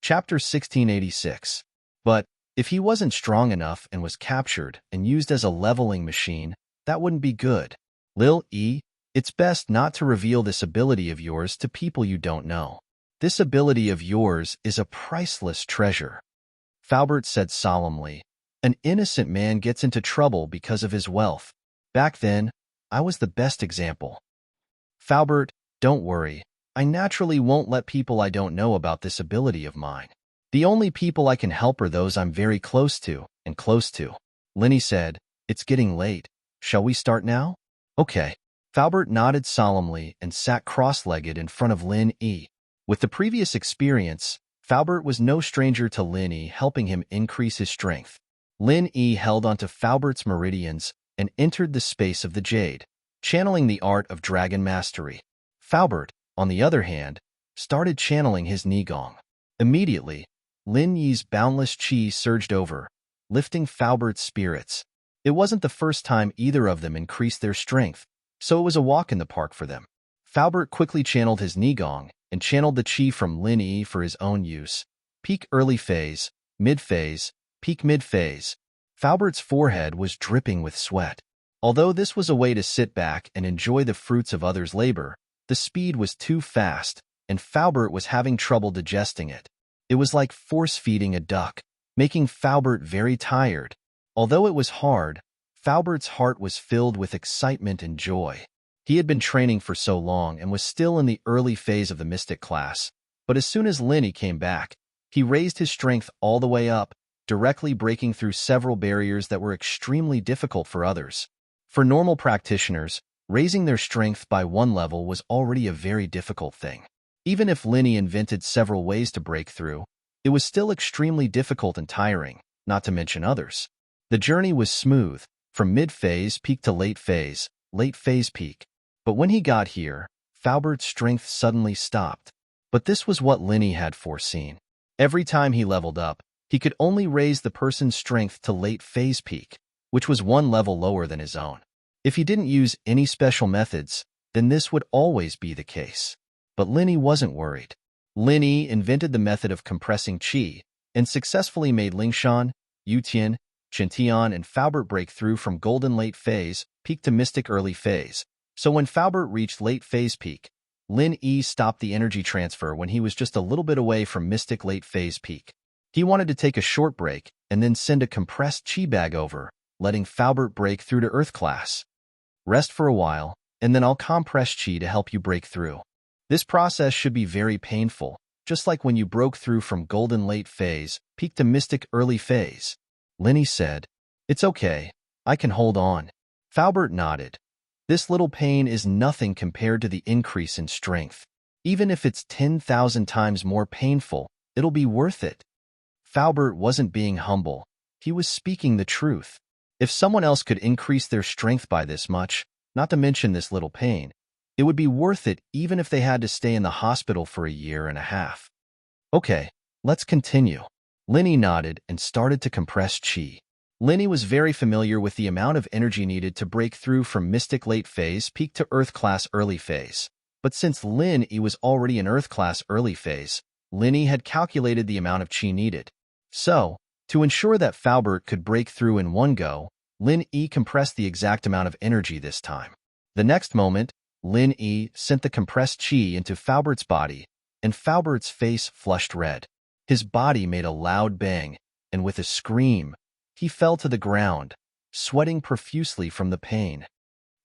Chapter 1686. But if he wasn't strong enough and was captured and used as a leveling machine, that wouldn't be good. Lil E, it's best not to reveal this ability of yours to people you don't know. This ability of yours is a priceless treasure. Faubert said solemnly. An innocent man gets into trouble because of his wealth. Back then, I was the best example. Faubert, don't worry. I naturally won't let people I don't know about this ability of mine. The only people I can help are those I'm very close to. Linny said, it's getting late. Shall we start now? Okay. Faubert nodded solemnly and sat cross-legged in front of Lin E. With the previous experience, Faubert was no stranger to Lin E helping him increase his strength. Lin E held onto Faubert's meridians and entered the space of the jade, channeling the art of dragon mastery. Faubert, on the other hand, started channeling his Nigong. Immediately, Lin Yi's boundless qi surged over, lifting Faubert's spirits. It wasn't the first time either of them increased their strength, so it was a walk in the park for them. Faubert quickly channeled his Nigong and channeled the qi from Lin Yi for his own use. Peak early phase, mid-phase, peak mid-phase. Faubert's forehead was dripping with sweat. Although this was a way to sit back and enjoy the fruits of others' labor, the speed was too fast, and Faubert was having trouble digesting it. It was like force-feeding a duck, making Faubert very tired. Although it was hard, Faubert's heart was filled with excitement and joy. He had been training for so long and was still in the early phase of the mystic class, but as soon as Linny came back, he raised his strength all the way up, directly breaking through several barriers that were extremely difficult for others. For normal practitioners, raising their strength by one level was already a very difficult thing. Even if Linny invented several ways to break through, it was still extremely difficult and tiring, not to mention others. The journey was smooth, from mid-phase peak to late phase peak. But when he got here, Faubert's strength suddenly stopped. But this was what Linny had foreseen. Every time he leveled up, he could only raise the person's strength to late phase peak, which was one level lower than his own. If he didn't use any special methods, then this would always be the case. But Linny wasn't worried. Linny invented the method of compressing qi and successfully made Lingshan, Yutian, Chintian, and Faubert break through from golden late phase peak to mystic early phase. So when Faubert reached late phase peak, Lin E stopped the energy transfer when he was just a little bit away from mystic late phase peak. He wanted to take a short break and then send a compressed qi bag over, letting Faubert break through to Earth class. Rest for a while, and then I'll compress qi to help you break through. This process should be very painful, just like when you broke through from golden late phase peak to mystic early phase. Linny said, it's okay, I can hold on. Faubert nodded. This little pain is nothing compared to the increase in strength. Even if it's 10,000 times more painful, it'll be worth it. Faubert wasn't being humble. He was speaking the truth. If someone else could increase their strength by this much, not to mention this little pain, it would be worth it even if they had to stay in the hospital for a year and a half. Okay, let's continue. Linny nodded and started to compress qi. Linny was very familiar with the amount of energy needed to break through from mystic late phase peak to Earth class early phase. But since Lin E was already in Earth class early phase, Linny had calculated the amount of qi needed. So, to ensure that Faubert could break through in one go, Lin E compressed the exact amount of energy this time. The next moment, Lin E sent the compressed qi into Faubert's body, and Faubert's face flushed red. His body made a loud bang, and with a scream, he fell to the ground, sweating profusely from the pain.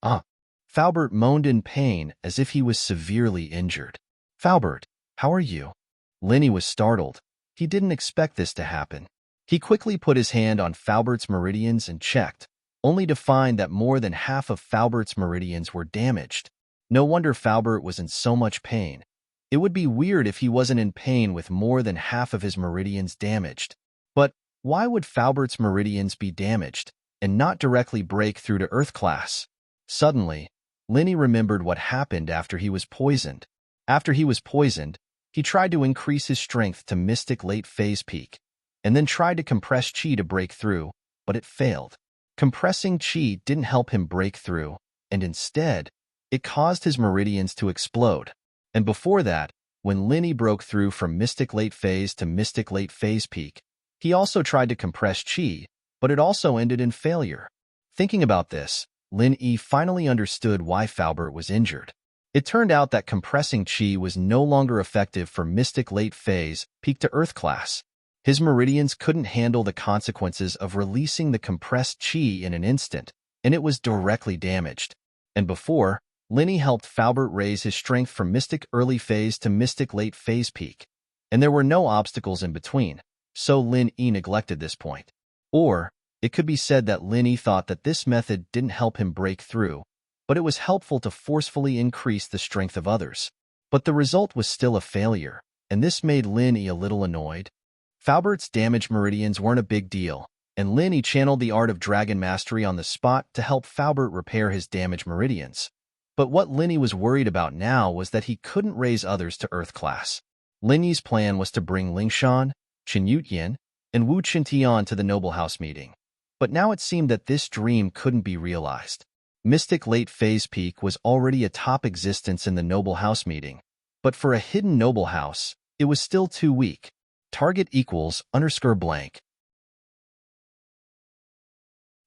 Faubert moaned in pain as if he was severely injured. Faubert, how are you? Linny was startled. He didn't expect this to happen. He quickly put his hand on Faubert's meridians and checked, only to find that more than half of Faubert's meridians were damaged. No wonder Faubert was in so much pain. It would be weird if he wasn't in pain with more than half of his meridians damaged. But why would Faubert's meridians be damaged and not directly break through to Earth class? Suddenly, Linny remembered what happened after he was poisoned. After he was poisoned, he tried to increase his strength to mystic late phase peak, and then tried to compress qi to break through, but it failed. Compressing qi didn't help him break through, and instead, it caused his meridians to explode. And before that, When Lin Yi broke through from mystic late phase to mystic late phase peak, he also tried to compress qi, but it also ended in failure. Thinking about this, Lin Yi finally understood why Faubert was injured. It turned out that compressing qi was no longer effective for mystic late phase, peak to earth class. His meridians couldn't handle the consequences of releasing the compressed qi in an instant, and it was directly damaged. And before, Lin Yi helped Faubert raise his strength from mystic early phase to mystic late phase peak, and there were no obstacles in between, so Lin Yi neglected this point. Or, it could be said that Lin Yi thought that this method didn't help him break through, but it was helpful to forcefully increase the strength of others. But the result was still a failure, and this made Lin Yi a little annoyed. Faubert's damaged meridians weren't a big deal, and Lin Yi channeled the art of dragon mastery on the spot to help Faubert repair his damaged meridians. But what Lin Yi was worried about now was that he couldn't raise others to Earth class. Lin Yi's plan was to bring Lingshan, Chen Yutyan, and Wu Qintian to the Noble House meeting. But now it seemed that this dream couldn't be realized. Mystic Late Phase Peak was already a top existence in the Noble House meeting, but for a hidden Noble House, it was still too weak. Target equals _blank.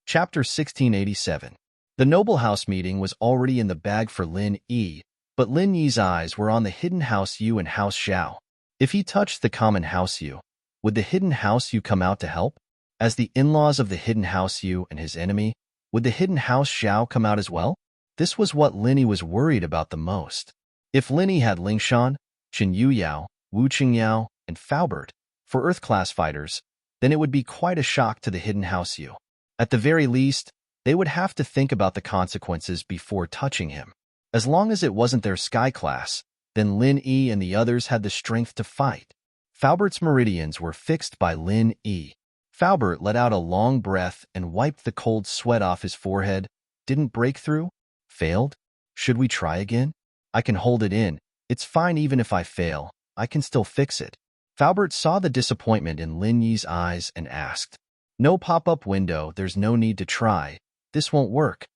Chapter 1687. The Noble House meeting was already in the bag for Lin Yi, but Lin Yi's eyes were on the hidden House Yu and House Xiao. If he touched the common House Yu, would the hidden House Yu come out to help? As the in-laws of the hidden House Yu and his enemy, would the hidden House Xiao come out as well? This was what Lin Yi was worried about the most. If Lin Yi had Lingshan, Chen Yuyao, Wu Qingyao, and Faubert for Earth-class fighters, then it would be quite a shock to the hidden House Yu. At the very least, they would have to think about the consequences before touching him. As long as it wasn't their sky class, then Lin Yi and the others had the strength to fight. Faubert's meridians were fixed by Lin Yi. Faubert let out a long breath and wiped the cold sweat off his forehead. Didn't break through? Failed? Should we try again? I can hold it in. It's fine even if I fail. I can still fix it. Faubert saw the disappointment in Lin Yi's eyes and asked, "No pop-up window, there's no need to try. This won't work."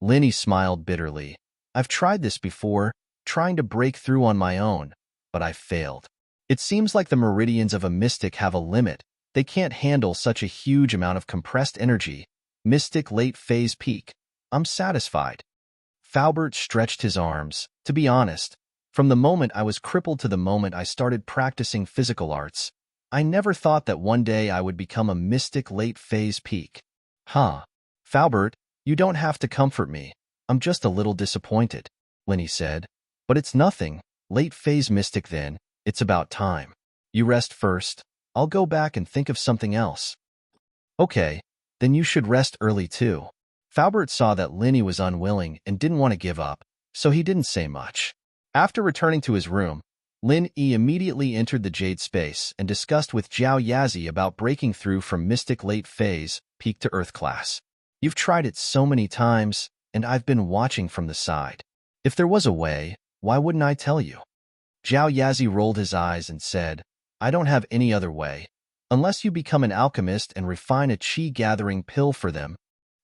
Lin Yi smiled bitterly. "I've tried this before, trying to break through on my own, but I failed. It seems like the meridians of a mystic have a limit. They can't handle such a huge amount of compressed energy. Mystic late phase peak. I'm satisfied." Faubert stretched his arms. "To be honest, from the moment I was crippled to the moment I started practicing physical arts, I never thought that one day I would become a mystic late phase peak." "Huh. Faubert, you don't have to comfort me. I'm just a little disappointed," Lin Yi said. "But it's nothing. Late phase mystic then. It's about time. You rest first. I'll go back and think of something else." "Okay, then you should rest early too." Faubert saw that Lin Yi was unwilling and didn't want to give up, so he didn't say much. After returning to his room, Lin Yi immediately entered the Jade Space and discussed with Zhao Yazi about breaking through from Mystic Late Phase, Peak to Earth class. "You've tried it so many times, and I've been watching from the side. If there was a way, why wouldn't I tell you?" Zhao Yazi rolled his eyes and said, "I don't have any other way. Unless you become an alchemist and refine a qi-gathering pill for them.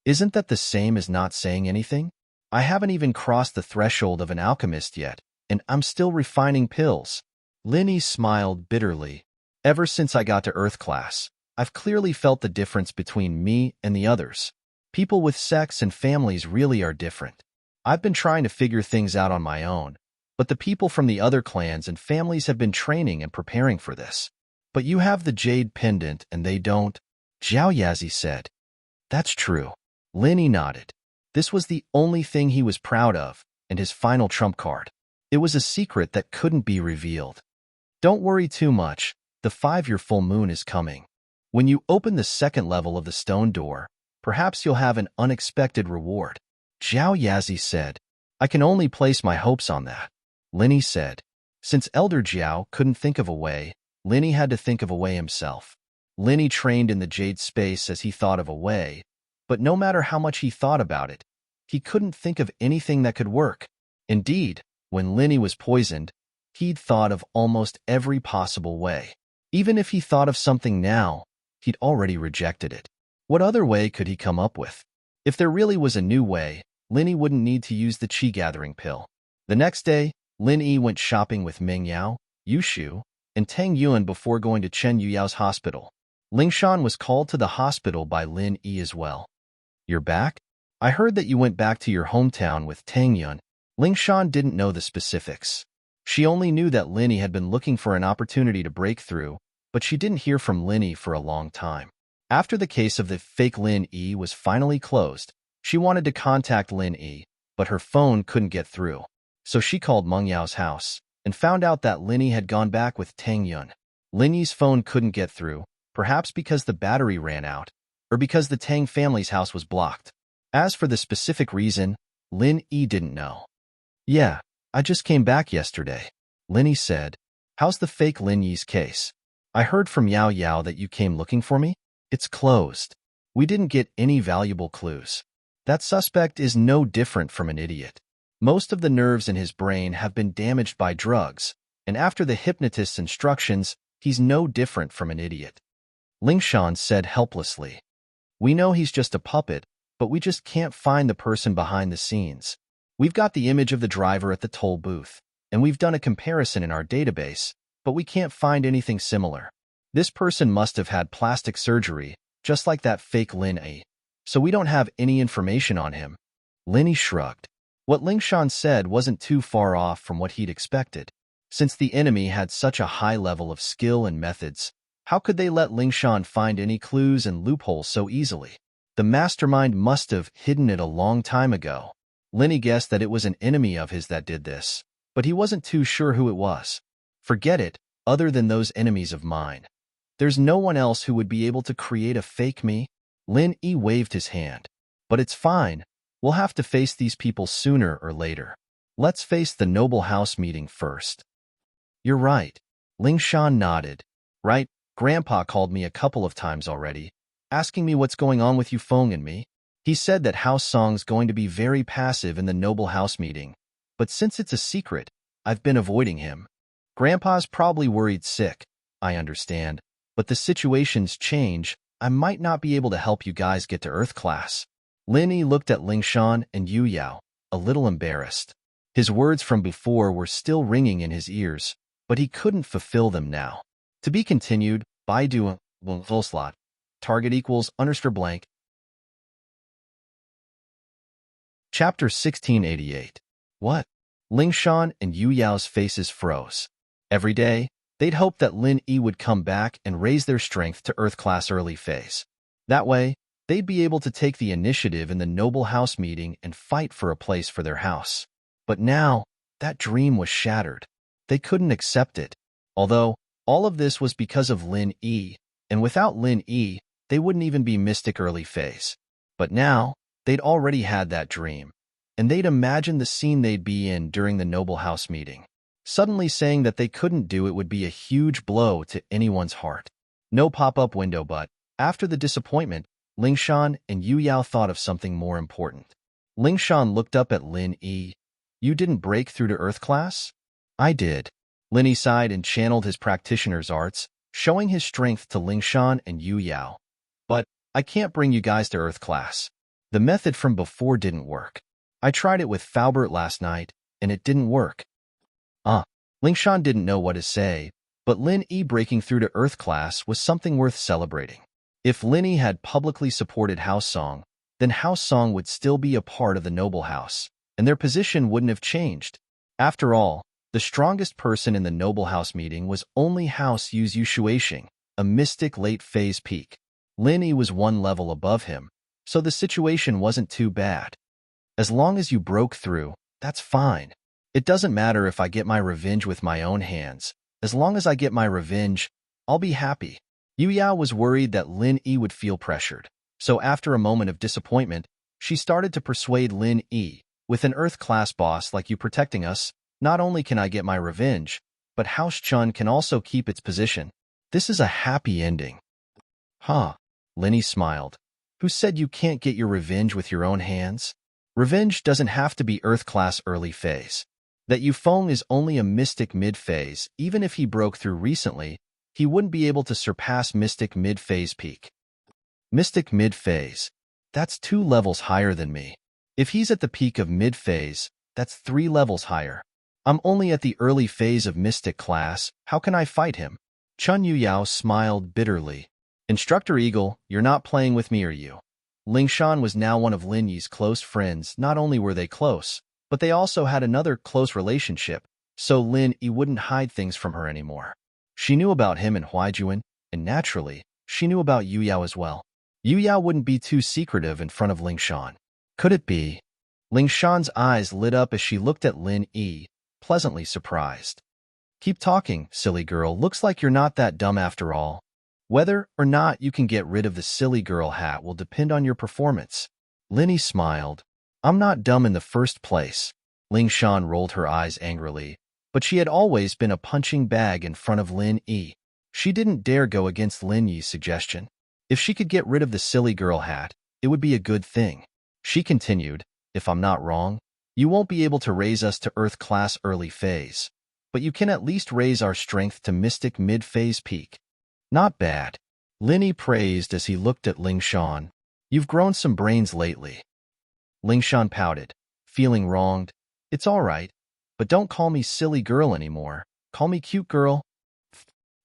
Isn't that the same as not saying anything? I haven't even crossed the threshold of an alchemist yet, and I'm still refining pills." Lin Yi smiled bitterly. "Ever since I got to Earth class, I've clearly felt the difference between me and the others. People with sex and families really are different. I've been trying to figure things out on my own, but the people from the other clans and families have been training and preparing for this. But you have the jade pendant and they don't," Zhao Yazi said. "That's true." Lin Yi nodded. This was the only thing he was proud of, and his final trump card. It was a secret that couldn't be revealed. "Don't worry too much. The 5-year full moon is coming. When you open the second level of the stone door, perhaps you'll have an unexpected reward," Zhao Yazi said. "I can only place my hopes on that," Lin Yi said. Since Elder Zhao couldn't think of a way, Lin Yi had to think of a way himself. Lin Yi trained in the Jade Space as he thought of a way, but no matter how much he thought about it, he couldn't think of anything that could work. Indeed, when Lin Yi was poisoned, he'd thought of almost every possible way. Even if he thought of something now, he'd already rejected it. What other way could he come up with? If there really was a new way, Lin Yi wouldn't need to use the qi-gathering pill. The next day, Lin Yi went shopping with Ming Yao, Yushu, and Tang Yuan before going to Chen Yuyao's hospital. Lingshan was called to the hospital by Lin Yi as well. You're back? I heard that you went back to your hometown with Tang Yun. Lingshan didn't know the specifics. She only knew that Lin Yi had been looking for an opportunity to break through, but she didn't hear from Lin Yi for a long time. After the case of the fake Lin Yi was finally closed, she wanted to contact Lin Yi, but her phone couldn't get through. So she called Meng Yao's house and found out that Lin Yi had gone back with Tang Yun. Lin Yi's phone couldn't get through, perhaps because the battery ran out, or because the Tang family's house was blocked. As for the specific reason, Lin Yi didn't know. Yeah, I just came back yesterday. Lin Yi said. How's the fake Lin Yi's case? I heard from Yao Yao that you came looking for me? It's closed. We didn't get any valuable clues. That suspect is no different from an idiot. Most of the nerves in his brain have been damaged by drugs, and after the hypnotist's instructions, he's no different from an idiot. Lingshan said helplessly. We know he's just a puppet, but we just can't find the person behind the scenes. We've got the image of the driver at the toll booth, and we've done a comparison in our database, but we can't find anything similar. This person must have had plastic surgery, just like that fake Lin Yi, so we don't have any information on him. Lin Yi shrugged. What Lingshan said wasn't too far off from what he'd expected. Since the enemy had such a high level of skill and methods, how could they let Lingshan find any clues and loopholes so easily? The mastermind must have hidden it a long time ago. Lin Yi guessed that it was an enemy of his that did this, but he wasn't too sure who it was. Forget it, other than those enemies of mine. There's no one else who would be able to create a fake me. Lin Yi waved his hand. But it's fine. We'll have to face these people sooner or later. Let's face the noble house meeting first. You're right. Lingshan nodded. Right, Grandpa called me a couple of times already, asking me what's going on with Yufeng and me. He said that House Song's going to be very passive in the noble house meeting, but since it's a secret, I've been avoiding him. Grandpa's probably worried sick, I understand, but the situations change. I might not be able to help you guys get to Earth class. Lin Yi looked at Lingshan and Yu Yao, a little embarrassed. His words from before were still ringing in his ears, but he couldn't fulfill them now. To be continued, Baidu, full slot. Target equals _ blank. Chapter 1688. What? Lingshan and Yu Yao's faces froze. Every day, they'd hoped that Lin Yi would come back and raise their strength to Earth class early phase. That way, they'd be able to take the initiative in the noble house meeting and fight for a place for their house. But now, that dream was shattered. They couldn't accept it. Although, all of this was because of Lin Yi, and without Lin Yi, they wouldn't even be mystic early phase. But now, they'd already had that dream, and they'd imagined the scene they'd be in during the noble house meeting. Suddenly saying that they couldn't do it would be a huge blow to anyone's heart. No pop-up window, but after the disappointment, Lingshan and Yu Yao thought of something more important. Lingshan looked up at Lin Yi. You didn't break through to Earth class? I did. Lin Yi sighed and channeled his practitioner's arts, showing his strength to Lingshan and Yu Yao. But I can't bring you guys to Earth class. The method from before didn't work. I tried it with Faubert last night, and it didn't work. Lingshan didn't know what to say, but Lin Yi breaking through to Earth class was something worth celebrating. If Lin Yi had publicly supported House Song, then House Song would still be a part of the noble house, and their position wouldn't have changed. After all, the strongest person in the noble house meeting was only House Yu's Yushuaxing, a mystic late-phase peak. Lin Yi was one level above him, so the situation wasn't too bad. As long as you broke through, that's fine. It doesn't matter if I get my revenge with my own hands. As long as I get my revenge, I'll be happy. Yu Yao was worried that Lin Yi would feel pressured, so after a moment of disappointment, she started to persuade Lin Yi, with an Earth class boss like you protecting us, not only can I get my revenge, but House Chun can also keep its position. This is a happy ending. Lin Yi smiled. Who said you can't get your revenge with your own hands? Revenge doesn't have to be Earth class early phase. That Yufeng is only a mystic mid-phase, even if he broke through recently, he wouldn't be able to surpass mystic mid-phase peak. Mystic mid-phase. That's 2 levels higher than me. If he's at the peak of mid-phase, that's 3 levels higher. I'm only at the early phase of mystic class. How can I fight him? Chun Yuyao smiled bitterly. Instructor Eagle, you're not playing with me, are you? Ling Shan was now one of Lin Yi's close friends. Not only were they close, but they also had another close relationship, so Lin Yi wouldn't hide things from her anymore. She knew about him and Huaijuan, and naturally, she knew about Yu Yao as well. Yu Yao wouldn't be too secretive in front of Ling Shan. Could it be? Ling Shan's eyes lit up as she looked at Lin Yi, pleasantly surprised. Keep talking, silly girl. Looks like you're not that dumb after all. Whether or not you can get rid of the silly girl hat will depend on your performance. Lin Yi smiled. I'm not dumb in the first place. Ling Shan rolled her eyes angrily, but she had always been a punching bag in front of Lin Yi. She didn't dare go against Lin Yi's suggestion. If she could get rid of the silly girl hat, it would be a good thing. She continued, if I'm not wrong, you won't be able to raise us to Earth class early phase, but you can at least raise our strength to mystic mid-phase peak. Not bad. Lin Yi praised as he looked at Ling Shan. You've grown some brains lately. Ling Shan pouted, feeling wronged. It's all right, but don't call me silly girl anymore. Call me cute girl.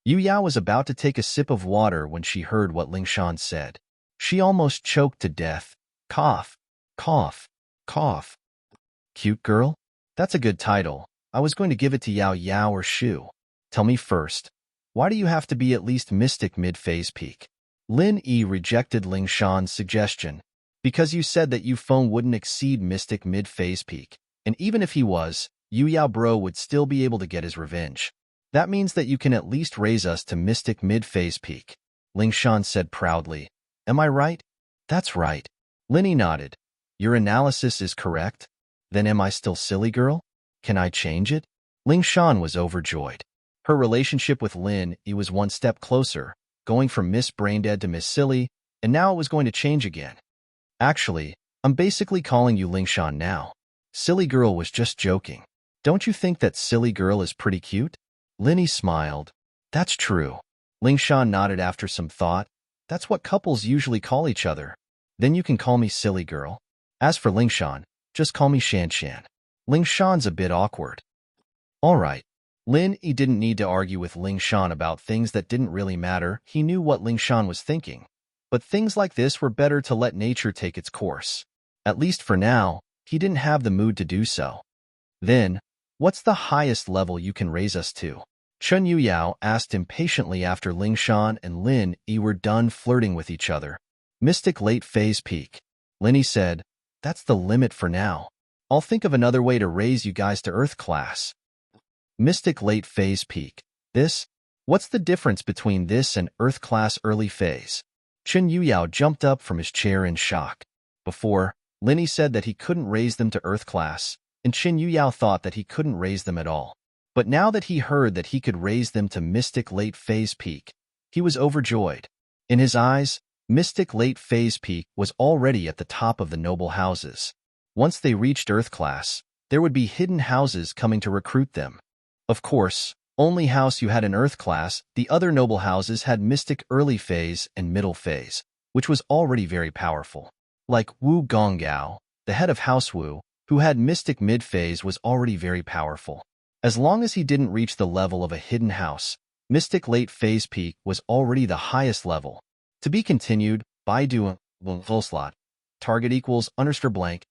Yu Yao was about to take a sip of water when she heard what Ling Shan said. She almost choked to death. Cough, cough, cough. Cute girl? That's a good title. I was going to give it to Yao Yao or Shu. Tell me first, why do you have to be at least mystic mid-phase peak? Lin Yi rejected Ling Shan's suggestion. Because you said that Yu Feng wouldn't exceed mystic mid-phase peak, and even if he was, Yu Yao bro would still be able to get his revenge. That means that you can at least raise us to mystic mid-phase peak. Ling Shan said proudly. Am I right? That's right. Lin Yi nodded. Your analysis is correct? Then am I still silly girl? Can I change it? Ling Shan was overjoyed. Her relationship with Lin Yi was one step closer, going from Miss Braindead to Miss Silly, and now it was going to change again. Actually, I'm basically calling you Ling Shan now. Silly girl was just joking. Don't you think that silly girl is pretty cute? Lin Yi smiled. That's true. Ling Shan nodded after some thought. That's what couples usually call each other. Then you can call me silly girl. As for Ling Shan, just call me Shan Shan. Ling Shan's a bit awkward. All right. Lin Yi didn't need to argue with Ling Shan about things that didn't really matter. He knew what Ling Shan was thinking. But things like this were better to let nature take its course. At least for now, he didn't have the mood to do so. Then, what's the highest level you can raise us to? Chun Yuyao asked impatiently after Ling Shan and Lin Yi were done flirting with each other. Mystic late phase peak. Lin Yi said, that's the limit for now. I'll think of another way to raise you guys to Earth class. Mystic late phase peak. This? What's the difference between this and Earth class early phase? Chun Yuyao jumped up from his chair in shock. Before, Lin Yi said that he couldn't raise them to Earth class, and Chun Yuyao thought that he couldn't raise them at all. But now that he heard that he could raise them to Mystic Late Phase Peak, he was overjoyed. In his eyes, Mystic Late Phase Peak was already at the top of the noble houses. Once they reached Earth class, there would be hidden houses coming to recruit them. Of course, only house you had in Earth class, the other noble houses had Mystic Early Phase and Middle Phase, which was already very powerful. Like Wu Gonggao, the head of House Wu, who had Mystic Mid Phase, was already very powerful. As long as he didn't reach the level of a hidden house, Mystic Late Phase Peak was already the highest level. To be continued, Baidu full slot. Target equals underscore blank.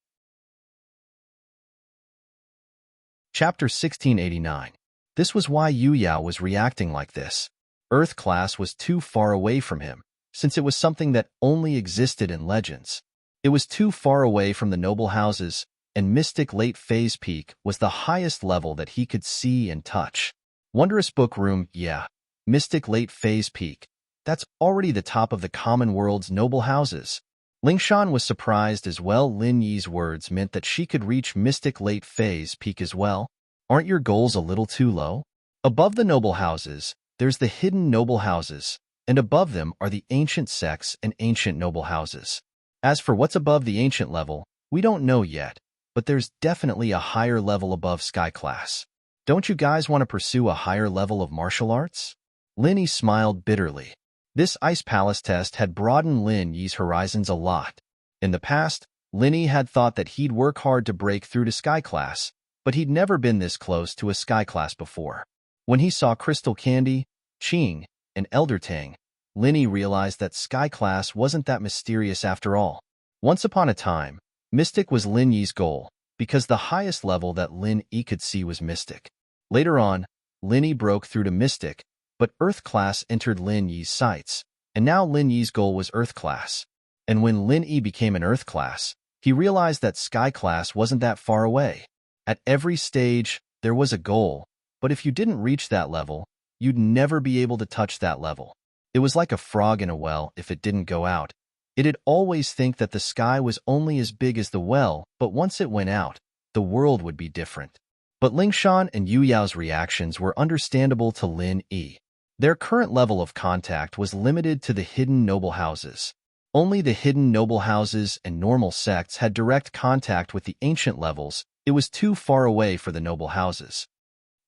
Chapter 1689. This was why Yu Yao was reacting like this. Earth class was too far away from him, since it was something that only existed in legends. It was too far away from the noble houses, and Mystic Late Phase Peak was the highest level that he could see and touch. Wondrous Book Room, yeah. Mystic Late Phase Peak. That's already the top of the common world's noble houses. Ling Shan was surprised as well. Lin Yi's words meant that she could reach Mystic Late Phase Peak as well. Aren't your goals a little too low? Above the noble houses, there's the hidden noble houses, and above them are the ancient sects and ancient noble houses. As for what's above the ancient level, we don't know yet, but there's definitely a higher level above Sky Class. Don't you guys want to pursue a higher level of martial arts? Lin Yi smiled bitterly. This Ice Palace test had broadened Lin Yi's horizons a lot. In the past, Lin Yi had thought that he'd work hard to break through to Sky Class, but he'd never been this close to a sky class before. When he saw Crystal Candy, Qing, and Elder Tang, Lin realized that sky class wasn't that mysterious after all. Once upon a time, Mystic was Lin Yi's goal, because the highest level that Lin Yi could see was Mystic. Later on, Lin Yi broke through to Mystic, but Earth class entered Lin Yi's sights, and now Lin Yi's goal was Earth class. And when Lin Yi became an Earth class, he realized that sky class wasn't that far away. At every stage, there was a goal, but if you didn't reach that level, you'd never be able to touch that level. It was like a frog in a well if it didn't go out. It'd always think that the sky was only as big as the well, but once it went out, the world would be different. But Lingshan and Yu Yao's reactions were understandable to Lin Yi. Their current level of contact was limited to the hidden noble houses. Only the hidden noble houses and normal sects had direct contact with the ancient levels. It was too far away for the noble houses.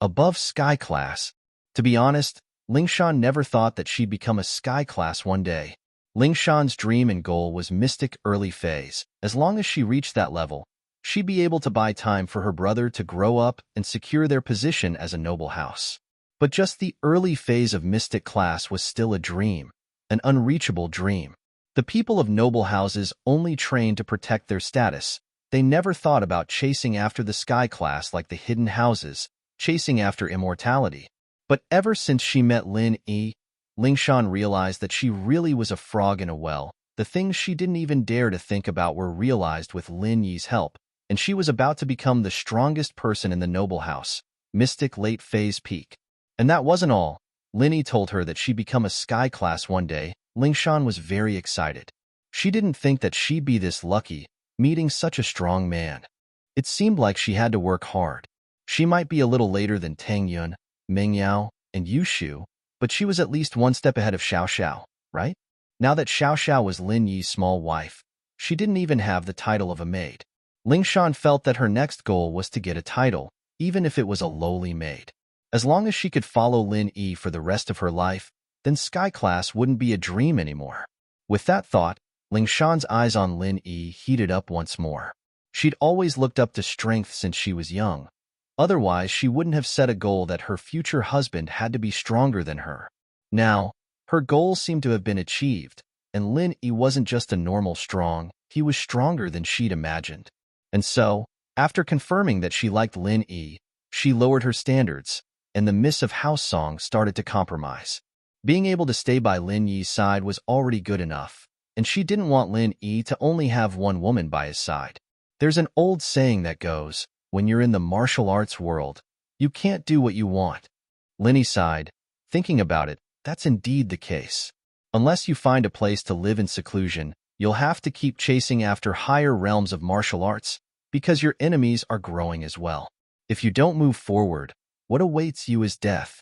Above sky class. To be honest, Lingshan never thought that she'd become a sky class one day. Lingshan's dream and goal was Mystic early phase. As long as she reached that level, she'd be able to buy time for her brother to grow up and secure their position as a noble house. But just the early phase of Mystic class was still a dream, an unreachable dream. The people of noble houses only trained to protect their status. They never thought about chasing after the sky class like the hidden houses, chasing after immortality. But ever since she met Lin Yi, Lingshan realized that she really was a frog in a well. The things she didn't even dare to think about were realized with Lin Yi's help, and she was about to become the strongest person in the noble house, Mystic late phase peak. And that wasn't all. Lin Yi told her that she'd become a sky class one day. Lingshan was very excited. She didn't think that she'd be this lucky, meeting such a strong man. It seemed like she had to work hard. She might be a little later than Tang Yun, Meng Yao, and Yu Shu, but she was at least one step ahead of Xiao Xiao, right? Now that Xiao Xiao was Lin Yi's small wife, she didn't even have the title of a maid. Lingshan felt that her next goal was to get a title, even if it was a lowly maid. As long as she could follow Lin Yi for the rest of her life, then sky class wouldn't be a dream anymore. With that thought, Lingshan's eyes on Lin Yi heated up once more. She'd always looked up to strength since she was young. Otherwise, she wouldn't have set a goal that her future husband had to be stronger than her. Now, her goals seemed to have been achieved, and Lin Yi wasn't just a normal strong, he was stronger than she'd imagined. And so, after confirming that she liked Lin Yi, she lowered her standards, and the Miss of House song started to compromise. Being able to stay by Lin Yi's side was already good enough, and she didn't want Lin Yi to only have one woman by his side. There's an old saying that goes, when you're in the martial arts world, you can't do what you want. Lin Yi sighed, thinking about it, that's indeed the case. Unless you find a place to live in seclusion, you'll have to keep chasing after higher realms of martial arts, because your enemies are growing as well. If you don't move forward, what awaits you is death.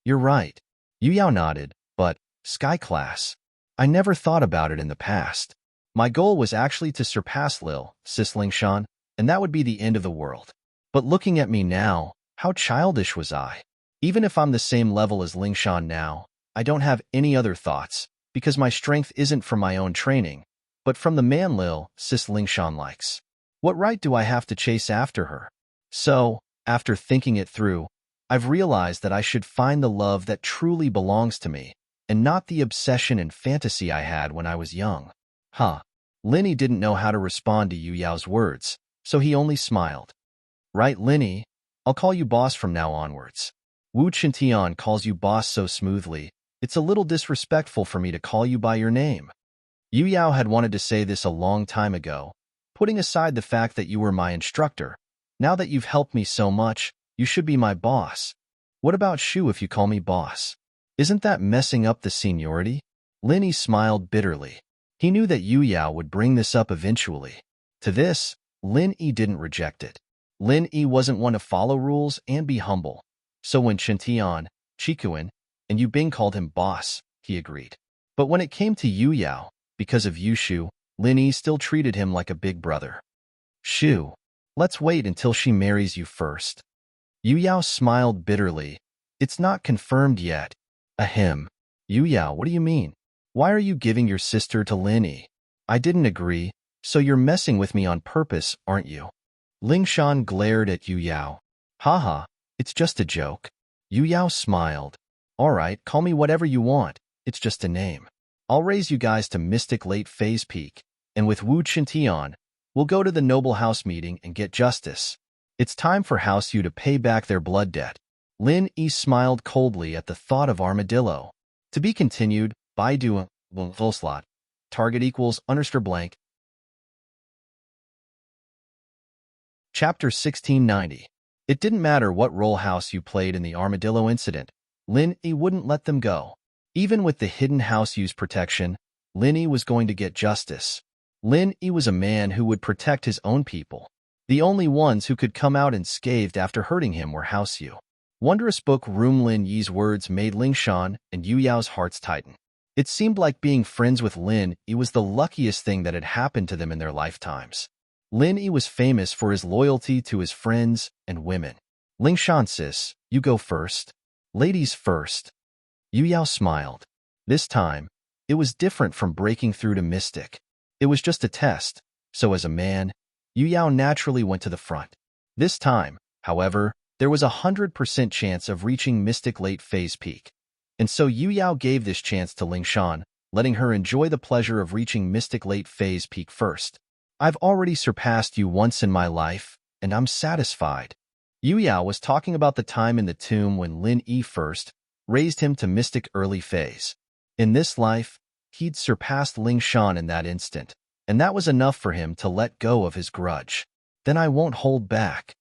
You're right. Yu Yao nodded, but, sky class. I never thought about it in the past. My goal was actually to surpass Lil, Sis Lingshan, and that would be the end of the world. But looking at me now, how childish was I? Even if I'm the same level as Lingshan now, I don't have any other thoughts, because my strength isn't from my own training, but from the man Lil, Sis Lingshan likes. What right do I have to chase after her? So, after thinking it through, I've realized that I should find the love that truly belongs to me, and not the obsession and fantasy I had when I was young. Lin Yi didn't know how to respond to Yu Yao's words, so he only smiled. Right, Lin Yi? I'll call you boss from now onwards. Wu Chintian calls you boss so smoothly, it's a little disrespectful for me to call you by your name. Yu Yao had wanted to say this a long time ago, putting aside the fact that you were my instructor. Now that you've helped me so much, you should be my boss. What about Shu if you call me boss? Isn't that messing up the seniority? Lin Yi smiled bitterly. He knew that Yu Yao would bring this up eventually. To this, Lin Yi didn't reject it. Lin Yi wasn't one to follow rules and be humble. So when Chintian, Chikuan, and Yu Bing called him boss, he agreed. But when it came to Yu Yao, because of Yu Shu, Lin Yi still treated him like a big brother. Shu, let's wait until she marries you first. Yu Yao smiled bitterly. It's not confirmed yet. Ahem. Yu Yao, what do you mean? Why are you giving your sister to Lin Yi? I didn't agree, so you're messing with me on purpose, aren't you? Ling Shan glared at Yu Yao. Haha, it's just a joke. Yu Yao smiled. All right, call me whatever you want. It's just a name. I'll raise you guys to Mystic Late Phase Peak, and with Wu Chintian, we'll go to the Noble House meeting and get justice. It's time for House Yu to pay back their blood debt. Lin Yi smiled coldly at the thought of Armadillo. To be continued, Baidu, full slot. Target equals underscore blank. Chapter 1690. It didn't matter what role House Yu played in the Armadillo incident. Lin Yi wouldn't let them go. Even with the hidden House Yu's protection, Lin Yi was going to get justice. Lin Yi was a man who would protect his own people. The only ones who could come out unscathed after hurting him were House Yu. Wondrous Book Room. Lin Yi's words made Ling Shan and Yu Yao's hearts tighten. It seemed like being friends with Lin Yi was the luckiest thing that had happened to them in their lifetimes. Lin Yi was famous for his loyalty to his friends and women. Ling Shan, sis, you go first. Ladies first. Yu Yao smiled. This time, it was different from breaking through to Mystic. It was just a test, so as a man, Yu Yao naturally went to the front. This time, however, there was 100% chance of reaching Mystic Late Phase Peak. And so Yu Yao gave this chance to Ling Shan, letting her enjoy the pleasure of reaching Mystic Late Phase Peak first. I've already surpassed you once in my life, and I'm satisfied. Yu Yao was talking about the time in the tomb when Lin Yi first raised him to Mystic Early Phase. In this life, he'd surpassed Ling Shan in that instant, and that was enough for him to let go of his grudge. Then I won't hold back.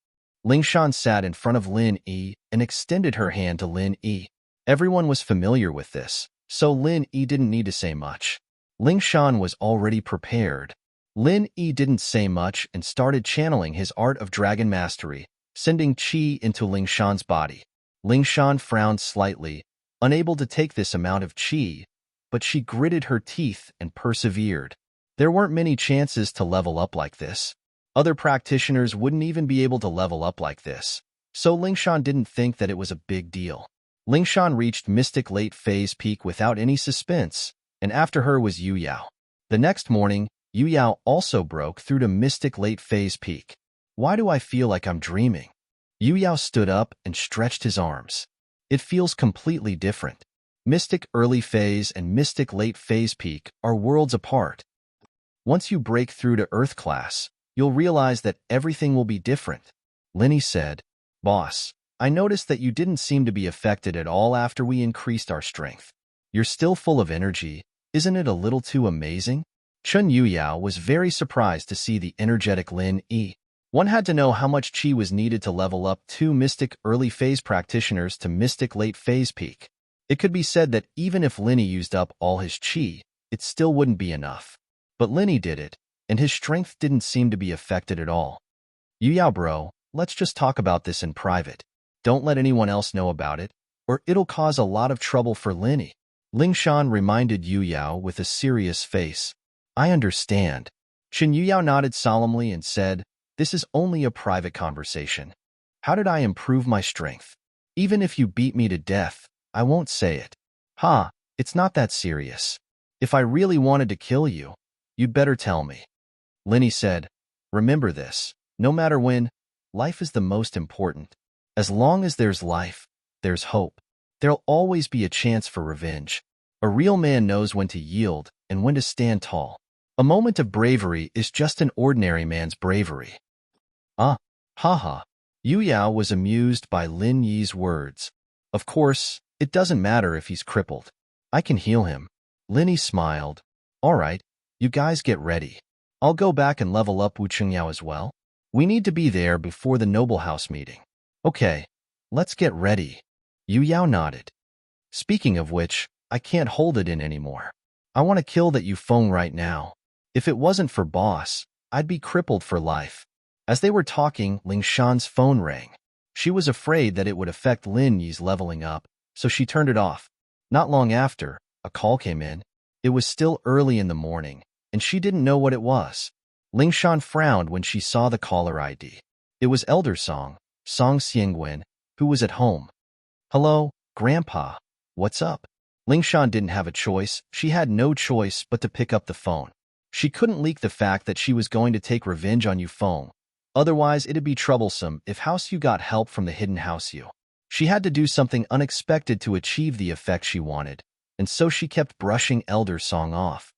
Ling Shan sat in front of Lin Yi and extended her hand to Lin Yi. Everyone was familiar with this, so Lin Yi didn't need to say much. Ling Shan was already prepared. Lin Yi didn't say much and started channeling his art of dragon mastery, sending qi into Ling Shan's body. Ling Shan frowned slightly, unable to take this amount of qi, but she gritted her teeth and persevered. There weren't many chances to level up like this. Other practitioners wouldn't even be able to level up like this, so Ling Shan didn't think that it was a big deal. Ling Shan reached Mystic Late Phase Peak without any suspense, and after her was Yu Yao. The next morning, Yu Yao also broke through to Mystic Late Phase Peak. Why do I feel like I'm dreaming? Yu Yao stood up and stretched his arms. It feels completely different. Mystic Early Phase and Mystic Late Phase Peak are worlds apart. Once you break through to Earth class, you'll realize that everything will be different. Linny said, Boss, I noticed that you didn't seem to be affected at all after we increased our strength. You're still full of energy. Isn't it a little too amazing? Chun Yu Yao was very surprised to see the energetic Lin Yi. One had to know how much qi was needed to level up 2 Mystic Early Phase practitioners to Mystic Late Phase Peak. It could be said that even if Linny used up all his qi, it still wouldn't be enough. But Linny did it, and his strength didn't seem to be affected at all. Yu Yao bro, let's just talk about this in private. Don't let anyone else know about it, or it'll cause a lot of trouble for Linny. Ling Shan reminded Yu Yao with a serious face. I understand. Chen Yu Yao nodded solemnly and said, This is only a private conversation. How did I improve my strength? Even if you beat me to death, I won't say it. Ha, it's not that serious. If I really wanted to kill you, you'd better tell me. Linny said, Remember this, no matter when, life is the most important. As long as there's life, there's hope. There'll always be a chance for revenge. A real man knows when to yield and when to stand tall. A moment of bravery is just an ordinary man's bravery. Haha. Yu Yao was amused by Lin Yi's words. Of course, it doesn't matter if he's crippled. I can heal him. Linny smiled. All right, you guys get ready. I'll go back and level up Wu Chengyao as well. We need to be there before the Noble House meeting. Okay, let's get ready. Yu Yao nodded. Speaking of which, I can't hold it in anymore. I want to kill that Yufeng right now. If it wasn't for Boss, I'd be crippled for life. As they were talking, Ling Shan's phone rang. She was afraid that it would affect Lin Yi's leveling up, so she turned it off. Not long after, a call came in. It was still early in the morning, and she didn't know what it was. Ling Shan frowned when she saw the caller ID. It was Elder Song Xiangwen, who was at home. Hello, Grandpa. What's up? Ling Shan didn't have a choice. She had no choice but to pick up the phone. She couldn't leak the fact that she was going to take revenge on Yufeng, Otherwise, it'd be troublesome if House Yu got help from the hidden House Yu. She had to do something unexpected to achieve the effect she wanted, and so she kept brushing Elder Song off.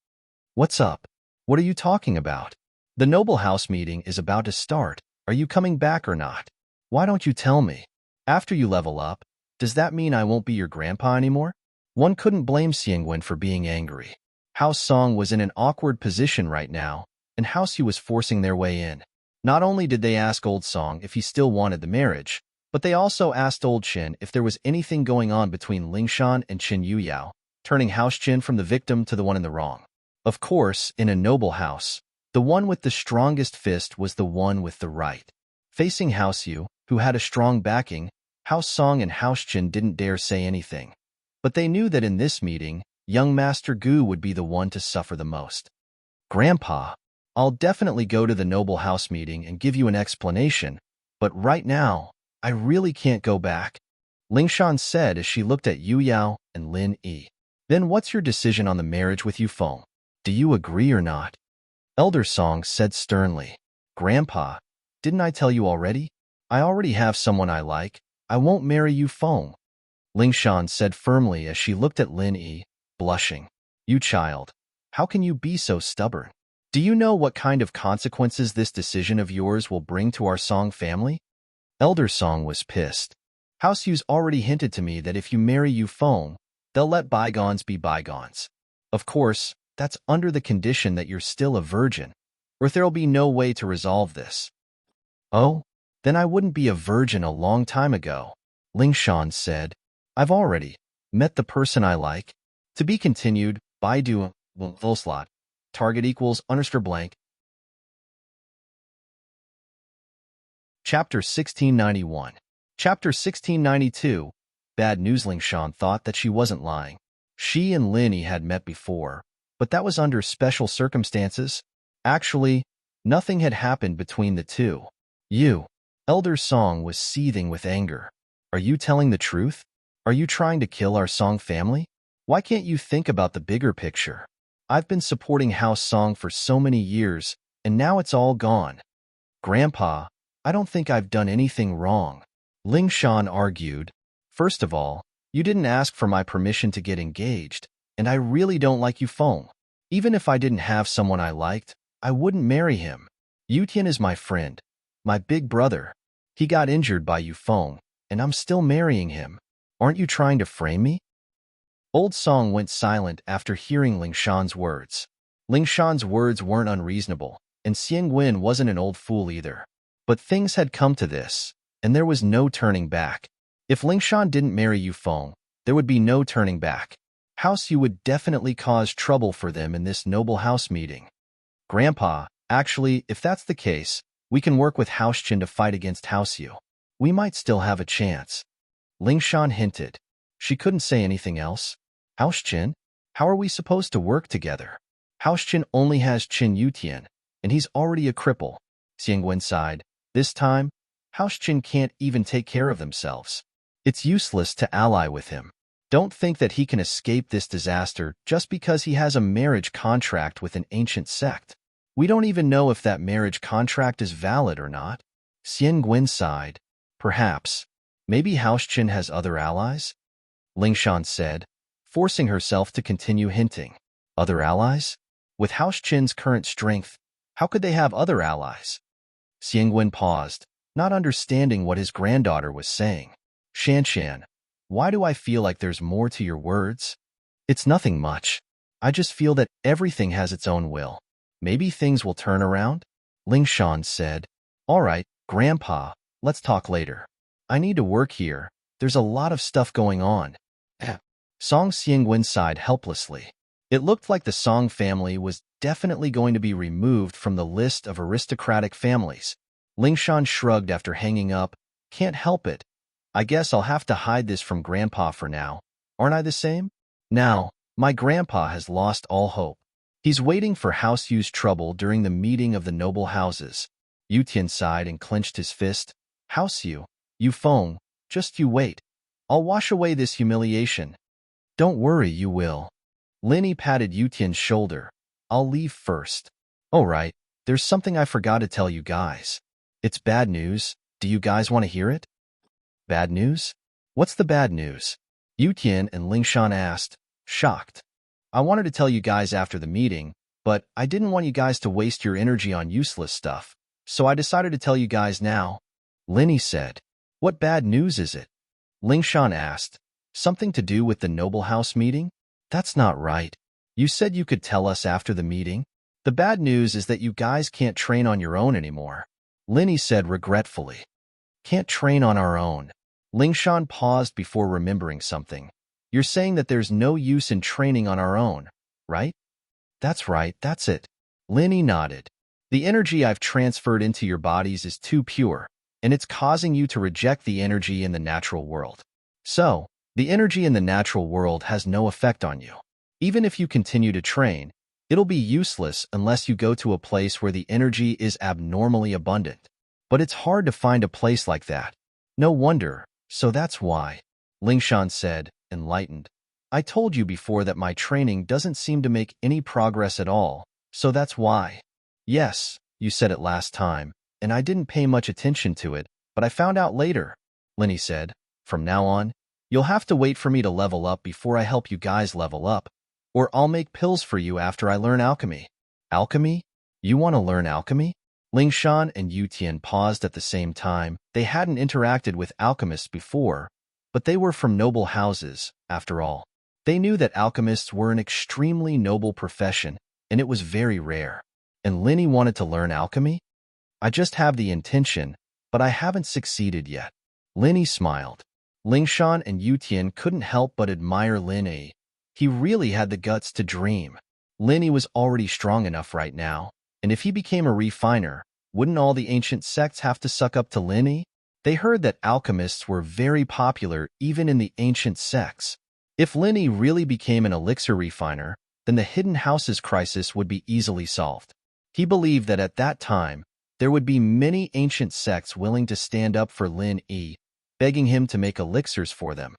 What's up? What are you talking about? The Noble House meeting is about to start. Are you coming back or not? Why don't you tell me? After you level up, does that mean I won't be your grandpa anymore? One couldn't blame Xiangwen for being angry. House Song was in an awkward position right now, and House Yu was forcing their way in. Not only did they ask Old Song if he still wanted the marriage, but they also asked Old Qin if there was anything going on between Lingshan and Qin Yuyao, turning House Qin from the victim to the one in the wrong. Of course, in a noble house, the one with the strongest fist was the one with the right. Facing House Yu, who had a strong backing, House Song and House Qin didn't dare say anything. But they knew that in this meeting, young Master Gu would be the one to suffer the most. Grandpa, I'll definitely go to the Noble House meeting and give you an explanation, but right now, I really can't go back, Lingshan said as she looked at Yu Yao and Lin Yi. Then what's your decision on the marriage with Yufeng? Do you agree or not? Elder Song said sternly. Grandpa, didn't I tell you already? I already have someone I like. I won't marry Yufeng. Lingshan said firmly as she looked at Lin Yi, blushing. You child, how can you be so stubborn? Do you know what kind of consequences this decision of yours will bring to our Song family? Elder Song was pissed. House Yu's already hinted to me that if you marry Yufeng, they'll let bygones be bygones. Of course, that's under the condition that you're still a virgin, or there'll be no way to resolve this. Oh, then I wouldn't be a virgin a long time ago, Lingshan said. I've already met the person I like. To be continued, Baidu, Volslot, target equals underscore blank. Chapter 1691. Chapter 1692. Bad news. Lingshan thought that she wasn't lying. She and Linny had met before, but that was under special circumstances. Actually, nothing had happened between the two. You. Elder Song was seething with anger. Are you telling the truth? Are you trying to kill our Song family? Why can't you think about the bigger picture? I've been supporting House Song for so many years, and now it's all gone. Grandpa, I don't think I've done anything wrong, Lingshan argued. First of all, you didn't ask for my permission to get engaged, and I really don't like Yufeng. Even if I didn't have someone I liked, I wouldn't marry him. Yutian is my friend, my big brother. He got injured by Yufeng, and I'm still marrying him. Aren't you trying to frame me? Old Song went silent after hearing Lingshan's words. Lingshan's words weren't unreasonable, and Xiangwen wasn't an old fool either. But things had come to this, and there was no turning back. If Lingshan didn't marry Yufeng, there would be no turning back. House Yu would definitely cause trouble for them in this noble house meeting. Grandpa, actually, if that's the case, we can work with House Qin to fight against House Yu. We might still have a chance. Lingshan hinted. She couldn't say anything else. House Qin? How are we supposed to work together? House Qin only has Qin Yutian, and he's already a cripple. Xiangwen sighed. This time, House Qin can't even take care of themselves. It's useless to ally with him. Don't think that he can escape this disaster just because he has a marriage contract with an ancient sect. We don't even know if that marriage contract is valid or not. Xiangwen sighed. Perhaps. Maybe House Qin has other allies? Lingshan said, forcing herself to continue hinting. Other allies? With House Qin's current strength, how could they have other allies? Xiangwen paused, not understanding what his granddaughter was saying. Shanshan, why do I feel like there's more to your words? It's nothing much. I just feel that everything has its own will. Maybe things will turn around? Lingshan said. All right, Grandpa, let's talk later. I need to work here. There's a lot of stuff going on. Song Xiangwen sighed helplessly. It looked like the Song family was definitely going to be removed from the list of aristocratic families. Lingshan shrugged after hanging up. Can't help it. I guess I'll have to hide this from Grandpa for now. Aren't I the same? Now, my grandpa has lost all hope. He's waiting for House Yu's trouble during the meeting of the noble houses. Yutian sighed and clenched his fist. House Yu, Yufeng, just you wait. I'll wash away this humiliation. Don't worry, you will. Linny patted Yutian's shoulder. I'll leave first. Oh right, there's something I forgot to tell you guys. It's bad news. Do you guys want to hear it? Bad news? What's the bad news? Yutian and Lingshan asked, shocked. I wanted to tell you guys after the meeting, but I didn't want you guys to waste your energy on useless stuff, so I decided to tell you guys now. Linny said, what bad news is it? Lingshan asked, something to do with the Noble House meeting? That's not right. You said you could tell us after the meeting. The bad news is that you guys can't train on your own anymore. Linny said regretfully. Can't train on our own. Lingshan paused before remembering something. You're saying that there's no use in training on our own, right? That's right, that's it. Linny nodded. The energy I've transferred into your bodies is too pure, and it's causing you to reject the energy in the natural world. So, the energy in the natural world has no effect on you. Even if you continue to train, it'll be useless unless you go to a place where the energy is abnormally abundant. But it's hard to find a place like that. No wonder, so that's why. Lingshan said, enlightened. I told you before that my training doesn't seem to make any progress at all, so that's why. Yes, you said it last time, and I didn't pay much attention to it, but I found out later, Linny said. From now on, you'll have to wait for me to level up before I help you guys level up, or I'll make pills for you after I learn alchemy. Alchemy? You want to learn alchemy? Lingshan and Yutian paused at the same time. They hadn't interacted with alchemists before, but they were from noble houses, after all. They knew that alchemists were an extremely noble profession, and it was very rare. And Linny wanted to learn alchemy? I just have the intention, but I haven't succeeded yet. Linny smiled. Lingshan and Yutian couldn't help but admire Linny. He really had the guts to dream. Linny was already strong enough right now, and if he became a refiner, wouldn't all the ancient sects have to suck up to Linny? They heard that alchemists were very popular even in the ancient sects. If Linny really became an elixir refiner, then the Hidden Houses crisis would be easily solved. He believed that at that time, there would be many ancient sects willing to stand up for Linny, begging him to make elixirs for them.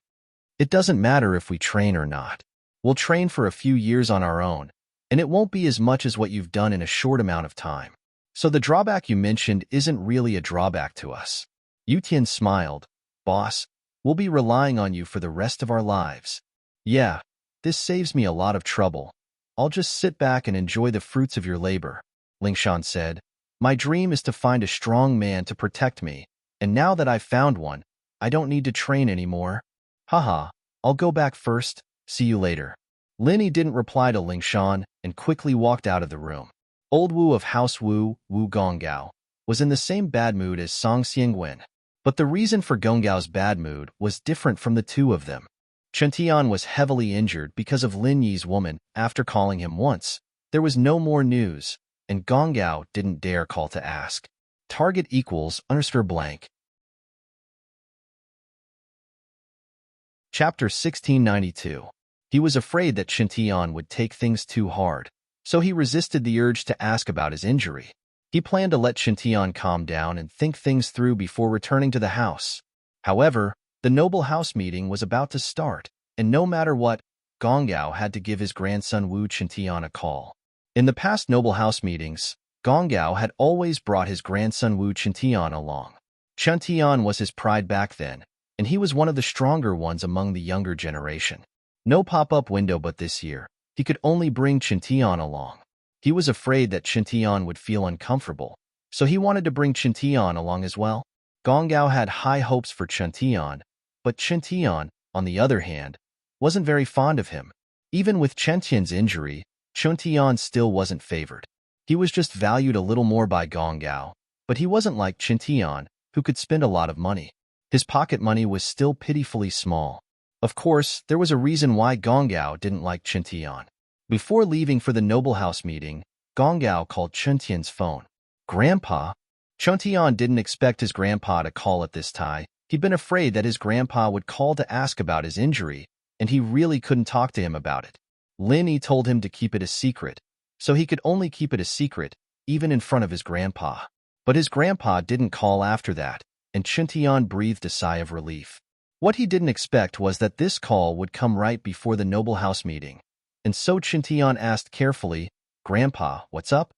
It doesn't matter if we train or not. We'll train for a few years on our own, and it won't be as much as what you've done in a short amount of time. So the drawback you mentioned isn't really a drawback to us. Yutian smiled. Boss, we'll be relying on you for the rest of our lives. Yeah, this saves me a lot of trouble. I'll just sit back and enjoy the fruits of your labor, Lingshan said. My dream is to find a strong man to protect me, and now that I've found one, I don't need to train anymore. Haha, I'll go back first. See you later. Linny didn't reply to Lingshan and quickly walked out of the room. Old Wu of House Wu, Wu Gonggao, was in the same bad mood as Song Xiangwen. But the reason for Gonggao's bad mood was different from the two of them. Chen Tian was heavily injured because of Lin Yi's woman. After calling him once, there was no more news, and Gonggao didn't dare call to ask. Target equals _blank. Chapter 1692. He was afraid that Chen Tian would take things too hard, so he resisted the urge to ask about his injury. He planned to let Chen Tian calm down and think things through before returning to the house. However, the Noble House meeting was about to start, and no matter what, Gonggao had to give his grandson Wu Chen Tian a call. In the past Noble House meetings, Gonggao had always brought his grandson Wu Chen Tian along. Chen Tian was his pride back then, and he was one of the stronger ones among the younger generation. No pop-up window, but this year, he could only bring Chen Tian along. He was afraid that Chen Tian would feel uncomfortable, so he wanted to bring Chen Tian along as well. Gonggao had high hopes for Chen Tian, but Chen Tian, on the other hand, wasn't very fond of him. Even with Chen Tian's injury, Chen Tian still wasn't favored. He was just valued a little more by Gonggao, but he wasn't like Chen Tian, who could spend a lot of money. His pocket money was still pitifully small. Of course, there was a reason why Gonggao didn't like Chen Tian. Before leaving for the Noble House meeting, Gonggao called Chen Tian's phone. Grandpa? Chen Tian didn't expect his grandpa to call at this time. He'd been afraid that his grandpa would call to ask about his injury, and he really couldn't talk to him about it. Lin Yi told him to keep it a secret, so he could only keep it a secret, even in front of his grandpa. But his grandpa didn't call after that, and Chen Tian breathed a sigh of relief. What he didn't expect was that this call would come right before the Noble House meeting. And so Chen Tian asked carefully, Grandpa, what's up?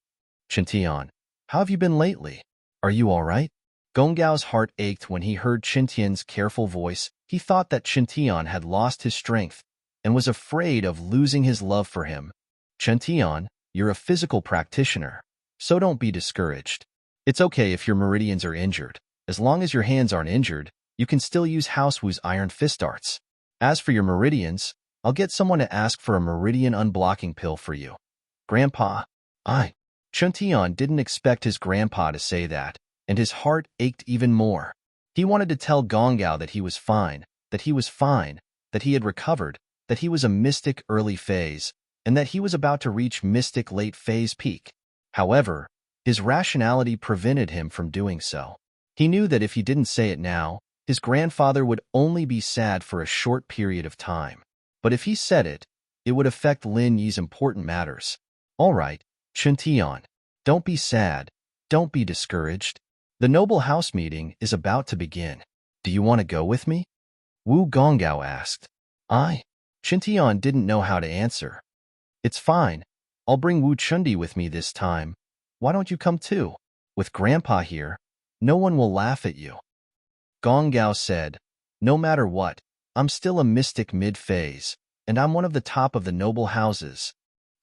Chen Tian, how have you been lately? Are you all right? Gonggao's heart ached when he heard Qintian's careful voice. He thought that Qintian had lost his strength and was afraid of losing his love for him. Qintian, you're a physical practitioner, so don't be discouraged. It's okay if your meridians are injured. As long as your hands aren't injured, you can still use House Wu's iron fist arts. As for your meridians, I'll get someone to ask for a meridian unblocking pill for you. Grandpa, Qintian didn't expect his grandpa to say that, and his heart ached even more. He wanted to tell Gonggao that he was fine, that he had recovered, that he was a mystic early phase, and that he was about to reach mystic late phase peak. However, his rationality prevented him from doing so. He knew that if he didn't say it now, his grandfather would only be sad for a short period of time. But if he said it, it would affect Lin Yi's important matters. All right, Qintian, don't be sad, don't be discouraged. The noble house meeting is about to begin. Do you want to go with me? Wu Gonggao asked. Qintian didn't know how to answer. It's fine. I'll bring Wu Chundi with me this time. Why don't you come too? With Grandpa here, no one will laugh at you. Gonggao said, no matter what, I'm still a mystic mid-phase, and I'm one of the top of the noble houses.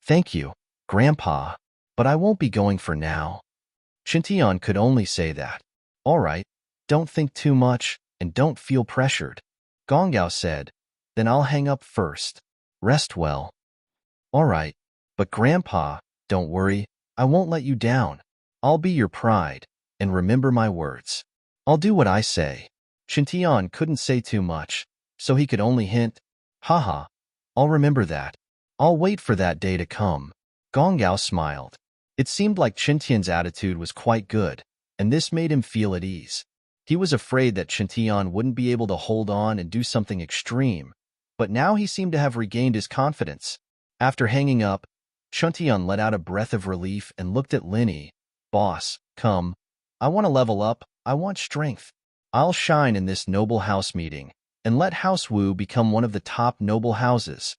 Thank you, Grandpa, but I won't be going for now. Qintian could only say that. All right, don't think too much, and don't feel pressured. Gonggao said, then I'll hang up first. Rest well. All right, but Grandpa, don't worry, I won't let you down. I'll be your pride, and remember my words. I'll do what I say. Qintian couldn't say too much, so he could only hint, haha, I'll remember that. I'll wait for that day to come. Gonggao smiled. It seemed like Qintian's attitude was quite good, and this made him feel at ease. He was afraid that Qintian wouldn't be able to hold on and do something extreme, but now he seemed to have regained his confidence. After hanging up, Qintian let out a breath of relief and looked at Lin Yi. Boss, come. I want to level up, I want strength. I'll shine in this noble house meeting, and let House Wu become one of the top noble houses.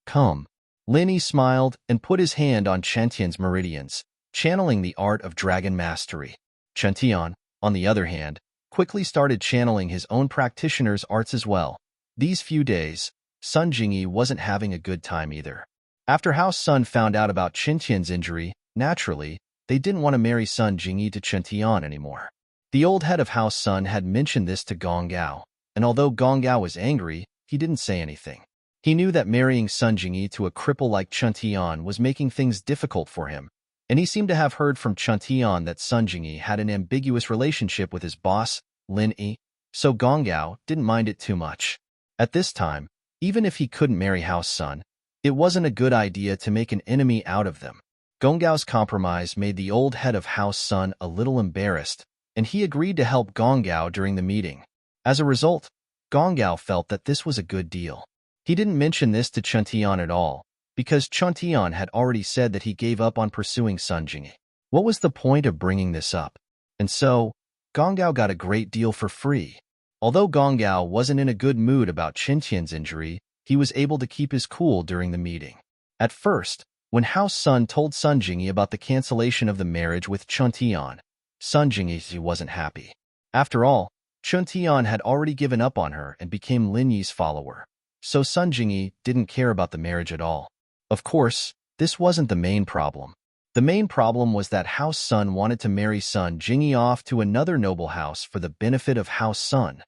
Come. Lin Yi smiled and put his hand on Qintian's meridians, channeling the art of dragon mastery. Qintian, on the other hand, quickly started channeling his own practitioner's arts as well. These few days, Sun Jingyi wasn't having a good time either. After House Sun found out about Qintian's injury, naturally, they didn't want to marry Sun Jingyi to Qintian anymore. The old head of House Sun had mentioned this to Gonggao, and although Gonggao was angry, he didn't say anything. He knew that marrying Sun Jingyi to a cripple like Qintian was making things difficult for him, and he seemed to have heard from Qintian that Sun Jingyi had an ambiguous relationship with his boss, Lin Yi, so Gonggao didn't mind it too much. At this time, even if he couldn't marry House Sun, it wasn't a good idea to make an enemy out of them. Gonggao's compromise made the old head of House Sun a little embarrassed, and he agreed to help Gonggao during the meeting. As a result, Gonggao felt that this was a good deal. He didn't mention this to Qintian at all, because Qintian had already said that he gave up on pursuing Sun Jingyi. What was the point of bringing this up? And so, Gonggao got a great deal for free. Although Gonggao wasn't in a good mood about Qintian's injury, he was able to keep his cool during the meeting. At first, when House Sun told Sun Jingyi about the cancellation of the marriage with Qintian, Sun Jingyi wasn't happy. After all, Qintian had already given up on her and became Lin Yi's follower, so Sun Jingyi didn't care about the marriage at all. Of course, this wasn't the main problem. The main problem was that House Sun wanted to marry Sun Jingyi off to another noble house for the benefit of House Sun.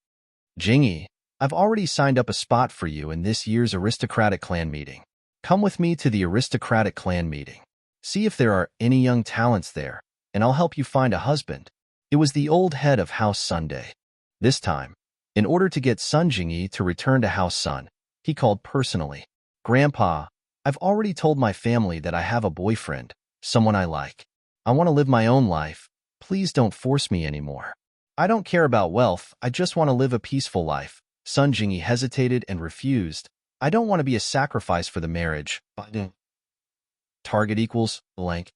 Jingyi, I've already signed up a spot for you in this year's aristocratic clan meeting. Come with me to the aristocratic clan meeting. See if there are any young talents there, and I'll help you find a husband. It was the old head of House Sunday. This time, in order to get Sun Jingyi to return to House Sun, he called personally. Grandpa, I've already told my family that I have a boyfriend, someone I like. I want to live my own life. Please don't force me anymore. I don't care about wealth, I just want to live a peaceful life. Sun Jingyi hesitated and refused. I don't want to be a sacrifice for the marriage. Target equals blank.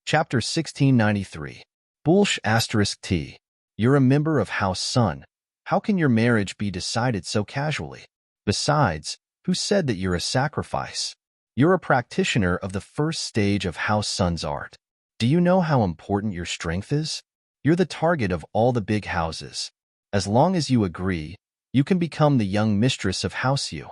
Chapter 1693. Bulsh *T. You're a member of House Sun. How can your marriage be decided so casually? Besides, who said that you're a sacrifice? You're a practitioner of the first stage of House Sun's art. Do you know how important your strength is? You're the target of all the big houses. As long as you agree, you can become the young mistress of House U.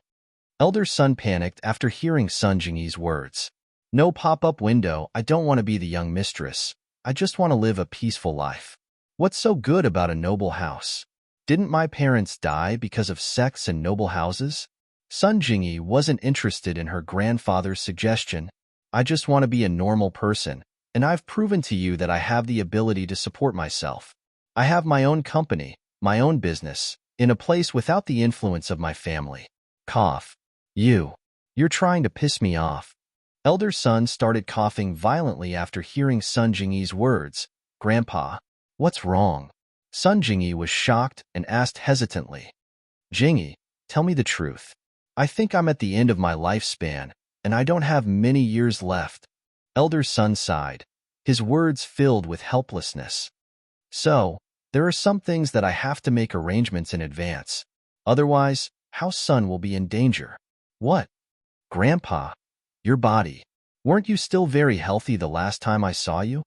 Elder Son panicked after hearing Sun Jingyi's words. No pop-up window, I don't want to be the young mistress. I just want to live a peaceful life. What's so good about a noble house? Didn't my parents die because of sex and noble houses? Sun Jingyi wasn't interested in her grandfather's suggestion. I just want to be a normal person, and I've proven to you that I have the ability to support myself. I have my own company, my own business, in a place without the influence of my family. Cough. You're trying to piss me off. Elder Son started coughing violently after hearing Sun Jingyi's words. Grandpa, what's wrong? Sun Jingyi was shocked and asked hesitantly. Jingyi, tell me the truth. I think I'm at the end of my lifespan, and I don't have many years left. Elder Son sighed, his words filled with helplessness. So, there are some things that I have to make arrangements in advance. Otherwise, House Sun will be in danger. What? Grandpa, your body. Weren't you still very healthy the last time I saw you?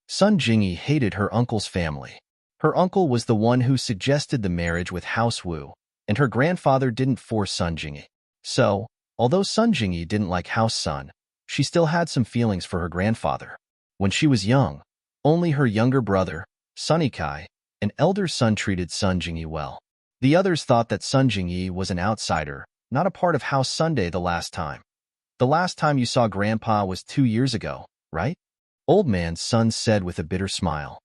Sun Jingyi hated her uncle's family. Her uncle was the one who suggested the marriage with House Wu, and her grandfather didn't force Sun Jingyi. So, although Sun Jingyi didn't like House Sun, she still had some feelings for her grandfather. When she was young, only her younger brother, Sunny Kai, and elder son treated Sun Jingyi well. The others thought that Sun Jingyi was an outsider, not a part of House Sunday the last time. The last time you saw Grandpa was 2 years ago, right? Old man Sun said with a bitter smile.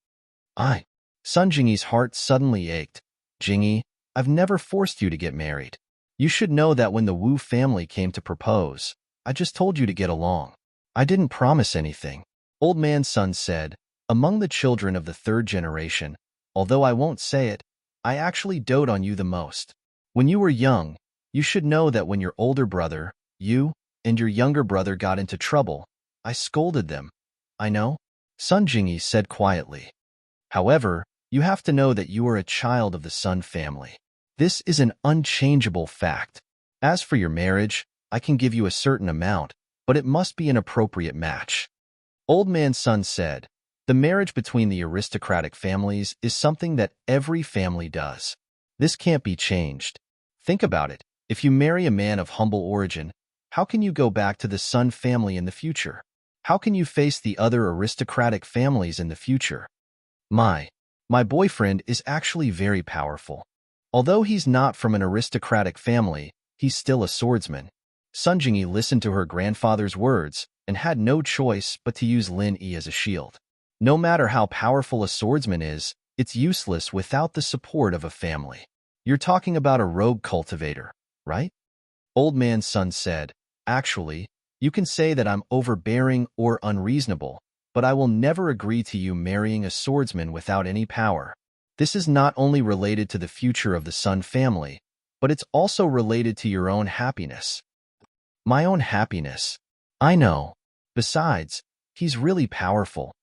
Sun Jingyi's heart suddenly ached. Jingyi, I've never forced you to get married. You should know that when the Wu family came to propose, I just told you to get along. I didn't promise anything. Old man Sun said, among the children of the third generation, although I won't say it, I actually dote on you the most. When you were young, you should know that when your older brother, you, and your younger brother got into trouble, I scolded them. I know, Sun Jingyi said quietly. However, you have to know that you are a child of the Sun family. This is an unchangeable fact. As for your marriage, I can give you a certain amount, but it must be an appropriate match. Old man Sun said, the marriage between the aristocratic families is something that every family does. This can't be changed. Think about it. If you marry a man of humble origin, how can you go back to the Sun family in the future? How can you face the other aristocratic families in the future? My boyfriend is actually very powerful. Although he's not from an aristocratic family, he's still a swordsman. Sun Jingyi listened to her grandfather's words and had no choice but to use Lin Yi as a shield. No matter how powerful a swordsman is, it's useless without the support of a family. You're talking about a rogue cultivator, right? Old man Sun said, actually, you can say that I'm overbearing or unreasonable, but I will never agree to you marrying a swordsman without any power. This is not only related to the future of the Sun family, but it's also related to your own happiness. My own happiness. I know. Besides, he's really powerful.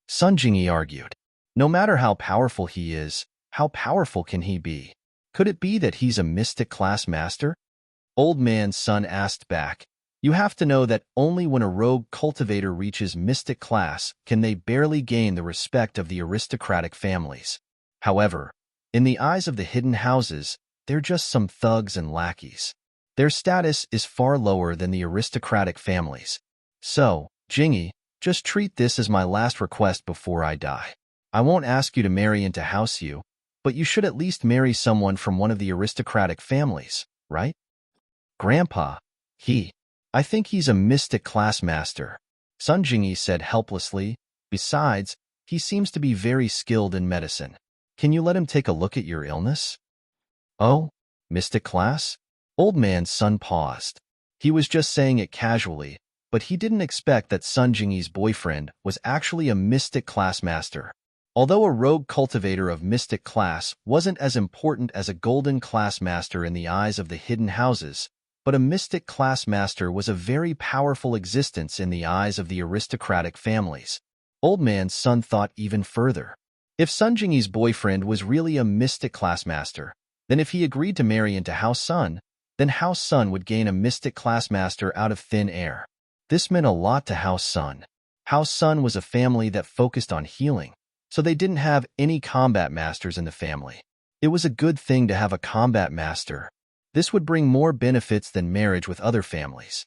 Sun Jingyi argued. No matter how powerful he is, how powerful can he be? Could it be that he's a mystic class master? Old man Sun asked back. You have to know that only when a rogue cultivator reaches mystic class can they barely gain the respect of the aristocratic families. However, in the eyes of the hidden houses, they're just some thugs and lackeys. Their status is far lower than the aristocratic families. So, Jingyi, just treat this as my last request before I die. I won't ask you to marry into House U, but you should at least marry someone from one of the aristocratic families, right? Grandpa, I think he's a mystic class master, Sun Jingyi said helplessly. Besides, he seems to be very skilled in medicine. Can you let him take a look at your illness? Oh, mystic class? Old man Sun paused. He was just saying it casually, but he didn't expect that Sun Jingyi's boyfriend was actually a mystic class master. Although a rogue cultivator of mystic class wasn't as important as a golden class master in the eyes of the hidden houses, but a mystic class master was a very powerful existence in the eyes of the aristocratic families. Old man Sun thought even further. If Sun Jingyi's boyfriend was really a mystic class master, then if he agreed to marry into House Sun, then House Sun would gain a mystic class master out of thin air. This meant a lot to House Sun. House Sun was a family that focused on healing, so they didn't have any combat masters in the family. It was a good thing to have a combat master. This would bring more benefits than marriage with other families.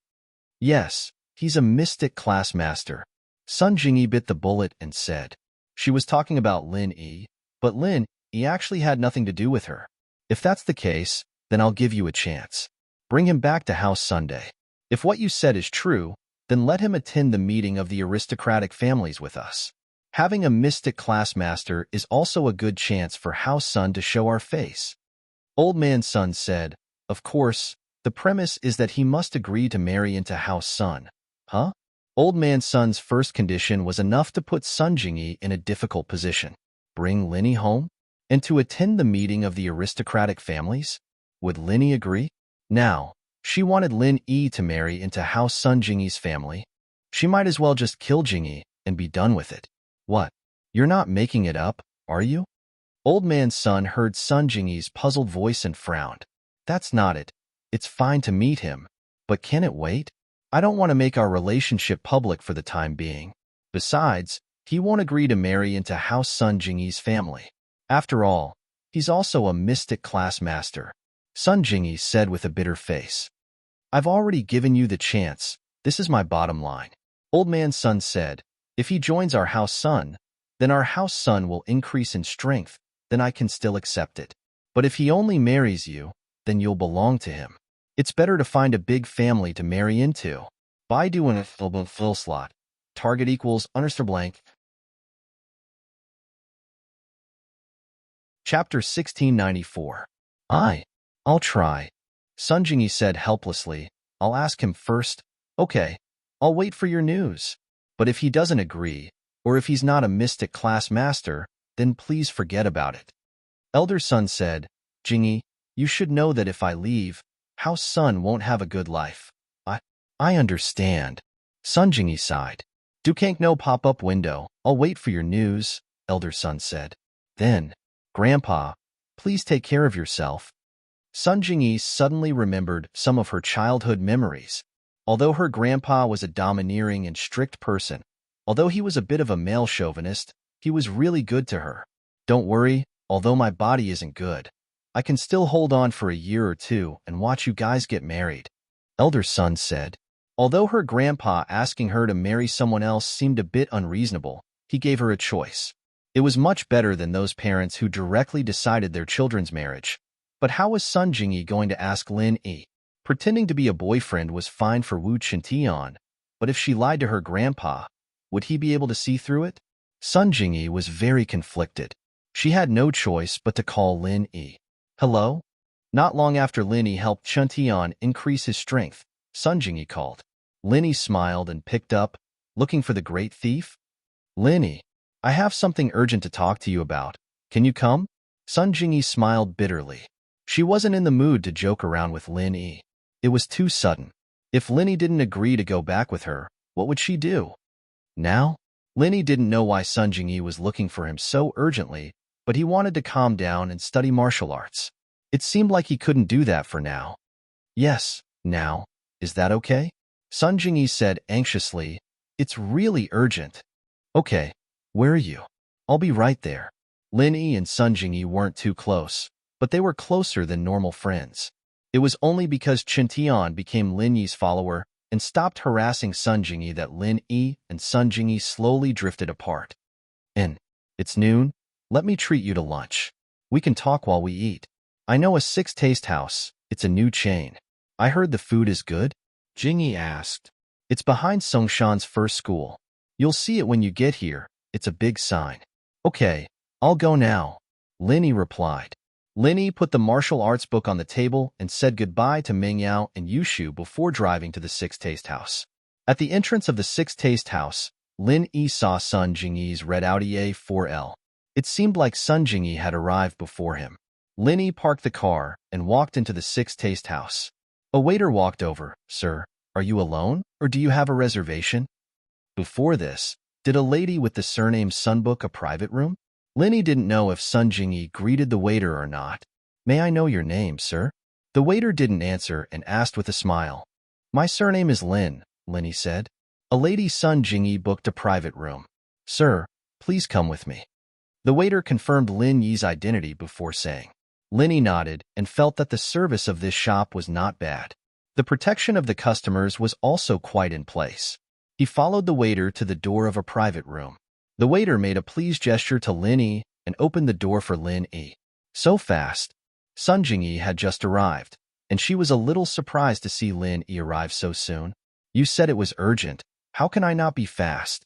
Yes, he's a mystic class master. Sun Jingyi bit the bullet and said. She was talking about Lin Yi, but Lin Yi actually had nothing to do with her. If that's the case, then I'll give you a chance. Bring him back to House Sunday. If what you said is true, then let him attend the meeting of the aristocratic families with us. Having a mystic class master is also a good chance for House Sun to show our face. Old Man Sun said, of course, the premise is that he must agree to marry into House Sun. Huh? Old Man Sun's first condition was enough to put Sun Jingyi in a difficult position. Bring Linny home? And to attend the meeting of the aristocratic families? Would Linny agree? Now, she wanted Lin Yi to marry into House Sun Jingyi's family. She might as well just kill Jingyi and be done with it. What? You're not making it up, are you? Old Man Sun heard Sun Jingyi's puzzled voice and frowned. That's not it. It's fine to meet him, but can it wait? I don't want to make our relationship public for the time being. Besides, he won't agree to marry into House Sun Jingyi's family. After all, he's also a mystic class master. Sun Jingyi said with a bitter face. I've already given you the chance. This is my bottom line. Old Man Sun said, if he joins our House Sun, then our House Sun will increase in strength, then I can still accept it. But if he only marries you, then you'll belong to him. It's better to find a big family to marry into. By doing a fill slot. Target equals blank. Chapter 1694. I'll try. Sun Jingyi said helplessly. I'll ask him first. Okay, I'll wait for your news. But if he doesn't agree, or if he's not a mystic class master, then please forget about it. Elder Sun said, Jingyi, you should know that if I leave, House Sun won't have a good life. I understand. Sun Jingyi sighed. Dukank no pop-up window. I'll wait for your news, Elder Sun said. Then, Grandpa, please take care of yourself. Sun Jingyi suddenly remembered some of her childhood memories. Although her grandpa was a domineering and strict person, although he was a bit of a male chauvinist, he was really good to her. Don't worry, although my body isn't good, I can still hold on for a year or two and watch you guys get married, Elder Sun said. Although her grandpa asking her to marry someone else seemed a bit unreasonable, he gave her a choice. It was much better than those parents who directly decided their children's marriage. But how was Sun Jingyi going to ask Lin Yi? Pretending to be a boyfriend was fine for Wu Chintian, but if she lied to her grandpa, would he be able to see through it? Sun Jingyi was very conflicted. She had no choice but to call Lin Yi. Hello? Not long after Lin Yi helped Chintian increase his strength, Sun Jingyi called. Lin Yi smiled and picked up, looking for the great thief. Lin Yi, I have something urgent to talk to you about. Can you come? Sun Jingyi smiled bitterly. She wasn't in the mood to joke around with Lin Yi. It was too sudden. If Lin Yi didn't agree to go back with her, what would she do? Now? Lin Yi didn't know why Sun Jingyi was looking for him so urgently, but he wanted to calm down and study martial arts. It seemed like he couldn't do that for now. Yes, now. Is that okay? Sun Jingyi said anxiously. It's really urgent. Okay, where are you? I'll be right there. Lin Yi and Sun Jingyi weren't too close, but they were closer than normal friends. It was only because Chintian became Lin Yi's follower and stopped harassing Sun Jingyi that Lin Yi and Sun Jingyi slowly drifted apart. It's noon. Let me treat you to lunch. We can talk while we eat. I know a Six Taste House. It's a new chain. I heard the food is good? Jingyi asked. It's behind Songshan's first school. You'll see it when you get here. It's a big sign. Okay, I'll go now. Lin Yi replied. Lin Yi put the martial arts book on the table and said goodbye to Meng Yao and Yushu before driving to the Six Taste House. At the entrance of the Six Taste House, Lin Yi saw Sun Jingyi's red Audi A4L. It seemed like Sun Jingyi had arrived before him. Lin Yi parked the car and walked into the Six Taste House. A waiter walked over. Sir, are you alone, or do you have a reservation? Before this, did a lady with the surname Sun book a private room? Lin Yi didn't know if Sun Jingyi greeted the waiter or not. May I know your name, sir? The waiter didn't answer and asked with a smile. My surname is Lin, Lin Yi said. A A lady Sun Jingyi booked a private room. Sir, please come with me. The waiter confirmed Lin Yi's identity before saying. Lin Yi nodded and felt that the service of this shop was not bad. The protection of the customers was also quite in place. He followed the waiter to the door of a private room. The waiter made a pleased gesture to Lin Yi and opened the door for Lin Yi. So fast. Sun Jingyi had just arrived, and she was a little surprised to see Lin Yi arrive so soon. You said it was urgent. How can I not be fast?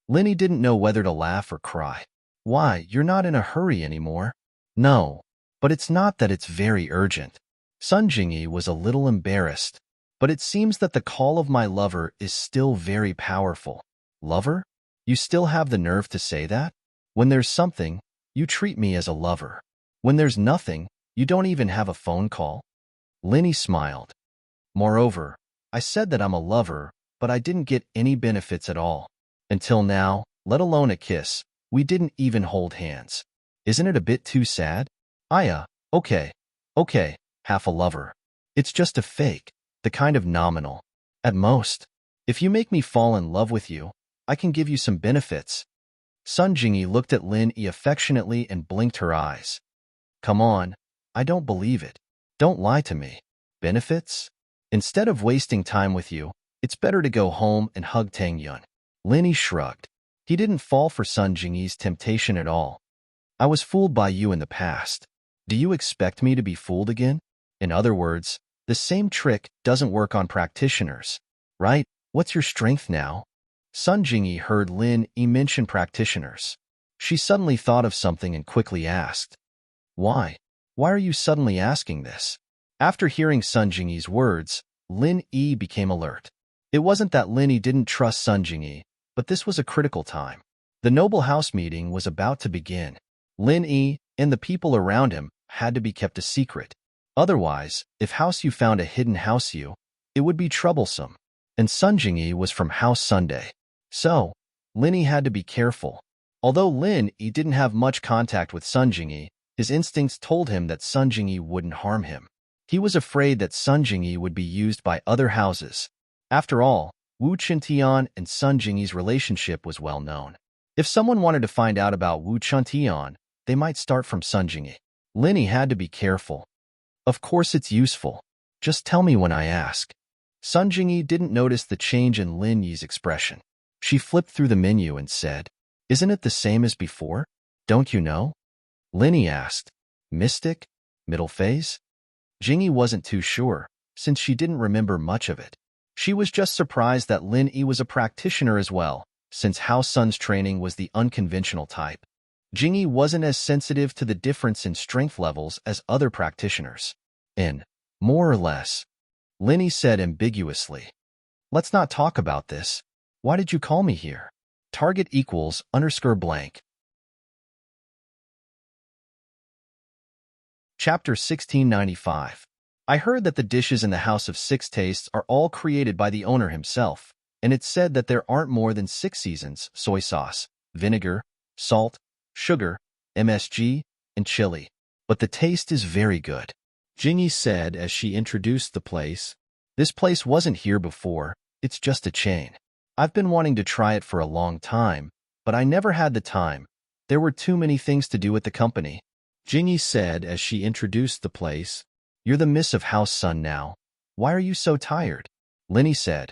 Lin Yi didn't know whether to laugh or cry. Why, you're not in a hurry anymore? No, but it's not that it's very urgent. Sun Jingyi was a little embarrassed, but it seems that the call of my lover is still very powerful. Lover? You still have the nerve to say that? When there's something, you treat me as a lover. When there's nothing, you don't even have a phone call? Lin Yi smiled. Moreover, I said that I'm a lover, but I didn't get any benefits at all. Until now, let alone a kiss, we didn't even hold hands. Isn't it a bit too sad? Okay, half a lover. It's just a fake, the kind of nominal. At most, if you make me fall in love with you, I can give you some benefits. Sun Jingyi looked at Lin Yi affectionately and blinked her eyes. Come on, I don't believe it. Don't lie to me. Benefits? Instead of wasting time with you, it's better to go home and hug Tang Yun. Lin Yi shrugged. He didn't fall for Sun Jingyi's temptation at all. I was fooled by you in the past. Do you expect me to be fooled again? In other words, the same trick doesn't work on practitioners, right? What's your strength now? Sun Jingyi heard Lin Yi mention practitioners. She suddenly thought of something and quickly asked, Why? Why are you suddenly asking this? After hearing Sun Jingyi's words, Lin Yi became alert. It wasn't that Lin Yi didn't trust Sun Jingyi, but this was a critical time. The noble house meeting was about to begin. Lin Yi and the people around him had to be kept a secret. Otherwise, if House Yu found a hidden House Yu, it would be troublesome. And Sun Jingyi was from House Sunday. So, Lin Yi had to be careful. Although Lin Yi didn't have much contact with Sun Jingyi, his instincts told him that Sun Jingyi wouldn't harm him. He was afraid that Sun Jingyi would be used by other houses. After all, Wu Chuntian and Sun Jingyi's relationship was well known. If someone wanted to find out about Wu Chuntian, they might start from Sun Jingyi. Lin Yi had to be careful. Of course it's useful. Just tell me when I ask. Sun Jingyi didn't notice the change in Lin Yi's expression. She flipped through the menu and said, Isn't it the same as before? Don't you know? Lin Yi asked, Mystic? Middle phase? Jingyi wasn't too sure, since she didn't remember much of it. She was just surprised that Lin Yi was a practitioner as well, since House Sun's training was the unconventional type. Jingyi wasn't as sensitive to the difference in strength levels as other practitioners. More or less, Lin Yi said ambiguously. Let's not talk about this. Why did you call me here? Target equals _blank. Chapter 1695. I heard that the dishes in the House of Six Tastes are all created by the owner himself, and it's said that there aren't more than 6 seasons: soy sauce, vinegar, salt, sugar, MSG, and chili. But the taste is very good, Jingyi said as she introduced the place. This place wasn't here before, it's just a chain. I've been wanting to try it for a long time, but I never had the time. There were too many things to do at the company, Jingyi said as she introduced the place. You're the miss of House Sun now. Why are you so tired? Lin Yi said.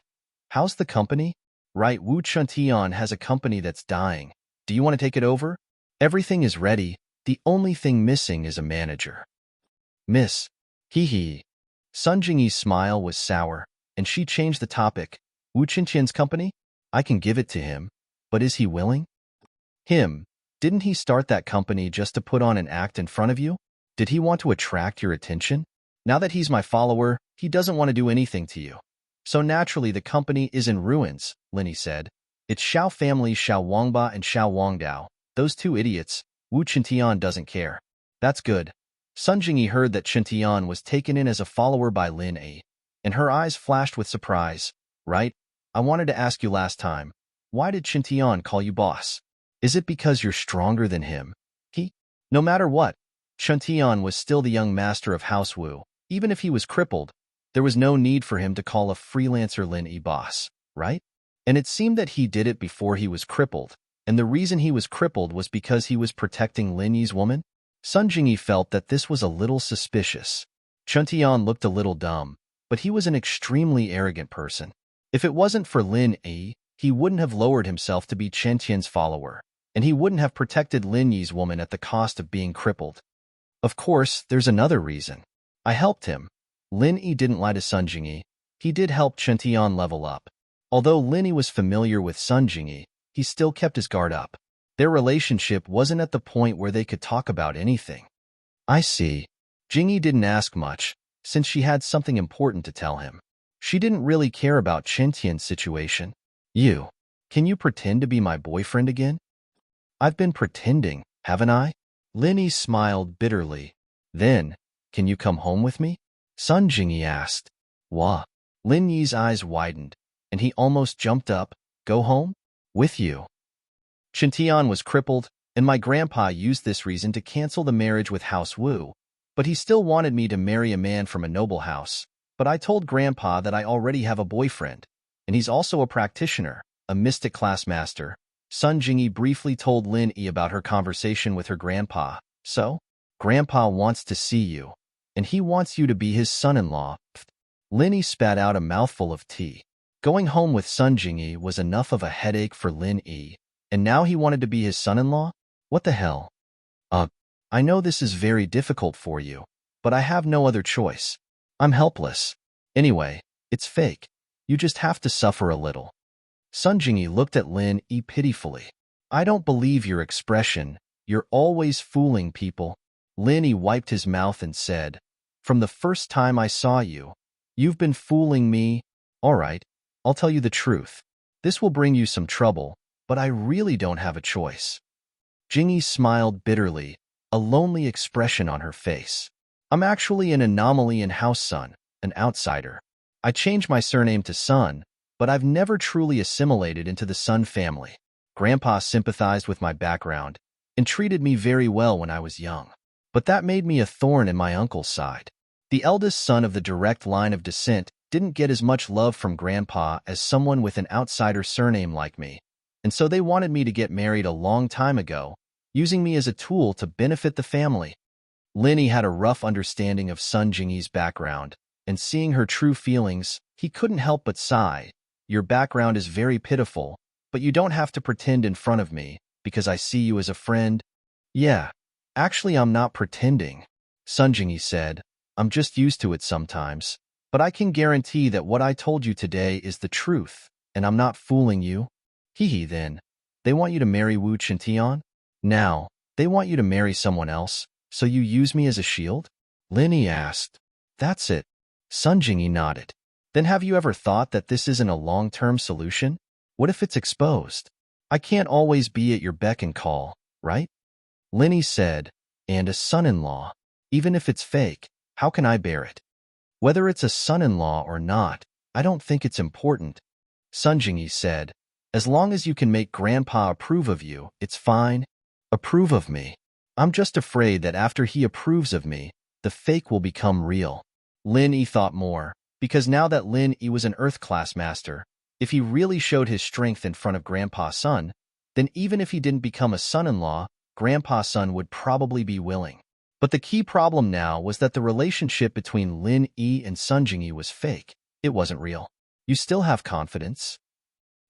How's the company? Right, Wu Chuntian has a company that's dying. Do you want to take it over? Everything is ready. The only thing missing is a manager. Miss. Hee. Sun Jingyi's smile was sour, and she changed the topic. Wu Chuntian's company? I can give it to him. But is he willing? Him. Didn't he start that company just to put on an act in front of you? Did he want to attract your attention? Now that he's my follower, he doesn't want to do anything to you. So naturally the company is in ruins, Lin Yi said. It's Xiao family, Xiao Wangba and Xiao Wangdao. Those two idiots. Wu Chuntian doesn't care. That's good. Sun Jingyi heard that Chuntian was taken in as a follower by Lin Yi, and her eyes flashed with surprise. Right? I wanted to ask you last time. Why did Chuntian call you boss? Is it because you're stronger than him? No matter what, Chuntian was still the young master of House Wu. Even if he was crippled, there was no need for him to call a freelancer Lin Yi boss, right? And it seemed that he did it before he was crippled, and the reason he was crippled was because he was protecting Lin Yi's woman? Sun Jingyi felt that this was a little suspicious. Chen Tian looked a little dumb, but he was an extremely arrogant person. If it wasn't for Lin Yi, he wouldn't have lowered himself to be Chen Tian's follower, and he wouldn't have protected Lin Yi's woman at the cost of being crippled. Of course, there's another reason. I helped him. Lin Yi didn't lie to Sun Jingyi. He did help Chen Tian level up. Although Lin Yi was familiar with Sun Jingyi, he still kept his guard up. Their relationship wasn't at the point where they could talk about anything. I see. Jingyi didn't ask much, since she had something important to tell him. She didn't really care about Chen Tian's situation. Can you pretend to be my boyfriend again? I've been pretending, haven't I? Lin Yi smiled bitterly. Then, can you come home with me? Sun Jingyi asked. What? Lin Yi's eyes widened, and he almost jumped up. Go home? With you. Chen Tian was crippled, and my grandpa used this reason to cancel the marriage with House Wu, but he still wanted me to marry a man from a noble house. But I told Grandpa that I already have a boyfriend, and he's also a practitioner, a mystic class master. Sun Jingyi briefly told Lin Yi about her conversation with her grandpa. So, Grandpa wants to see you, and he wants you to be his son-in-law. Lin Yi spat out a mouthful of tea. Going home with Sun Jingyi was enough of a headache for Lin Yi, and now he wanted to be his son-in-law? What the hell? I know this is very difficult for you, but I have no other choice. I'm helpless. Anyway, it's fake. You just have to suffer a little. Sun Jingyi looked at Lin Yi pitifully. I don't believe your expression. You're always fooling people. Lin Yi wiped his mouth and said, From the first time I saw you, you've been fooling me. All right, I'll tell you the truth. This will bring you some trouble, but I really don't have a choice. Jingyi smiled bitterly, a lonely expression on her face. I'm actually an anomaly in House Sun, an outsider. I changed my surname to Sun, but I've never truly assimilated into the Sun family. Grandpa sympathized with my background and treated me very well when I was young. But that made me a thorn in my uncle's side. The eldest son of the direct line of descent didn't get as much love from Grandpa as someone with an outsider surname like me, and so they wanted me to get married a long time ago, using me as a tool to benefit the family. Lin Yi had a rough understanding of Sun Jingyi's background, and seeing her true feelings, he couldn't help but sigh. Your background is very pitiful, but you don't have to pretend in front of me, because I see you as a friend. Yeah, actually I'm not pretending, Sun Jingyi said. I'm just used to it sometimes, but I can guarantee that what I told you today is the truth, and I'm not fooling you. Hee then. They want you to marry Wu Chintian? Now, they want you to marry someone else, so you use me as a shield? Lin Yi asked. That's it. Sun Jingyi nodded. Then have you ever thought that this isn't a long-term solution? What if it's exposed? I can't always be at your beck and call, right? Lin Yi said, and a son-in-law. Even if it's fake, how can I bear it? Whether it's a son-in-law or not, I don't think it's important. Sun Jingyi said, as long as you can make Grandpa approve of you, it's fine. Approve of me. I'm just afraid that after he approves of me, the fake will become real. Lin Yi thought more, because now that Lin Yi was an Earth class master, if he really showed his strength in front of Grandpa Sun, then even if he didn't become a son-in-law, Grandpa Sun would probably be willing. But the key problem now was that the relationship between Lin Yi and Sun Jingyi was fake. It wasn't real. You still have confidence?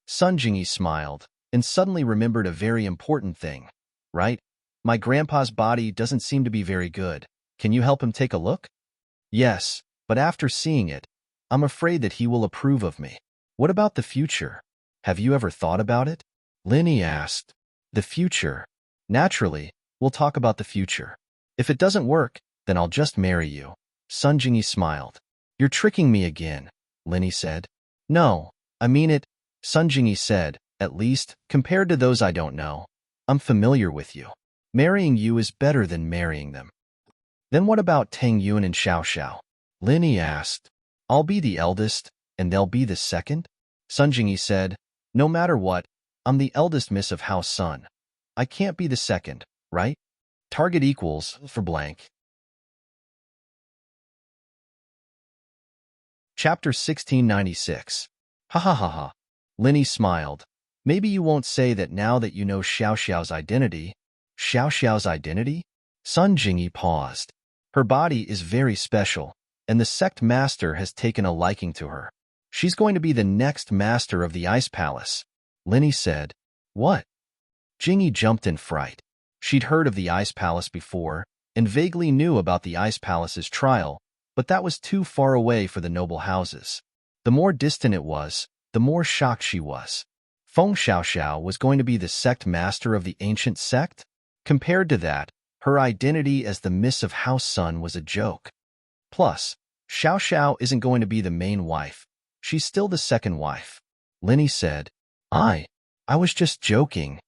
Sun Jingyi smiled, and suddenly remembered a very important thing. Right? My grandpa's body doesn't seem to be very good. Can you help him take a look? Yes, but after seeing it, I'm afraid that he will approve of me. What about the future? Have you ever thought about it? Lin Yi asked. The future. Naturally, we'll talk about the future. If it doesn't work, then I'll just marry you. Sun Jingyi smiled. You're tricking me again, Lin Yi said. No, I mean it, Sun Jingyi said, at least, compared to those I don't know. I'm familiar with you. Marrying you is better than marrying them. Then what about Tang Yun and Xiao Xiao? Lin Yi asked. I'll be the eldest, and they'll be the second? Sun Jingyi said, no matter what, I'm the eldest miss of House Sun. I can't be the second, right? Target equals for blank. Chapter 1696. Ha ha ha ha. Linny smiled. Maybe you won't say that now that you know Xiao Xiao's identity. Xiao Xiao's identity? Sun Jingyi paused. Her body is very special, and the sect master has taken a liking to her. She's going to be the next master of the Ice Palace. Linny said. What? Jingyi jumped in fright. She'd heard of the Ice Palace before, and vaguely knew about the Ice Palace's trial, but that was too far away for the noble houses. The more distant it was, the more shocked she was. Feng Xiaoxiao was going to be the sect master of the ancient sect? Compared to that, her identity as the Miss of House Sun was a joke. Plus, Xiaoxiao isn't going to be the main wife. She's still the second wife. Linny said. I was just joking.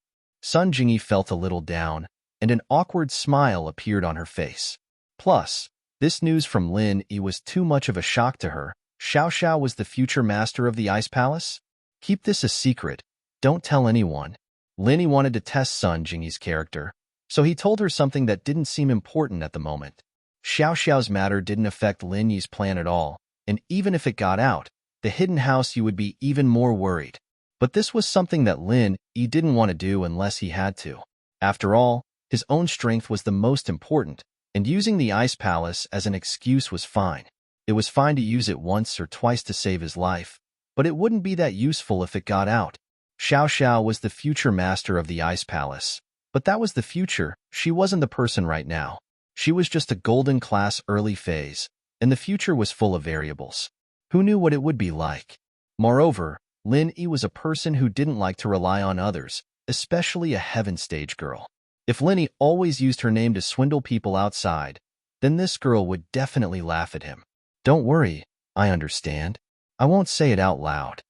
Sun Jingyi felt a little down, and an awkward smile appeared on her face. Plus, this news from Lin Yi was too much of a shock to her. Xiaoxiao was the future master of the Ice Palace? Keep this a secret. Don't tell anyone. Lin Yi wanted to test Sun Jingyi's character, so he told her something that didn't seem important at the moment. Xiaoxiao's matter didn't affect Lin Yi's plan at all, and even if it got out, the hidden house you would be even more worried. But this was something that Lin Yi didn't want to do unless he had to. After all, his own strength was the most important, and using the Ice Palace as an excuse was fine. It was fine to use it once or twice to save his life, but it wouldn't be that useful if it got out. Xiaoxiao was the future master of the Ice Palace, but that was the future. She wasn't the person right now. She was just a golden class early phase, and the future was full of variables. Who knew what it would be like? Moreover, Lin Yi was a person who didn't like to rely on others, especially a heaven stage girl. If Lin Yi always used her name to swindle people outside, then this girl would definitely laugh at him. Don't worry, I understand. I won't say it out loud.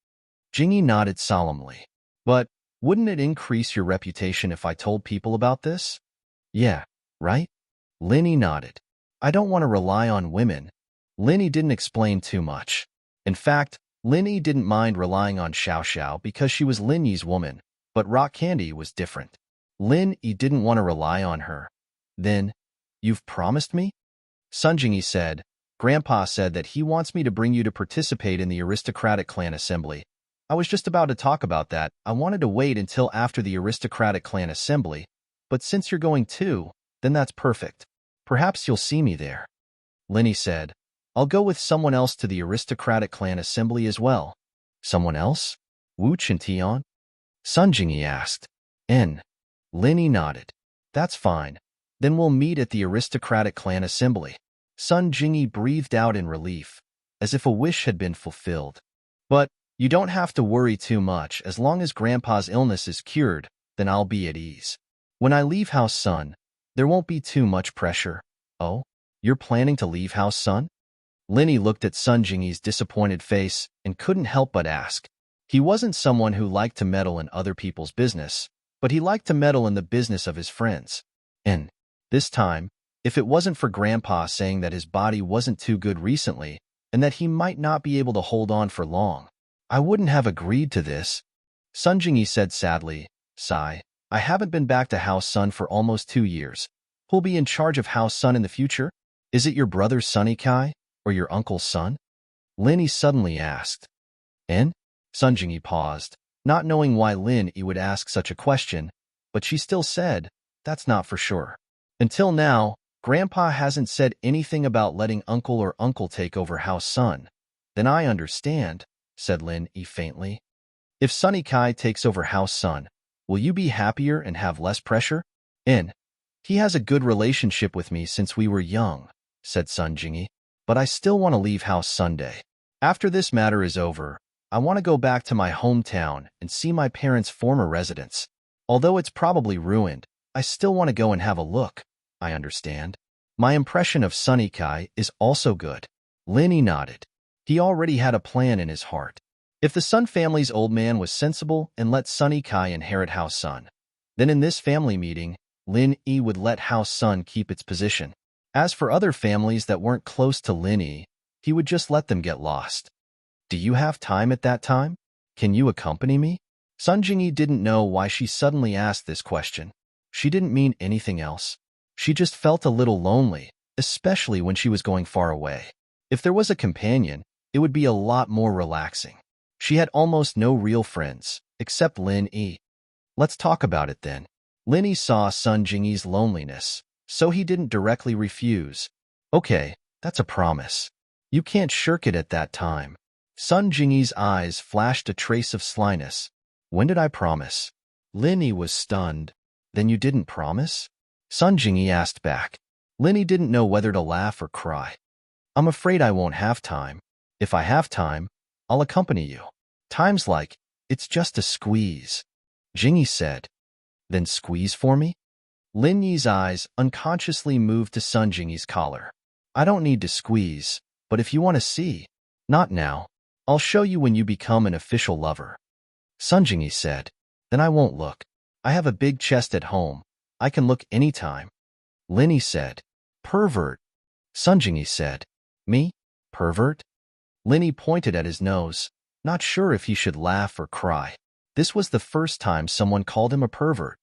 Jingyi nodded solemnly. But wouldn't it increase your reputation if I told people about this? Yeah, right? Lin Yi nodded. I don't want to rely on women. Lin Yi didn't explain too much. In fact, Lin Yi didn't mind relying on Xiaoxiao because she was Lin Yi's woman, but Rock Candy was different. Lin Yi didn't want to rely on her. Then, you've promised me? Sun Jingyi said. Grandpa said that he wants me to bring you to participate in the aristocratic clan assembly. I was just about to talk about that. I wanted to wait until after the aristocratic clan assembly, but since you're going too, then that's perfect. Perhaps you'll see me there. Lin Yi said. I'll go with someone else to the aristocratic clan assembly as well. Someone else? Wu Chintian? Sun Jingyi asked. Lin Yi nodded. That's fine. Then we'll meet at the aristocratic clan assembly. Sun Jingyi breathed out in relief, as if a wish had been fulfilled. But you don't have to worry too much. As long as Grandpa's illness is cured, then I'll be at ease. When I leave House Sun, there won't be too much pressure. Oh, you're planning to leave House Sun? Lin Yi looked at Sun Jingyi's disappointed face and couldn't help but ask. He wasn't someone who liked to meddle in other people's business, but he liked to meddle in the business of his friends. And this time, if it wasn't for Grandpa saying that his body wasn't too good recently and that he might not be able to hold on for long, I wouldn't have agreed to this. Sun Jingyi said sadly. Sigh. I haven't been back to House Sun for almost 2 years. Who'll be in charge of House Sun in the future? Is it your brother Sunny Kai? Or your uncle's son? Lin Yi suddenly asked. Sun Jingyi paused, not knowing why Lin Yi would ask such a question, but she still said, that's not for sure. Until now, Grandpa hasn't said anything about letting uncle take over House Sun. Then I understand, said Lin Yi faintly. If Sunny Kai takes over House Sun, will you be happier and have less pressure? He has a good relationship with me since we were young, said Sun Jingyi. But I still want to leave House Sunday. After this matter is over, I want to go back to my hometown and see my parents' former residence. Although it's probably ruined, I still want to go and have a look. I understand. My impression of Sunny Kai is also good. Lin Yi nodded. He already had a plan in his heart. If the Sun family's old man was sensible and let Sunny Kai inherit House Sun, then in this family meeting, Lin Yi would let House Sun keep its position. As for other families that weren't close to Lin Yi, he would just let them get lost. Do you have time at that time? Can you accompany me? Sun Jingyi didn't know why she suddenly asked this question. She didn't mean anything else. She just felt a little lonely, especially when she was going far away. If there was a companion, it would be a lot more relaxing. She had almost no real friends, except Lin Yi. Let's talk about it then. Lin Yi saw Sun Jingyi's loneliness, so he didn't directly refuse. Okay, that's a promise. You can't shirk it at that time. Sun Jingyi's eyes flashed a trace of slyness. When did I promise? Lin Yi was stunned. Then you didn't promise? Sun Jingyi asked back. Lin Yi didn't know whether to laugh or cry. I'm afraid I won't have time. If I have time, I'll accompany you. Time's like, it's just a squeeze. Jingyi said. Then squeeze for me? Lin Yi's eyes unconsciously moved to Sun Jingyi's collar. I don't need to squeeze, but if you want to see. Not now. I'll show you when you become an official lover. Sun Jingyi said. Then I won't look. I have a big chest at home. I can look anytime. Lin Yi said. Pervert. Sun Jingyi said. Me? Pervert? Lin Yi pointed at his nose, not sure if he should laugh or cry. This was the first time someone called him a pervert.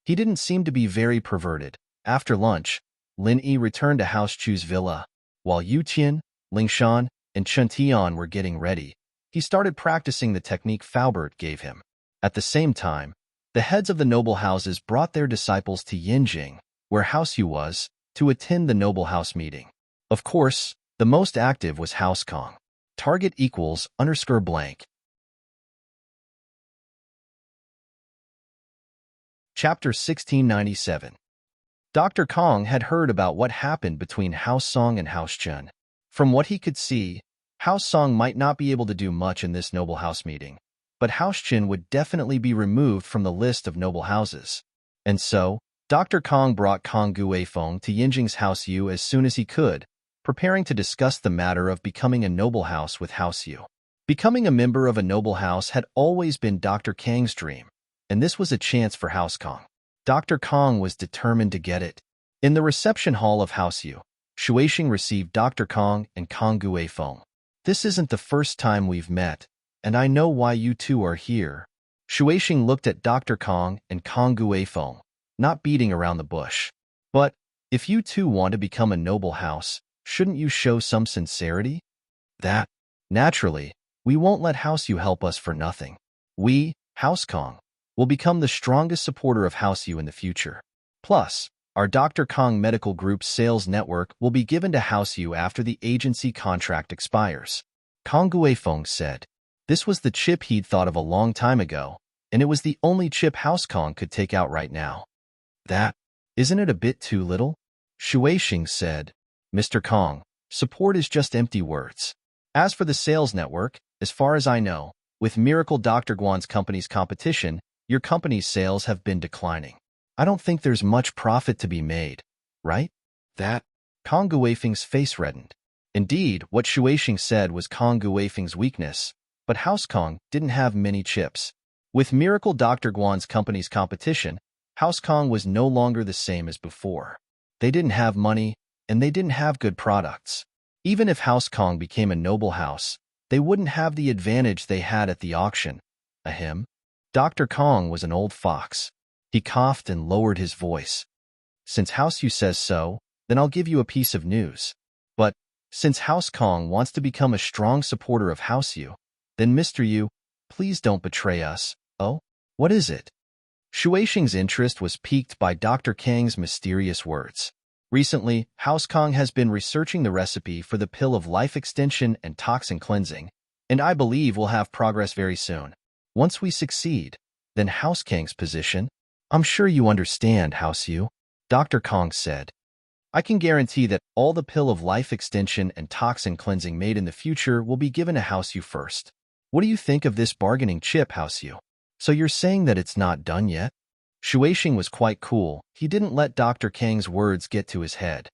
He didn't seem to be very perverted. After lunch, Lin Yi returned to House Chu's villa. While Yu Tian, Ling Shan, and Chen Tian were getting ready, he started practicing the technique Faubert gave him. At the same time, the heads of the noble houses brought their disciples to Yinjing, where House Yu was, to attend the noble house meeting. Of course, the most active was House Kong. Target equals _blank. Chapter 1697. Dr. Kong had heard about what happened between House Song and House Chen. From what he could see, House Song might not be able to do much in this noble house meeting, but House Chen would definitely be removed from the list of noble houses. And so, Dr. Kong brought Kong Guifeng to Yinjing's House Yu as soon as he could, preparing to discuss the matter of becoming a noble house with House Yu. Becoming a member of a noble house had always been Dr. Kang's dream, and this was a chance for House Kong. Dr. Kong was determined to get it. In the reception hall of House Yu, Shuixing received Dr. Kong and Kong Guifeng. This isn't the first time we've met, and I know why you two are here. Shuixing looked at Dr. Kong and Kong Guifeng, not beating around the bush. But, if you two want to become a noble house, shouldn't you show some sincerity? Naturally, we won't let House Yu help us for nothing. We, House Kong, will become the strongest supporter of House Yu in the future. Plus, our Dr. Kong Medical Group's sales network will be given to House Yu after the agency contract expires. Kong Guifeng said. This was the chip he'd thought of a long time ago, and it was the only chip House Kong could take out right now. Isn't it a bit too little? Shuixing said. Mr. Kong, support is just empty words. As for the sales network, as far as I know, with Miracle Dr. Guan's company's competition, your company's sales have been declining. I don't think there's much profit to be made, right? Kong Guifeng's face reddened. Indeed, what Shuixing said was Kong Guifeng's weakness, but House Kong didn't have many chips. With Miracle Dr. Guan's company's competition, House Kong was no longer the same as before. They didn't have money, and they didn't have good products. Even if House Kong became a noble house, they wouldn't have the advantage they had at the auction. Ahem. Dr. Kong was an old fox. He coughed and lowered his voice. Since House Yu says so, then I'll give you a piece of news. But, since House Kong wants to become a strong supporter of House Yu, then Mr. Yu, please don't betray us. Oh? What is it? Shuixing's interest was piqued by Dr. Kang's mysterious words. Recently, House Kong has been researching the recipe for the pill of life extension and toxin cleansing, and I believe we'll have progress very soon. Once we succeed, then House Kang's position. I'm sure you understand, House Yu, Dr. Kong said. I can guarantee that all the pill of life extension and toxin cleansing made in the future will be given to House Yu first. What do you think of this bargaining chip, House Yu? So you're saying that it's not done yet? Shuixing was quite cool. He didn't let Dr. Kang's words get to his head.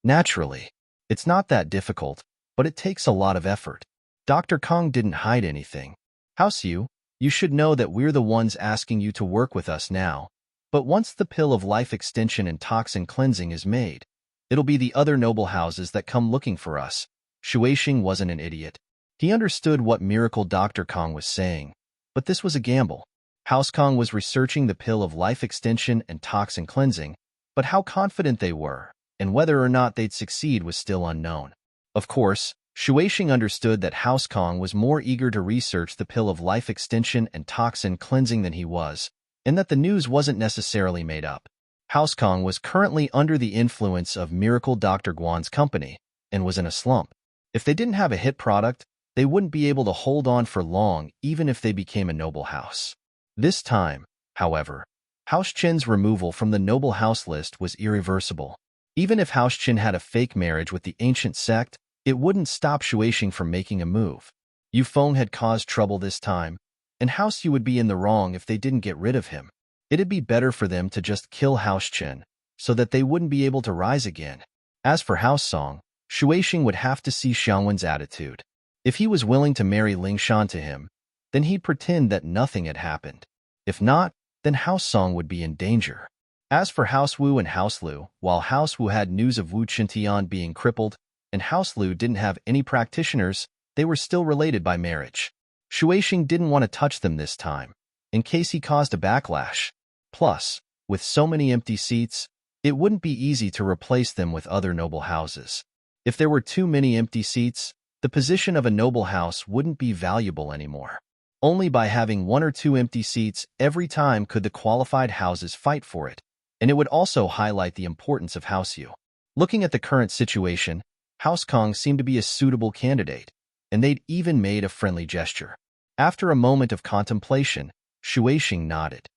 Naturally, it's not that difficult, but it takes a lot of effort. Dr. Kong didn't hide anything. House Yu, you should know that we're the ones asking you to work with us now. But once the pill of life extension and toxin cleansing is made, it'll be the other noble houses that come looking for us. Shuixing wasn't an idiot. He understood what Miracle Dr. Kong was saying, but this was a gamble. House Kong was researching the pill of life extension and toxin cleansing, but how confident they were, and whether or not they'd succeed was still unknown. Of course, Shueishing understood that House Kong was more eager to research the pill of life extension and toxin cleansing than he was, and that the news wasn't necessarily made up. House Kong was currently under the influence of Miracle Dr. Guan's company and was in a slump. If they didn't have a hit product, they wouldn't be able to hold on for long even if they became a noble house. This time, however, House Qin's removal from the noble house list was irreversible. Even if House Qin had a fake marriage with the ancient sect, it wouldn't stop Shueishing from making a move. Yu Feng had caused trouble this time, and House Yu would be in the wrong if they didn't get rid of him. It'd be better for them to just kill House Qin, so that they wouldn't be able to rise again. As for House Song, Shueishing would have to see Xiangwen's attitude. If he was willing to marry Ling Shan to him, then he'd pretend that nothing had happened. If not, then House Song would be in danger. As for House Wu and House Lu, while House Wu had news of Wu Qintian being crippled, and House Lu didn't have any practitioners, they were still related by marriage. Shueishing didn't want to touch them this time, in case he caused a backlash. Plus, with so many empty seats, it wouldn't be easy to replace them with other noble houses. If there were too many empty seats, the position of a noble house wouldn't be valuable anymore. Only by having 1 or 2 empty seats every time could the qualified houses fight for it, and it would also highlight the importance of House Yu. Looking at the current situation, House Kong seemed to be a suitable candidate, and they'd even made a friendly gesture. After a moment of contemplation, Shueishing nodded.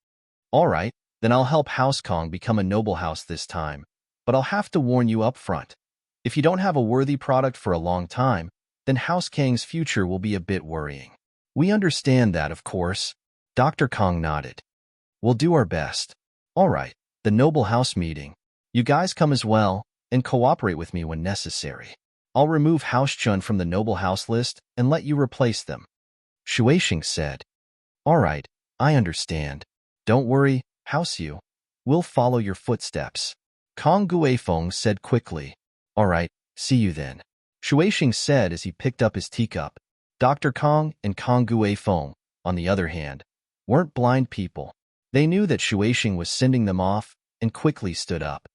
All right, then I'll help House Kong become a noble house this time, but I'll have to warn you up front. If you don't have a worthy product for a long time, then House Kang's future will be a bit worrying. We understand that, of course. Dr. Kong nodded. We'll do our best. All right, the noble house meeting. You guys come as well, and cooperate with me when necessary. I'll remove House Chun from the noble house list and let you replace them. Shueishing said. All right, I understand. Don't worry, House Yu. We'll follow your footsteps. Kong Guifeng said quickly. All right, see you then. Shueishing said as he picked up his teacup. Dr. Kong and Kong Guifeng, on the other hand, weren't blind people. They knew that Shueishing was sending them off and quickly stood up.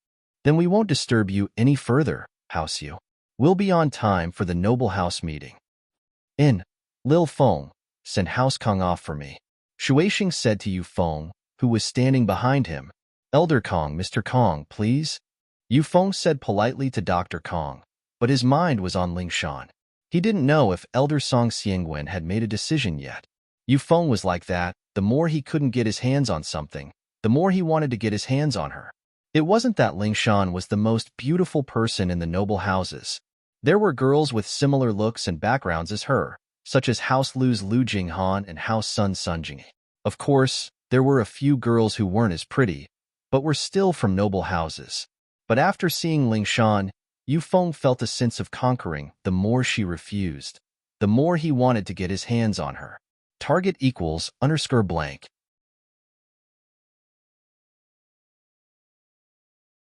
Then we won't disturb you any further, House Yu. We'll be on time for the noble house meeting. Lil Feng, send House Kong off for me. Shueishing said to Yu Feng, who was standing behind him. Elder Kong, Mr. Kong, please. Yu Feng said politely to Dr. Kong, but his mind was on Ling Shan. He didn't know if Elder Song Xiangwen had made a decision yet. Yu Feng was like that. The more he couldn't get his hands on something, the more he wanted to get his hands on her. It wasn't that Ling Shan was the most beautiful person in the noble houses. There were girls with similar looks and backgrounds as her, such as House Lu's Lu Jinghan and House Sun's Sun Jinghe. Of course, there were a few girls who weren't as pretty, but were still from noble houses. But after seeing Ling Shan, Yu Feng felt a sense of conquering. The more she refused, the more he wanted to get his hands on her. Target equals _blank.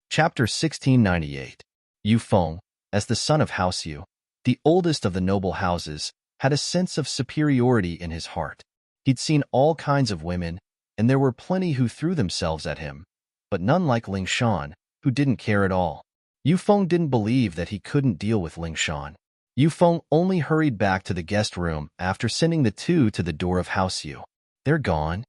Chapter 1698. Yu Feng, as the son of House Yu, the oldest of the noble houses, had a sense of superiority in his heart. He'd seen all kinds of women, and there were plenty who threw themselves at him, but none like Ling Shan, who didn't care at all. Yu Feng didn't believe that he couldn't deal with Ling Shan. Yu Feng only hurried back to the guest room after sending the two to the door of House Yu. They're gone?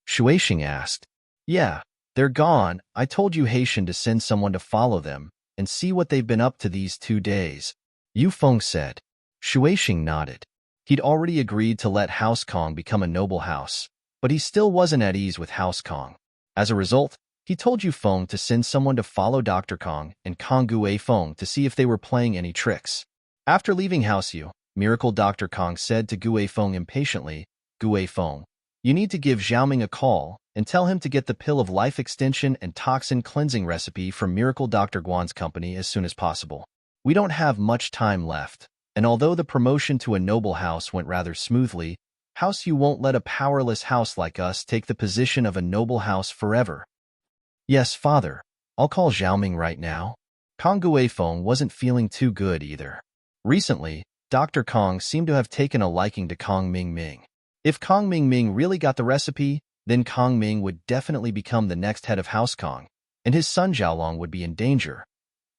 Shueishing asked. Yeah, they're gone. I told Yu Haitian to send someone to follow them and see what they've been up to these 2 days. Yu Feng said. Shueishing nodded. He'd already agreed to let House Kong become a noble house, but he still wasn't at ease with House Kong. As a result, he told Yu Feng to send someone to follow Dr. Kong and Kong Guifeng to see if they were playing any tricks. After leaving House Yu, Miracle Dr. Kong said to Guifeng impatiently, Guifeng, you need to give Xiaoming a call and tell him to get the pill of life extension and toxin cleansing recipe from Miracle Dr. Guan's company as soon as possible. We don't have much time left, and although the promotion to a noble house went rather smoothly, House Yu won't let a powerless house like us take the position of a noble house forever. Yes, father. I'll call Xiaoming right now. Kong Guifeng wasn't feeling too good either. Recently, Dr. Kong seemed to have taken a liking to Kong Mingming. If Kong Mingming really got the recipe, then Kong Ming would definitely become the next head of House Kong, and his son Xiaolong would be in danger.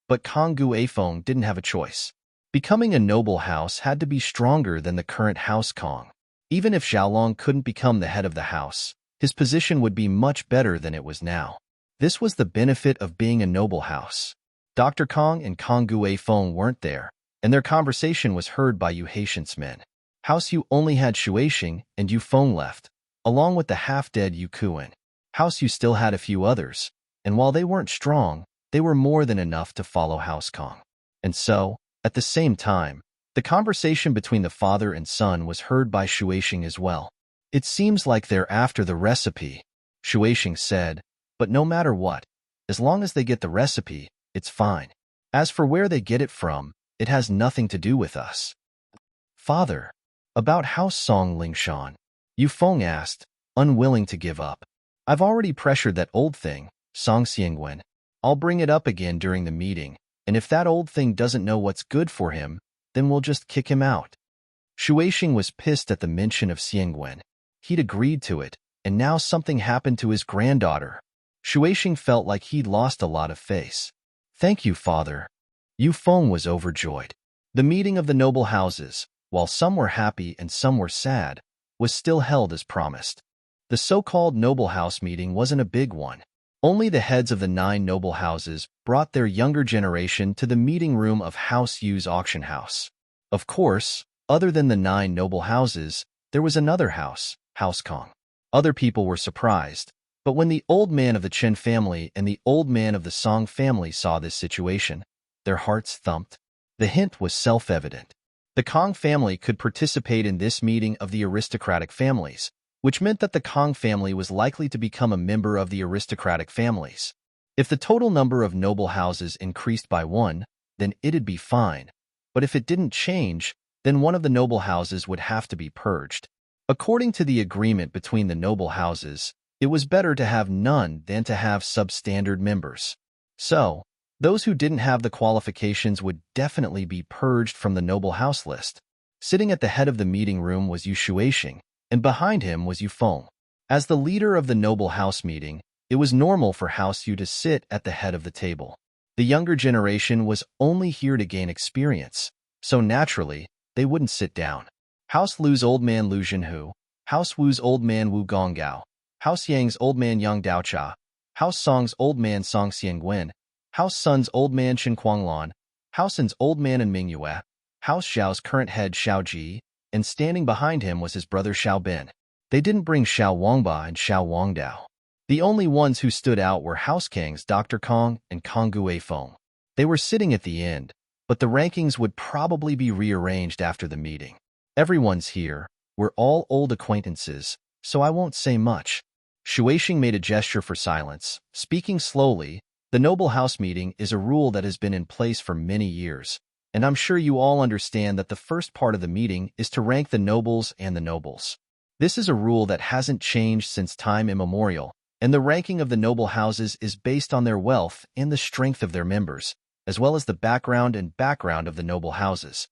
But Kong Guifeng didn't have a choice. Becoming a noble house had to be stronger than the current House Kong. Even if Xiaolong couldn't become the head of the house, his position would be much better than it was now. This was the benefit of being a noble house. Dr. Kong and Kong Gui Feng weren't there, and their conversation was heard by Yu Haitian's men. House Yu only had Shuaixing and Yu Feng left, along with the half-dead Yu Kuan. House Yu still had a few others, and while they weren't strong, they were more than enough to follow House Kong. And so, at the same time, the conversation between the father and son was heard by Shuaixing as well. It seems like they're after the recipe, Shuaixing said, but no matter what, as long as they get the recipe, it's fine. As for where they get it from, it has nothing to do with us. Father, about House Song Lingshan, Yu Feng asked, unwilling to give up. I've already pressured that old thing, Song Xiangwen. I'll bring it up again during the meeting, and if that old thing doesn't know what's good for him, then we'll just kick him out. Shuaixing was pissed at the mention of Xiangwen. He'd agreed to it, and now something happened to his granddaughter. Shuaixing felt like he'd lost a lot of face. Thank you, father. Yu Feng was overjoyed. The meeting of the noble houses, while some were happy and some were sad, was still held as promised. The so-called noble house meeting wasn't a big one. Only the heads of the 9 noble houses brought their younger generation to the meeting room of House Yu's auction house. Of course, other than the 9 noble houses, there was another house, House Kong. Other people were surprised, but when the old man of the Chen family and the old man of the Song family saw this situation, their hearts thumped. The hint was self-evident. The Kong family could participate in this meeting of the aristocratic families, which meant that the Kong family was likely to become a member of the aristocratic families. If the total number of noble houses increased by 1, then it'd be fine, but if it didn't change, then one of the noble houses would have to be purged. According to the agreement between the noble houses, it was better to have none than to have substandard members. So, those who didn't have the qualifications would definitely be purged from the noble house list. Sitting at the head of the meeting room was Yu Shuaixing, and behind him was Yu Feng. As the leader of the noble house meeting, it was normal for House Yu to sit at the head of the table. The younger generation was only here to gain experience, so naturally, they wouldn't sit down. House Lu's old man Lu Zhenhu, House Wu's old man Wu Gonggao, House Yang's old man Yang Daocha, House Song's old man Song Xiangwen, House Sun's old man Chen Kuanglan, House An's old man and Mingyue, House Xiao's current head Xiao Ji, and standing behind him was his brother Xiao Bin. They didn't bring Xiao Wangba and Xiao Wangdao. The only ones who stood out were House Kang's Dr. Kong and Kong Gui Feng. They were sitting at the end, but the rankings would probably be rearranged after the meeting. Everyone's here, we're all old acquaintances, so I won't say much. Shuaixing made a gesture for silence, speaking slowly. The noble house meeting is a rule that has been in place for many years, and I'm sure you all understand that the first part of the meeting is to rank the nobles and the nobles. This is a rule that hasn't changed since time immemorial, and the ranking of the noble houses is based on their wealth and the strength of their members, as well as the background of the noble houses.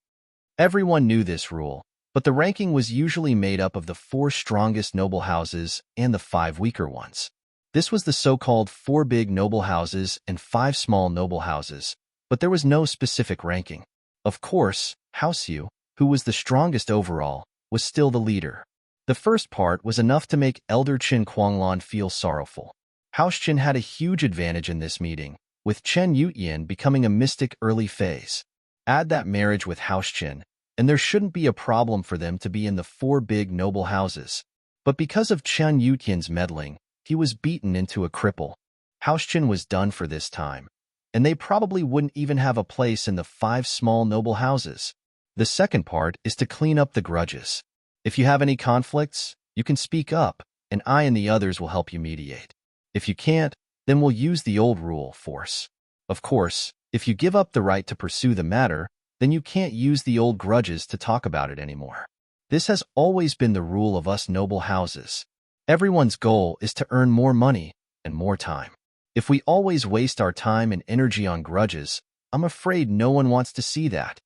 Everyone knew this rule, but the ranking was usually made up of the 4 strongest noble houses and the 5 weaker ones. This was the so-called 4 big noble houses and 5 small noble houses, but there was no specific ranking. Of course, House Yu, who was the strongest overall, was still the leader. The first part was enough to make Elder Chen Kuanglan feel sorrowful. House Chen had a huge advantage in this meeting, with Chen Yutian becoming a mystic early phase. Add that marriage with House Chen, and there shouldn't be a problem for them to be in the 4 big noble houses. But because of Chen Yutian's meddling, he was beaten into a cripple. House Chen was done for this time, and they probably wouldn't even have a place in the 5 small noble houses. The second part is to clean up the grudges. If you have any conflicts, you can speak up, and I and the others will help you mediate. If you can't, then we'll use the old rule, force. Of course, if you give up the right to pursue the matter, then you can't use the old grudges to talk about it anymore. This has always been the rule of us noble houses. Everyone's goal is to earn more money and more time. If we always waste our time and energy on grudges, I'm afraid no one wants to see that.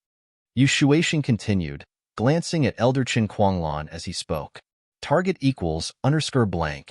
Yu Shuaixing continued, glancing at Elder Chen Kuanglan as he spoke. Target equals _blank.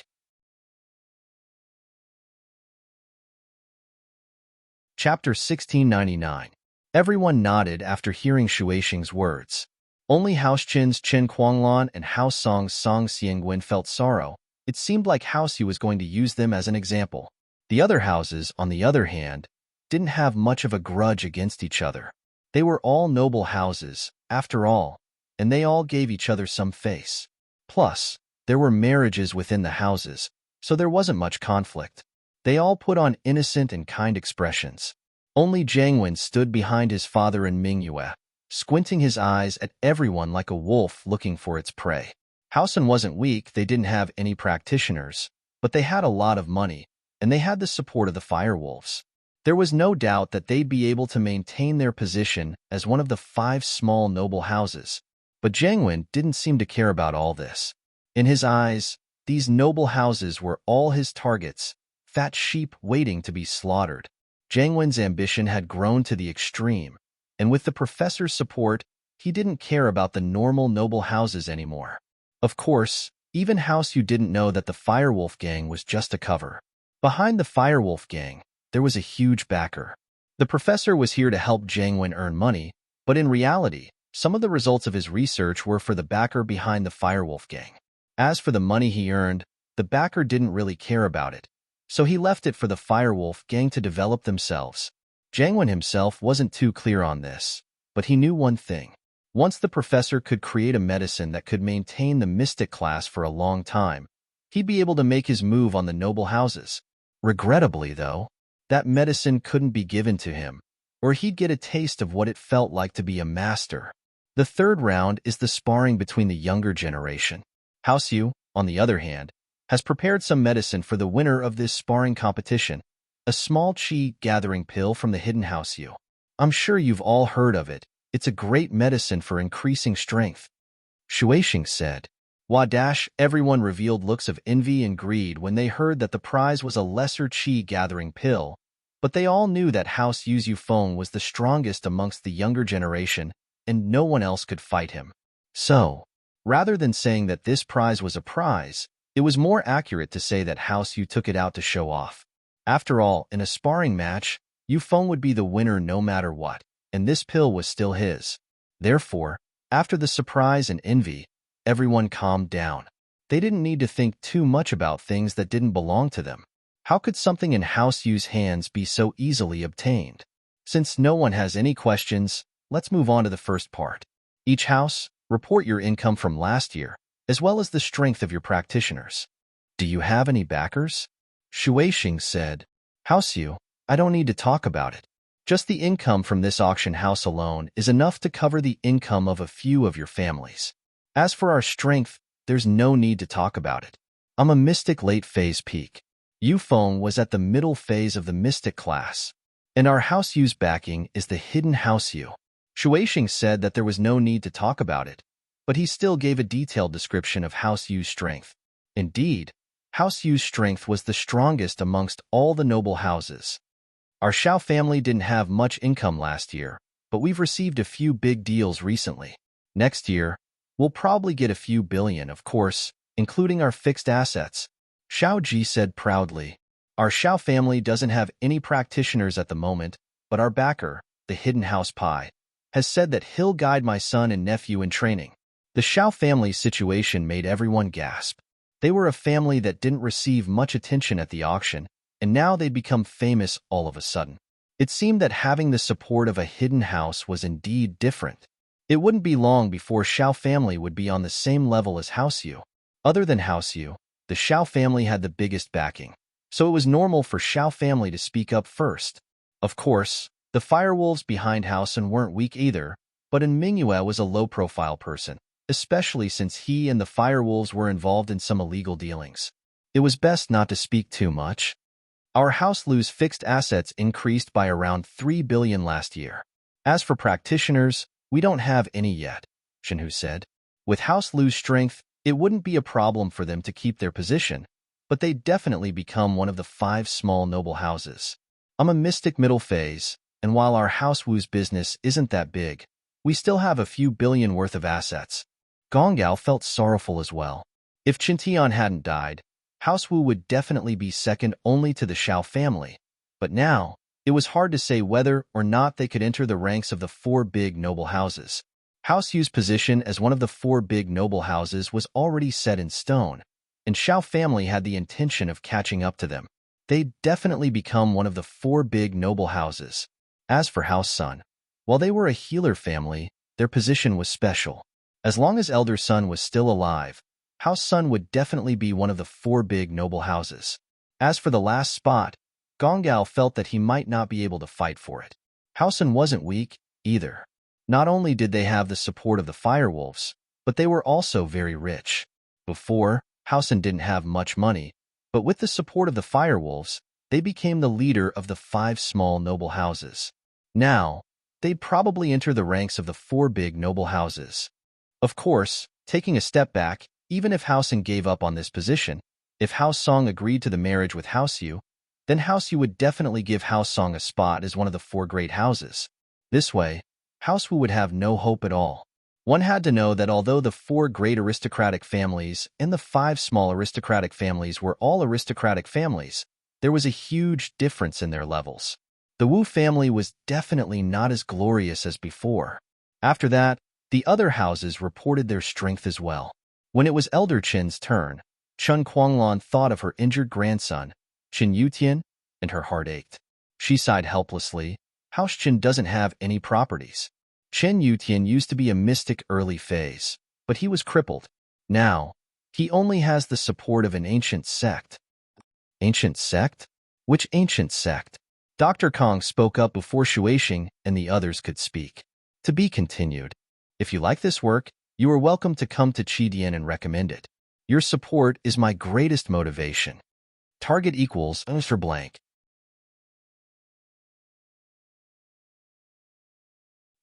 Chapter 1699. Everyone nodded after hearing Shuixing's words. Only House Qin's Qin Kuanglan and House Song's Song Xianguan felt sorrow. It seemed like House Yu was going to use them as an example. The other houses, on the other hand, didn't have much of a grudge against each other. They were all noble houses, after all, and they all gave each other some face. Plus, there were marriages within the houses, so there wasn't much conflict. They all put on innocent and kind expressions. Only Jiangwen stood behind his father and Mingyue, squinting his eyes at everyone like a wolf looking for its prey. Housen wasn't weak, they didn't have any practitioners, but they had a lot of money, and they had the support of the firewolves. There was no doubt that they'd be able to maintain their position as one of the 5 small noble houses. But Jiangwen didn't seem to care about all this. In his eyes, these noble houses were all his targets, fat sheep waiting to be slaughtered. Jiangwen's ambition had grown to the extreme, and with the professor's support, he didn't care about the normal noble houses anymore. Of course, even House Yu didn't know that the Firewolf gang was just a cover. Behind the Firewolf gang, there was a huge backer. The professor was here to help Jiangwen earn money, but in reality, some of the results of his research were for the backer behind the Firewolf gang. As for the money he earned, the backer didn't really care about it, so he left it for the Firewolf gang to develop themselves. Jiangwen himself wasn't too clear on this, but he knew one thing. Once the professor could create a medicine that could maintain the mystic class for a long time, he'd be able to make his move on the noble houses. Regrettably, though, that medicine couldn't be given to him, or he'd get a taste of what it felt like to be a master. The third round is the sparring between the younger generation. House Yu, on the other hand, has prepared some medicine for the winner of this sparring competition, a small qi-gathering pill from the hidden House Yu. I'm sure you've all heard of it. It's a great medicine for increasing strength. Shuixing said. Everyone revealed looks of envy and greed when they heard that the prize was a lesser qi-gathering pill, but they all knew that House Yu's Yufeng was the strongest amongst the younger generation, and no one else could fight him. So, rather than saying that this prize was a prize, it was more accurate to say that House Yu took it out to show off. After all, in a sparring match, Yufeng would be the winner no matter what, and this pill was still his. Therefore, after the surprise and envy, everyone calmed down. They didn't need to think too much about things that didn't belong to them. How could something in House Yu's hands be so easily obtained? Since no one has any questions, let's move on to the first part. Each house, report your income from last year, as well as the strength of your practitioners. Do you have any backers? Shuixing said. House Yu, I don't need to talk about it. Just the income from this auction house alone is enough to cover the income of a few of your families. As for our strength, there's no need to talk about it. I'm a mystic late phase peak. Yufeng was at the middle phase of the mystic class, and our House Yu's backing is the hidden House Yu. Shuixing said that there was no need to talk about it, but he still gave a detailed description of House Yu's strength. Indeed, House Yu's strength was the strongest amongst all the noble houses. Our Xiao family didn't have much income last year, but we've received a few big deals recently. Next year, we'll probably get a few billion, of course, including our fixed assets. Xiao Ji said proudly. Our Xiao family doesn't have any practitioners at the moment, but our backer, the hidden house Pai, has said that he'll guide my son and nephew in training. The Xiao family's situation made everyone gasp. They were a family that didn't receive much attention at the auction, and now they'd become famous all of a sudden. It seemed that having the support of a hidden house was indeed different. It wouldn't be long before Xiao family would be on the same level as House Yu. Other than House Yu, the Xiao family had the biggest backing, so it was normal for Xiao family to speak up first. Of course, the firewolves behind Housen weren't weak either, but Mingyue was a low-profile person, especially since he and the firewolves were involved in some illegal dealings. It was best not to speak too much. Our House Lu's fixed assets increased by around 3 billion last year. As for practitioners, we don't have any yet, Shenhu said. With House Lu's strength, it wouldn't be a problem for them to keep their position, but they'd definitely become one of the 5 small noble houses. I'm a mystic middle phase, and while our House Wu's business isn't that big, we still have a few billion worth of assets. Gonggao felt sorrowful as well. If Qintian hadn't died, House Wu would definitely be second only to the Xiao family, but now, It was hard to say whether or not they could enter the ranks of the four big noble houses. House Yu's position as one of the four big noble houses was already set in stone, and Xiao family had the intention of catching up to them. They'd definitely become one of the four big noble houses. As for House Sun, while they were a healer family, their position was special. As long as Elder Sun was still alive, House Sun would definitely be one of the four big noble houses. As for the last spot, Gonggao felt that he might not be able to fight for it. House Sun wasn't weak, either. Not only did they have the support of the firewolves, but they were also very rich. Before, House Sun didn't have much money, but with the support of the firewolves, they became the leader of the five small noble houses. Now, they'd probably enter the ranks of the four big noble houses. Of course, taking a step back, even if House Sun gave up on this position, if House Song agreed to the marriage with House Yu, then House Yu would definitely give House Song a spot as one of the four great houses. This way, House Wu would have no hope at all. One had to know that although the four great aristocratic families and the five small aristocratic families were all aristocratic families, there was a huge difference in their levels. The Wu family was definitely not as glorious as before. After that, the other houses reported their strength as well. When it was Elder Qin's turn, Chen Guanglan thought of her injured grandson, Qin Yutian, and her heart ached. She sighed helplessly. House Qin doesn't have any properties. Chen Yutian used to be a mystic early phase, but he was crippled. Now, he only has the support of an ancient sect. Ancient sect? Which ancient sect? Dr. Kong spoke up before Shueishing and the others could speak. To be continued. If you like this work, you are welcome to come to Qidian and recommend it. Your support is my greatest motivation. Target equals for blank.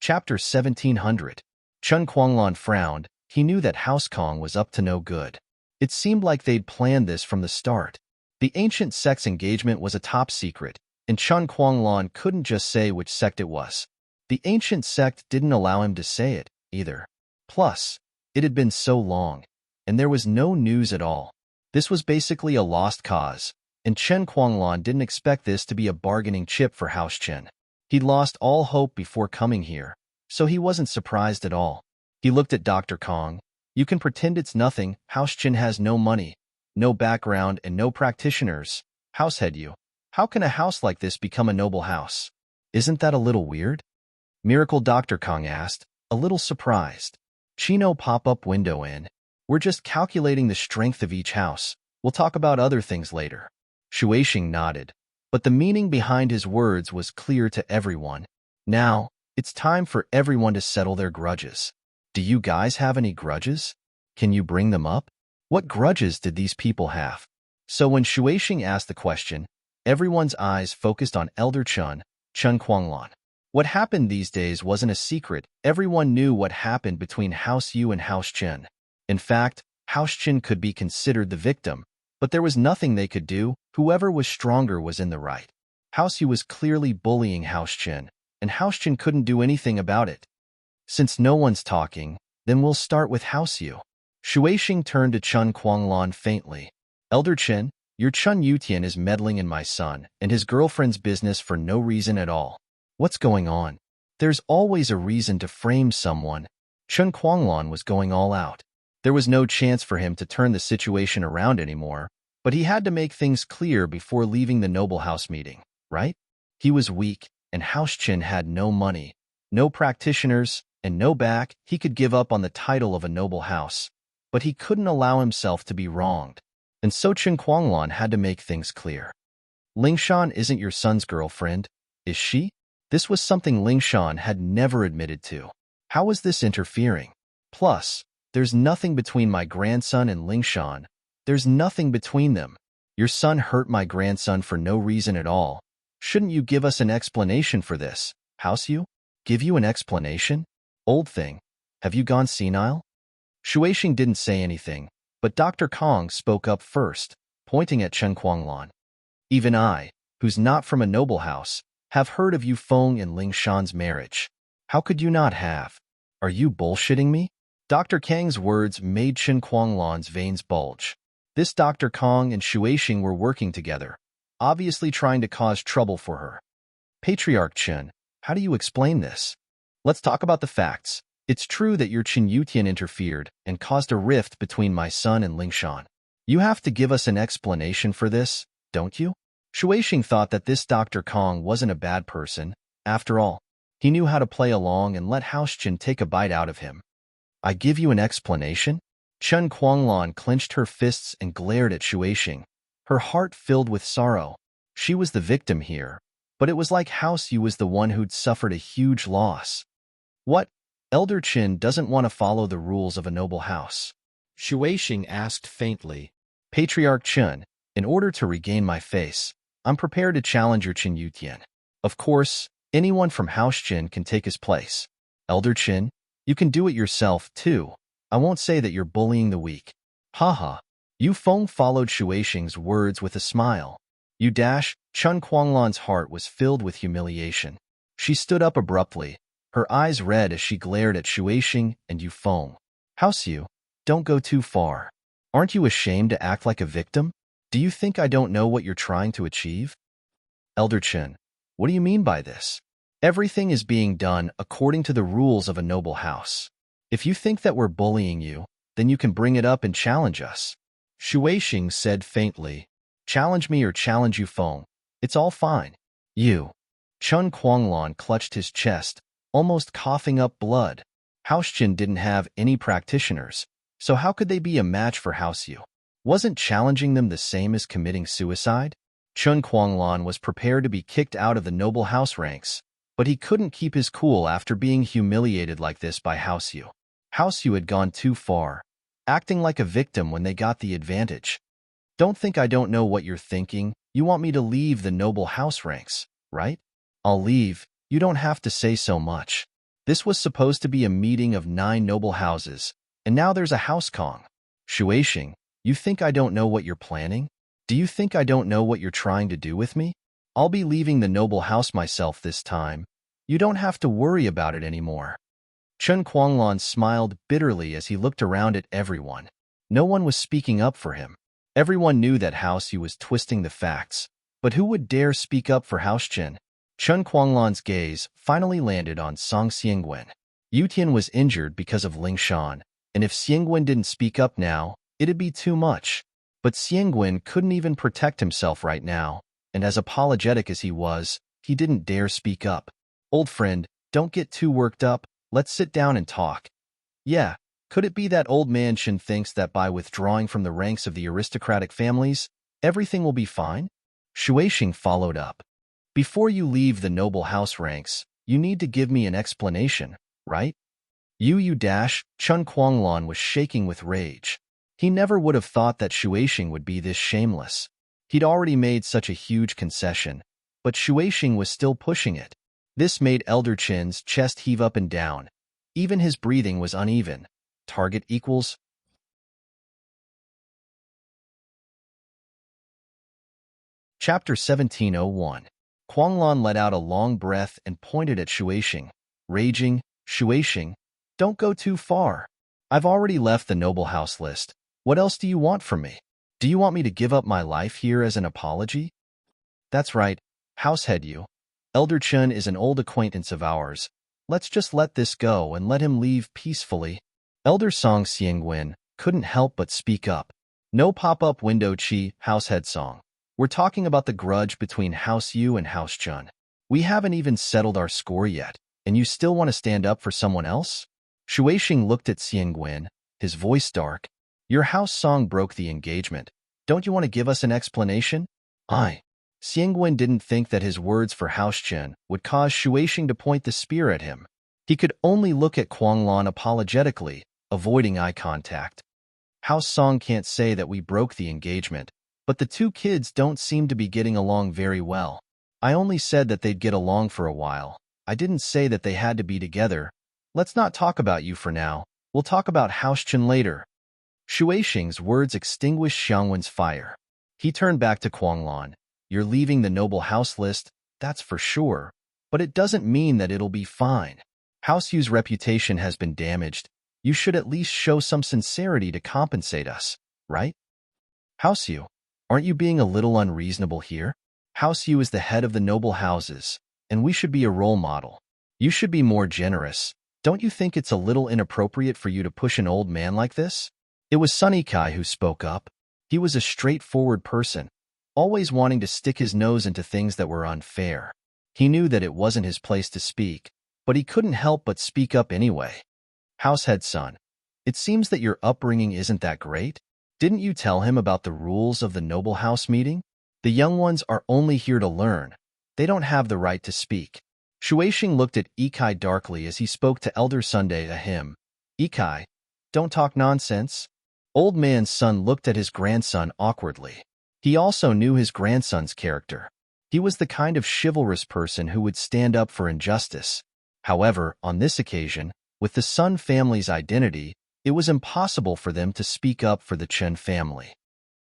Chapter 1700. Chen Guanglan frowned. He knew that House Kong was up to no good. It seemed like they'd planned this from the start. The ancient sect's engagement was a top secret, and Chen Guanglan couldn't just say which sect it was. The ancient sect didn't allow him to say it, either. Plus, it had been so long, and there was no news at all. This was basically a lost cause, and Chen Guanglan didn't expect this to be a bargaining chip for House Chen. He'd lost all hope before coming here, so he wasn't surprised at all. He looked at Dr. Kong. You can pretend it's nothing. House Chen has no money, no background, and no practitioners. Househead you. How can a house like this become a noble house? Isn't that a little weird? Miracle Dr. Kong asked, a little surprised. Chino pop-up window in. We're just calculating the strength of each house. We'll talk about other things later. Shueishing nodded, but the meaning behind his words was clear to everyone. Now, it's time for everyone to settle their grudges. Do you guys have any grudges? Can you bring them up? What grudges did these people have? So when Shueishing asked the question, everyone's eyes focused on Elder Chen Guanglan. What happened these days wasn't a secret. Everyone knew what happened between House Yu and House Chen. In fact, House Chen could be considered the victim, but there was nothing they could do. Whoever was stronger was in the right. House Yu was clearly bullying House Chen, and House Chen couldn't do anything about it. Since no one's talking, then we'll start with House Yu. Shueishing turned to Chen Guanglan faintly. Elder Chen, your Chen Yutian is meddling in my son and his girlfriend's business for no reason at all. What's going on? There's always a reason to frame someone. Chen Guanglan was going all out. There was no chance for him to turn the situation around anymore, but he had to make things clear before leaving the noble house meeting, right? He was weak, and House Chen had no money, no practitioners, and no back. He could give up on the title of a noble house, but he couldn't allow himself to be wronged. And so Chen Guanglan had to make things clear. Lingshan isn't your son's girlfriend, is she? This was something Lingshan had never admitted to. How was this interfering? Plus, there's nothing between my grandson and Lingshan. There's nothing between them. Your son hurt my grandson for no reason at all. Shouldn't you give us an explanation for this? House Yu? Give you an explanation? Old thing, have you gone senile? Shueishing didn't say anything, but Dr. Kong spoke up first, pointing at Chen Guanglan. Even I, who's not from a noble house, have heard of Yu Feng and Lingshan's marriage. How could you not have? Are you bullshitting me? Dr. Kang's words made Chen Guanglan's veins bulge. This Dr. Kong and Shueishing were working together, obviously trying to cause trouble for her. Patriarch Chen, how do you explain this? Let's talk about the facts. It's true that your Qin Yutian interfered and caused a rift between my son and Lingshan. You have to give us an explanation for this, don't you? Shuixing thought that this Dr. Kong wasn't a bad person. After all, he knew how to play along and let House Qin take a bite out of him. I give you an explanation? Chen Kuanglan clenched her fists and glared at Shuixing, her heart filled with sorrow. She was the victim here, but it was like House Yu was the one who'd suffered a huge loss. What? Elder Qin doesn't want to follow the rules of a noble house. Shuixing asked faintly. Patriarch Chen, in order to regain my face, I'm prepared to challenge your Qin Yutian. Of course, anyone from House Qin can take his place. Elder Qin, you can do it yourself, too. I won't say that you're bullying the weak. Haha. Yu Feng followed Shuixing's words with a smile. Chen Kuanglan's heart was filled with humiliation. She stood up abruptly, her eyes red as she glared at Shuixing and Yu Feng. House Yu, don't go too far. Aren't you ashamed to act like a victim? Do you think I don't know what you're trying to achieve? Elder Qin, what do you mean by this? Everything is being done according to the rules of a noble house. If you think that we're bullying you, then you can bring it up and challenge us. Shuixing said faintly. Challenge me or challenge Yu Feng. It's all fine. You. Chen Kuanglan clutched his chest, almost coughing up blood. House Qin didn't have any practitioners, so how could they be a match for House Yu? Wasn't challenging them the same as committing suicide? Chen Kuanglan was prepared to be kicked out of the noble house ranks, but he couldn't keep his cool after being humiliated like this by House Yu. House Yu had gone too far, acting like a victim when they got the advantage. Don't think I don't know what you're thinking. You want me to leave the noble house ranks, right? I'll leave. You don't have to say so much. This was supposed to be a meeting of 9 noble houses, and now there's a house Kong. Shuixing, you think I don't know what you're planning? Do you think I don't know what you're trying to do with me? I'll be leaving the noble house myself this time. You don't have to worry about it anymore. Chen Kuanglan smiled bitterly as he looked around at everyone. No one was speaking up for him. Everyone knew that House Yu was twisting the facts, but who would dare speak up for House Qin? Chen Kuanglan's gaze finally landed on Song Xiangwen. Yutian was injured because of Lingshan, and if Xiangwen didn't speak up now, it'd be too much. But Xiangwen couldn't even protect himself right now, and as apologetic as he was, he didn't dare speak up. Old friend, don't get too worked up, let's sit down and talk. Yeah, could it be that old man Shin thinks that by withdrawing from the ranks of the aristocratic families, everything will be fine? Shuixing followed up. Before you leave the noble house ranks, you need to give me an explanation, right? Chen Kuanglan was shaking with rage. He never would have thought that Shuixing would be this shameless. He'd already made such a huge concession, but Shuixing was still pushing it. This made Elder Qin's chest heave up and down. Even his breathing was uneven. Target equals. Chapter 1701. Kuanglan let out a long breath and pointed at Shuixing, raging, Shuixing, don't go too far. I've already left the noble house list. What else do you want from me? Do you want me to give up my life here as an apology? That's right, Househead Yu. Elder Chen is an old acquaintance of ours. Let's just let this go and let him leave peacefully. Elder Song Xiangwen couldn't help but speak up. No pop-up window Chi, Househead Song. We're talking about the grudge between House Yu and House Chun. We haven't even settled our score yet, and you still want to stand up for someone else? Shuixing looked at Xiangwen, his voice dark. Your house song broke the engagement. Don't you want to give us an explanation? Xiangwen didn't think that his words for House Chen would cause Shuixing to point the spear at him. He could only look at Kuanglan apologetically, avoiding eye contact. House Song can't say that we broke the engagement, but the two kids don't seem to be getting along very well. I only said that they'd get along for a while. I didn't say that they had to be together. Let's not talk about you for now. We'll talk about House Chen later. Shuixing's words extinguished Xiangwen's fire. He turned back to Kuanglan. You're leaving the noble house list, that's for sure, but it doesn't mean that it'll be fine. House Yu's reputation has been damaged. You should at least show some sincerity to compensate us, right? House Yu, aren't you being a little unreasonable here? House Yu is the head of the noble houses. and we should be a role model. You should be more generous. Don't you think it's a little inappropriate for you to push an old man like this? It was Sunny Kai who spoke up. He was a straightforward person, always wanting to stick his nose into things that were unfair. He knew that it wasn't his place to speak, but he couldn't help but speak up anyway. Househead son, it seems that your upbringing isn't that great. Didn't you tell him about the rules of the noble house meeting? The young ones are only here to learn. They don't have the right to speak. Shueishing looked at Ikai darkly as he spoke to Elder Sunday to him. Ikai, don't talk nonsense. Old man's son looked at his grandson awkwardly. He also knew his grandson's character. He was the kind of chivalrous person who would stand up for injustice. However, on this occasion, with the Sun family's identity, it was impossible for them to speak up for the Chen family.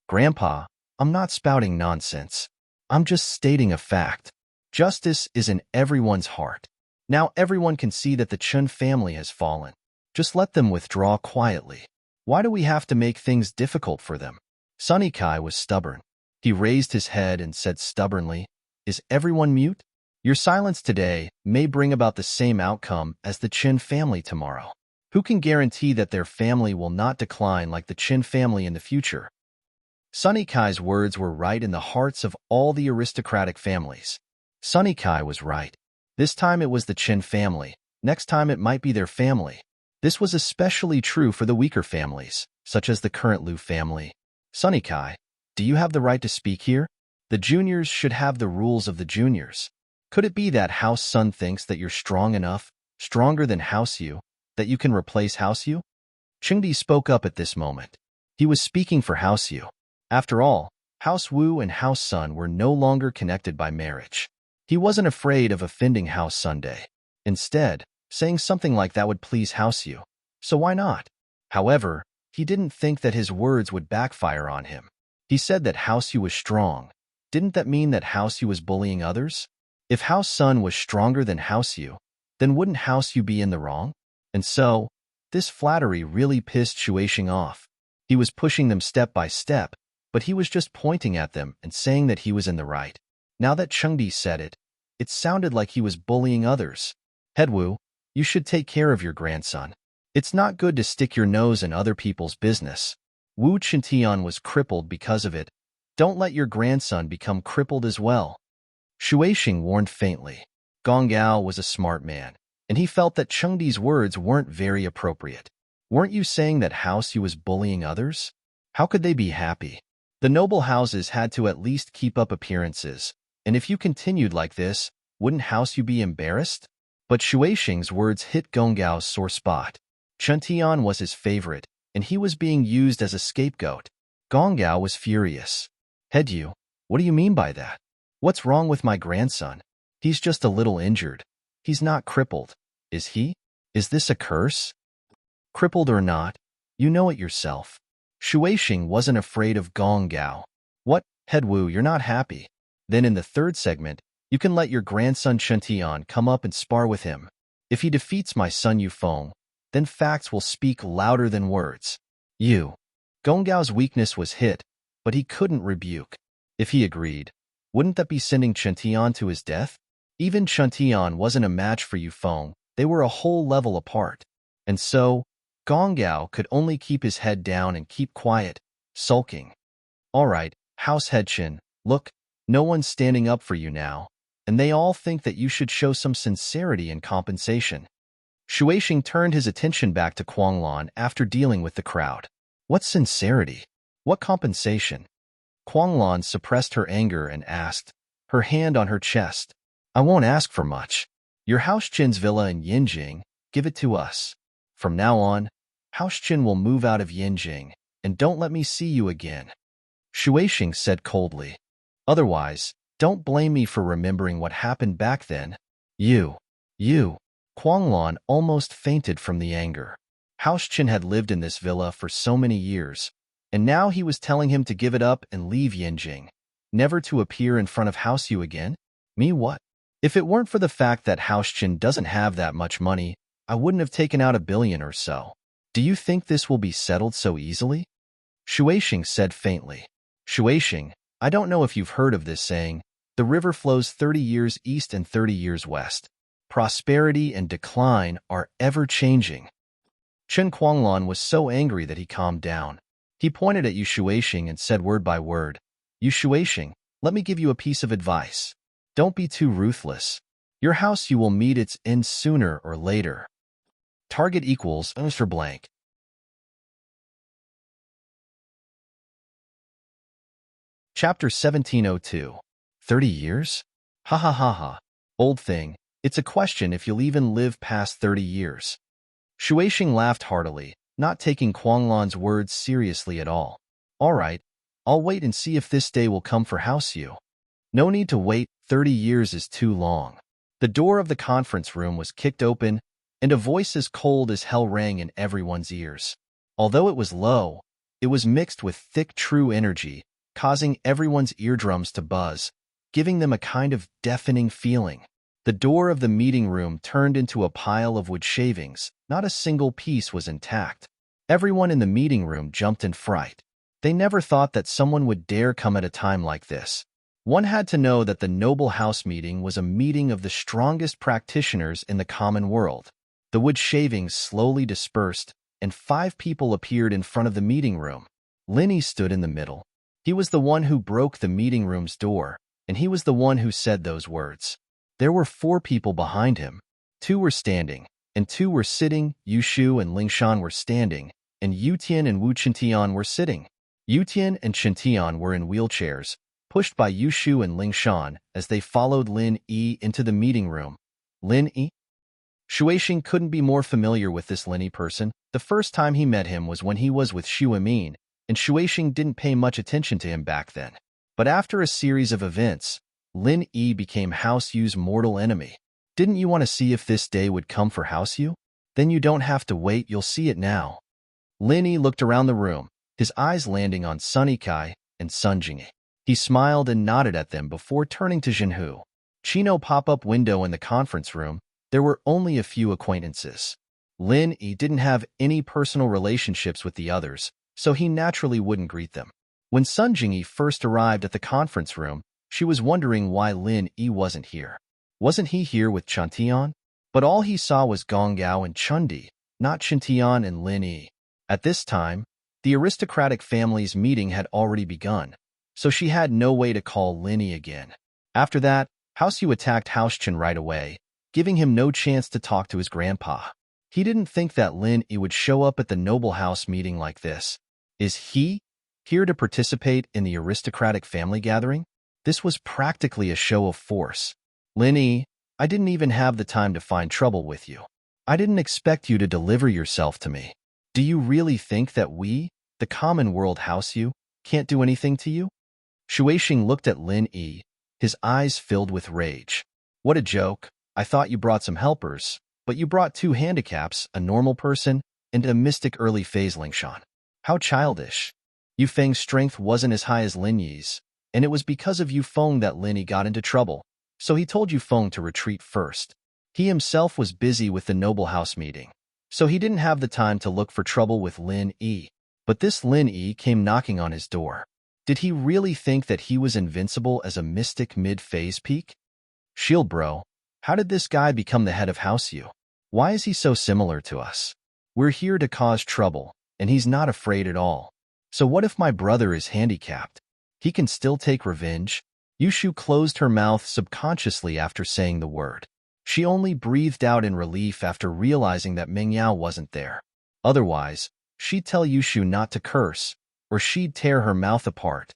Grandpa, I'm not spouting nonsense. I'm just stating a fact. Justice is in everyone's heart. Now everyone can see that the Chen family has fallen. Just let them withdraw quietly. Why do we have to make things difficult for them? Sunny Kai was stubborn. He raised his head and said stubbornly, Is everyone mute? Your silence today may bring about the same outcome as the Chen family tomorrow. Who can guarantee that their family will not decline like the Chen family in the future? Sunny Kai's words were right in the hearts of all the aristocratic families. Sunny Kai was right. This time it was the Chen family. Next time it might be their family. This was especially true for the weaker families, such as the current Liu family. Sunny Kai, do you have the right to speak here? The juniors should have the rules of the juniors. Could it be that House Sun thinks that you're strong enough, stronger than House Yu, that you can replace House Yu? Chengdi spoke up at this moment. He was speaking for House Yu. After all, House Wu and House Sun were no longer connected by marriage. He wasn't afraid of offending House Sunday. Instead, saying something like that would please House Yu. So why not? However, he didn't think that his words would backfire on him. He said that House Yu was strong. Didn't that mean that House Yu was bullying others? If House Sun was stronger than House Yu, then wouldn't House Yu be in the wrong? And so, this flattery really pissed Shueishing off. He was pushing them step by step, but he was just pointing at them and saying that he was in the right. Now that Chengdi said it, it sounded like he was bullying others. Headwu, you should take care of your grandson. It's not good to stick your nose in other people's business. Wu Chintian was crippled because of it. Don't let your grandson become crippled as well. Shueishing warned faintly. Gong Gao was a smart man, and he felt that Chengdi's words weren't very appropriate. Weren't you saying that House Yu was bullying others? How could they be happy? The noble houses had to at least keep up appearances, and if you continued like this, wouldn't House Yu be embarrassed? But Shueishing's words hit Gong Gao's sore spot. Chen Tian was his favorite, and he was being used as a scapegoat. Gong Gao was furious. Headyu, what do you mean by that? What's wrong with my grandson? He's just a little injured. He's not crippled. Is he? Is this a curse? Crippled or not, you know it yourself. Shueishing wasn't afraid of Gong Gao. What, Headwu, you're not happy? Then in the third segment, you can let your grandson Chen Tian come up and spar with him. If he defeats my son Yufeng, then facts will speak louder than words. Gong Gao's weakness was hit, but he couldn't rebuke. If he agreed, wouldn't that be sending Chen Tian to his death? Even Chen Tian wasn't a match for Yufeng. They were a whole level apart. And so, Gong Gao could only keep his head down and keep quiet, sulking. All right, House Headchin, look, no one's standing up for you now, and they all think that you should show some sincerity and compensation. Shueishing turned his attention back to Kuanglan after dealing with the crowd. What sincerity? What compensation? Kuanglan suppressed her anger and asked, her hand on her chest. I won't ask for much. Your House Chin's villa in Yinjing, give it to us. From now on, House Chin will move out of Yinjing, and don't let me see you again. Shueishing said coldly. Otherwise, don't blame me for remembering what happened back then. You. Kuanglan almost fainted from the anger. House Chin had lived in this villa for so many years, and now he was telling him to give it up and leave Yinjing, never to appear in front of House Yu again? Me what? If it weren't for the fact that House Chin doesn't have that much money, I wouldn't have taken out $1 billion or so. Do you think this will be settled so easily? Shueishing said faintly. Shueishing, I don't know if you've heard of this saying, The river flows 30 years east and 30 years west. Prosperity and decline are ever-changing. Chen Guanglan was so angry that he calmed down. He pointed at Yu Shuixing and said word by word, Yu Shuixing, let me give you a piece of advice. Don't be too ruthless. Your house you will meet its end sooner or later. Target equals for blank. Chapter 1702. 30 years? Ha ha ha ha. Old thing, it's a question if you'll even live past 30 years. Shuixing laughed heartily, not taking Guanglan's words seriously at all. All right, I'll wait and see if this day will come for House Yu. No need to wait, 30 years is too long. The door of the conference room was kicked open, and a voice as cold as hell rang in everyone's ears. Although it was low, it was mixed with thick true energy, causing everyone's eardrums to buzz, giving them a kind of deafening feeling. The door of the meeting room turned into a pile of wood shavings. Not a single piece was intact. Everyone in the meeting room jumped in fright. They never thought that someone would dare come at a time like this. One had to know that the noble house meeting was a meeting of the strongest practitioners in the common world. The wood shavings slowly dispersed, and 5 people appeared in front of the meeting room. Linny stood in the middle. He was the one who broke the meeting room's door, and he was the one who said those words. There were 4 people behind him. 2 were standing, and 2 were sitting. Yushu and Lingshan were standing, and Yutian and Wu Chintian were sitting. Yutian and Chintian were in wheelchairs, pushed by Yushu and Lingshan as they followed Lin Yi into the meeting room. Lin Yi? Shuixing couldn't be more familiar with this Lin Yi person. The first time he met him was when he was with Xu Amin, and Shuixing didn't pay much attention to him back then. But after a series of events, Lin Yi became House Yu's mortal enemy. Didn't you want to see if this day would come for House Yu? Then you don't have to wait, you'll see it now. Lin Yi looked around the room, his eyes landing on Sun Yikai and Sun Jingyi. He smiled and nodded at them before turning to Jinhu. Chino pop-up window in the conference room, there were only a few acquaintances. Lin Yi didn't have any personal relationships with the others, so he naturally wouldn't greet them. When Sun Jingyi first arrived at the conference room, she was wondering why Lin Yi wasn't here. Wasn't he here with Chantian? But all he saw was Gong Gao and Chundi, not Chantian and Lin Yi. At this time, the aristocratic family's meeting had already begun, so she had no way to call Lin Yi again. After that, House Yu attacked House Chen right away, giving him no chance to talk to his grandpa. He didn't think that Lin Yi would show up at the noble house meeting like this. Is he here to participate in the aristocratic family gathering? This was practically a show of force. Lin Yi, I didn't even have the time to find trouble with you. I didn't expect you to deliver yourself to me. Do you really think that we, the common world House Yu, can't do anything to you? Shuixing looked at Lin Yi, his eyes filled with rage. What a joke. I thought you brought some helpers, but you brought 2 handicaps, a normal person and a mystic early phase Lingshan. How childish. Yu Feng's strength wasn't as high as Lin Yi's, and it was because of Yu Feng that Lin Yi got into trouble, so he told Yu Feng to retreat first. He himself was busy with the noble house meeting, so he didn't have the time to look for trouble with Lin Yi. But this Lin Yi came knocking on his door. Did he really think that he was invincible as a mystic mid-phase peak? Shield bro, how did this guy become the head of House Yu? Why is he so similar to us? We're here to cause trouble, and he's not afraid at all. So what if my brother is handicapped? He can still take revenge? Yushu closed her mouth subconsciously after saying the word. She only breathed out in relief after realizing that Meng Yao wasn't there. Otherwise, she'd tell Yushu not to curse, or she'd tear her mouth apart.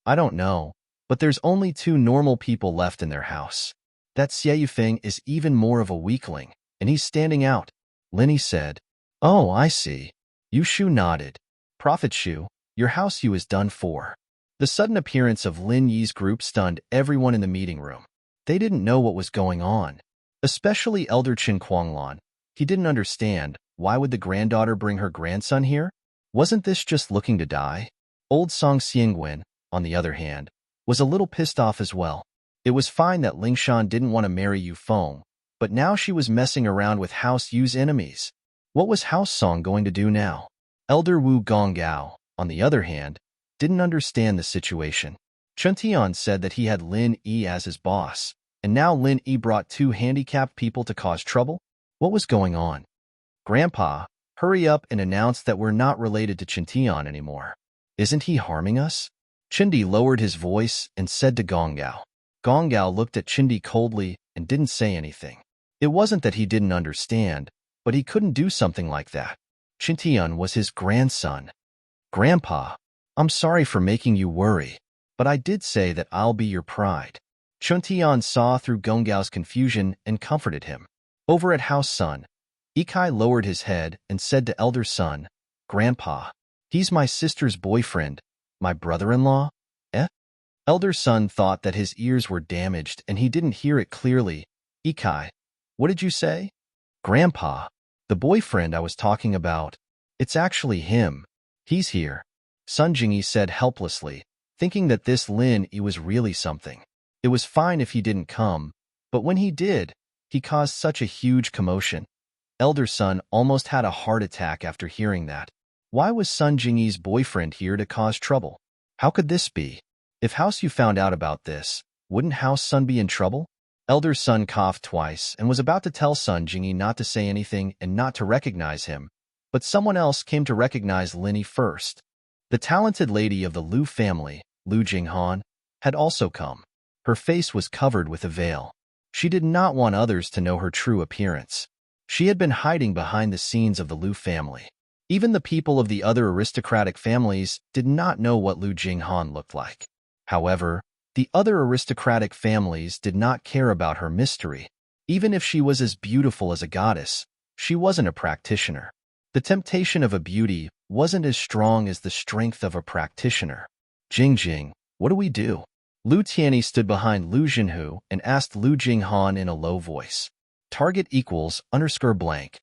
I don't know, but there's only 2 normal people left in their house. That Xie Yufeng is even more of a weakling, and he's standing out. Lin Yi said. Oh, I see. Yushu nodded. Prophet Shu, your House Yu is done for. The sudden appearance of Lin Yi's group stunned everyone in the meeting room. They didn't know what was going on, especially Elder Qin Guanglan. He didn't understand, why would the granddaughter bring her grandson here? Wasn't this just looking to die? Old Song Xiangwen, on the other hand, was a little pissed off as well. It was fine that Lingshan didn't want to marry Yu Feng, but now she was messing around with House Yu's enemies. What was House Song going to do now? Elder Wu Gonggao, on the other hand, didn't understand the situation. Chuntian said that he had Lin Yi as his boss, and now Lin Yi brought two handicapped people to cause trouble? What was going on? Grandpa, hurry up and announce that we're not related to Chuntian anymore. Isn't he harming us? Chindi lowered his voice and said to Gonggao. Gonggao looked at Chindi coldly and didn't say anything. It wasn't that he didn't understand, but he couldn't do something like that. Chuntian was his grandson. Grandpa, I'm sorry for making you worry, but I did say that I'll be your pride. Chuntian saw through Gonggao's confusion and comforted him. Over at House Sun, Ikai lowered his head and said to elder son, Grandpa, he's my sister's boyfriend, my brother-in-law? Eh? Elder son thought that his ears were damaged and he didn't hear it clearly. Ikai, what did you say? Grandpa, the boyfriend I was talking about, it's actually him. He's here. Sun Jingyi said helplessly, thinking that this Lin Yi was really something. It was fine if he didn't come, but when he did, he caused such a huge commotion. Elder Sun almost had a heart attack after hearing that. Why was Sun Jingyi's boyfriend here to cause trouble? How could this be? If House Yu found out about this, wouldn't House Sun be in trouble? Elder Sun coughed twice and was about to tell Sun Jingyi not to say anything and not to recognize him, but someone else came to recognize Lin Yi first. The talented lady of the Lu family, Lu Jinghan, had also come. Her face was covered with a veil. She did not want others to know her true appearance. She had been hiding behind the scenes of the Lu family. Even the people of the other aristocratic families did not know what Lu Jinghan looked like. However, the other aristocratic families did not care about her mystery. Even if she was as beautiful as a goddess, she wasn't a practitioner. The temptation of a beauty wasn't as strong as the strength of a practitioner. Jing, what do we do? Lu Tianyi stood behind Lu Jinhu and asked Lu Jinghan in a low voice. Target equals _blank.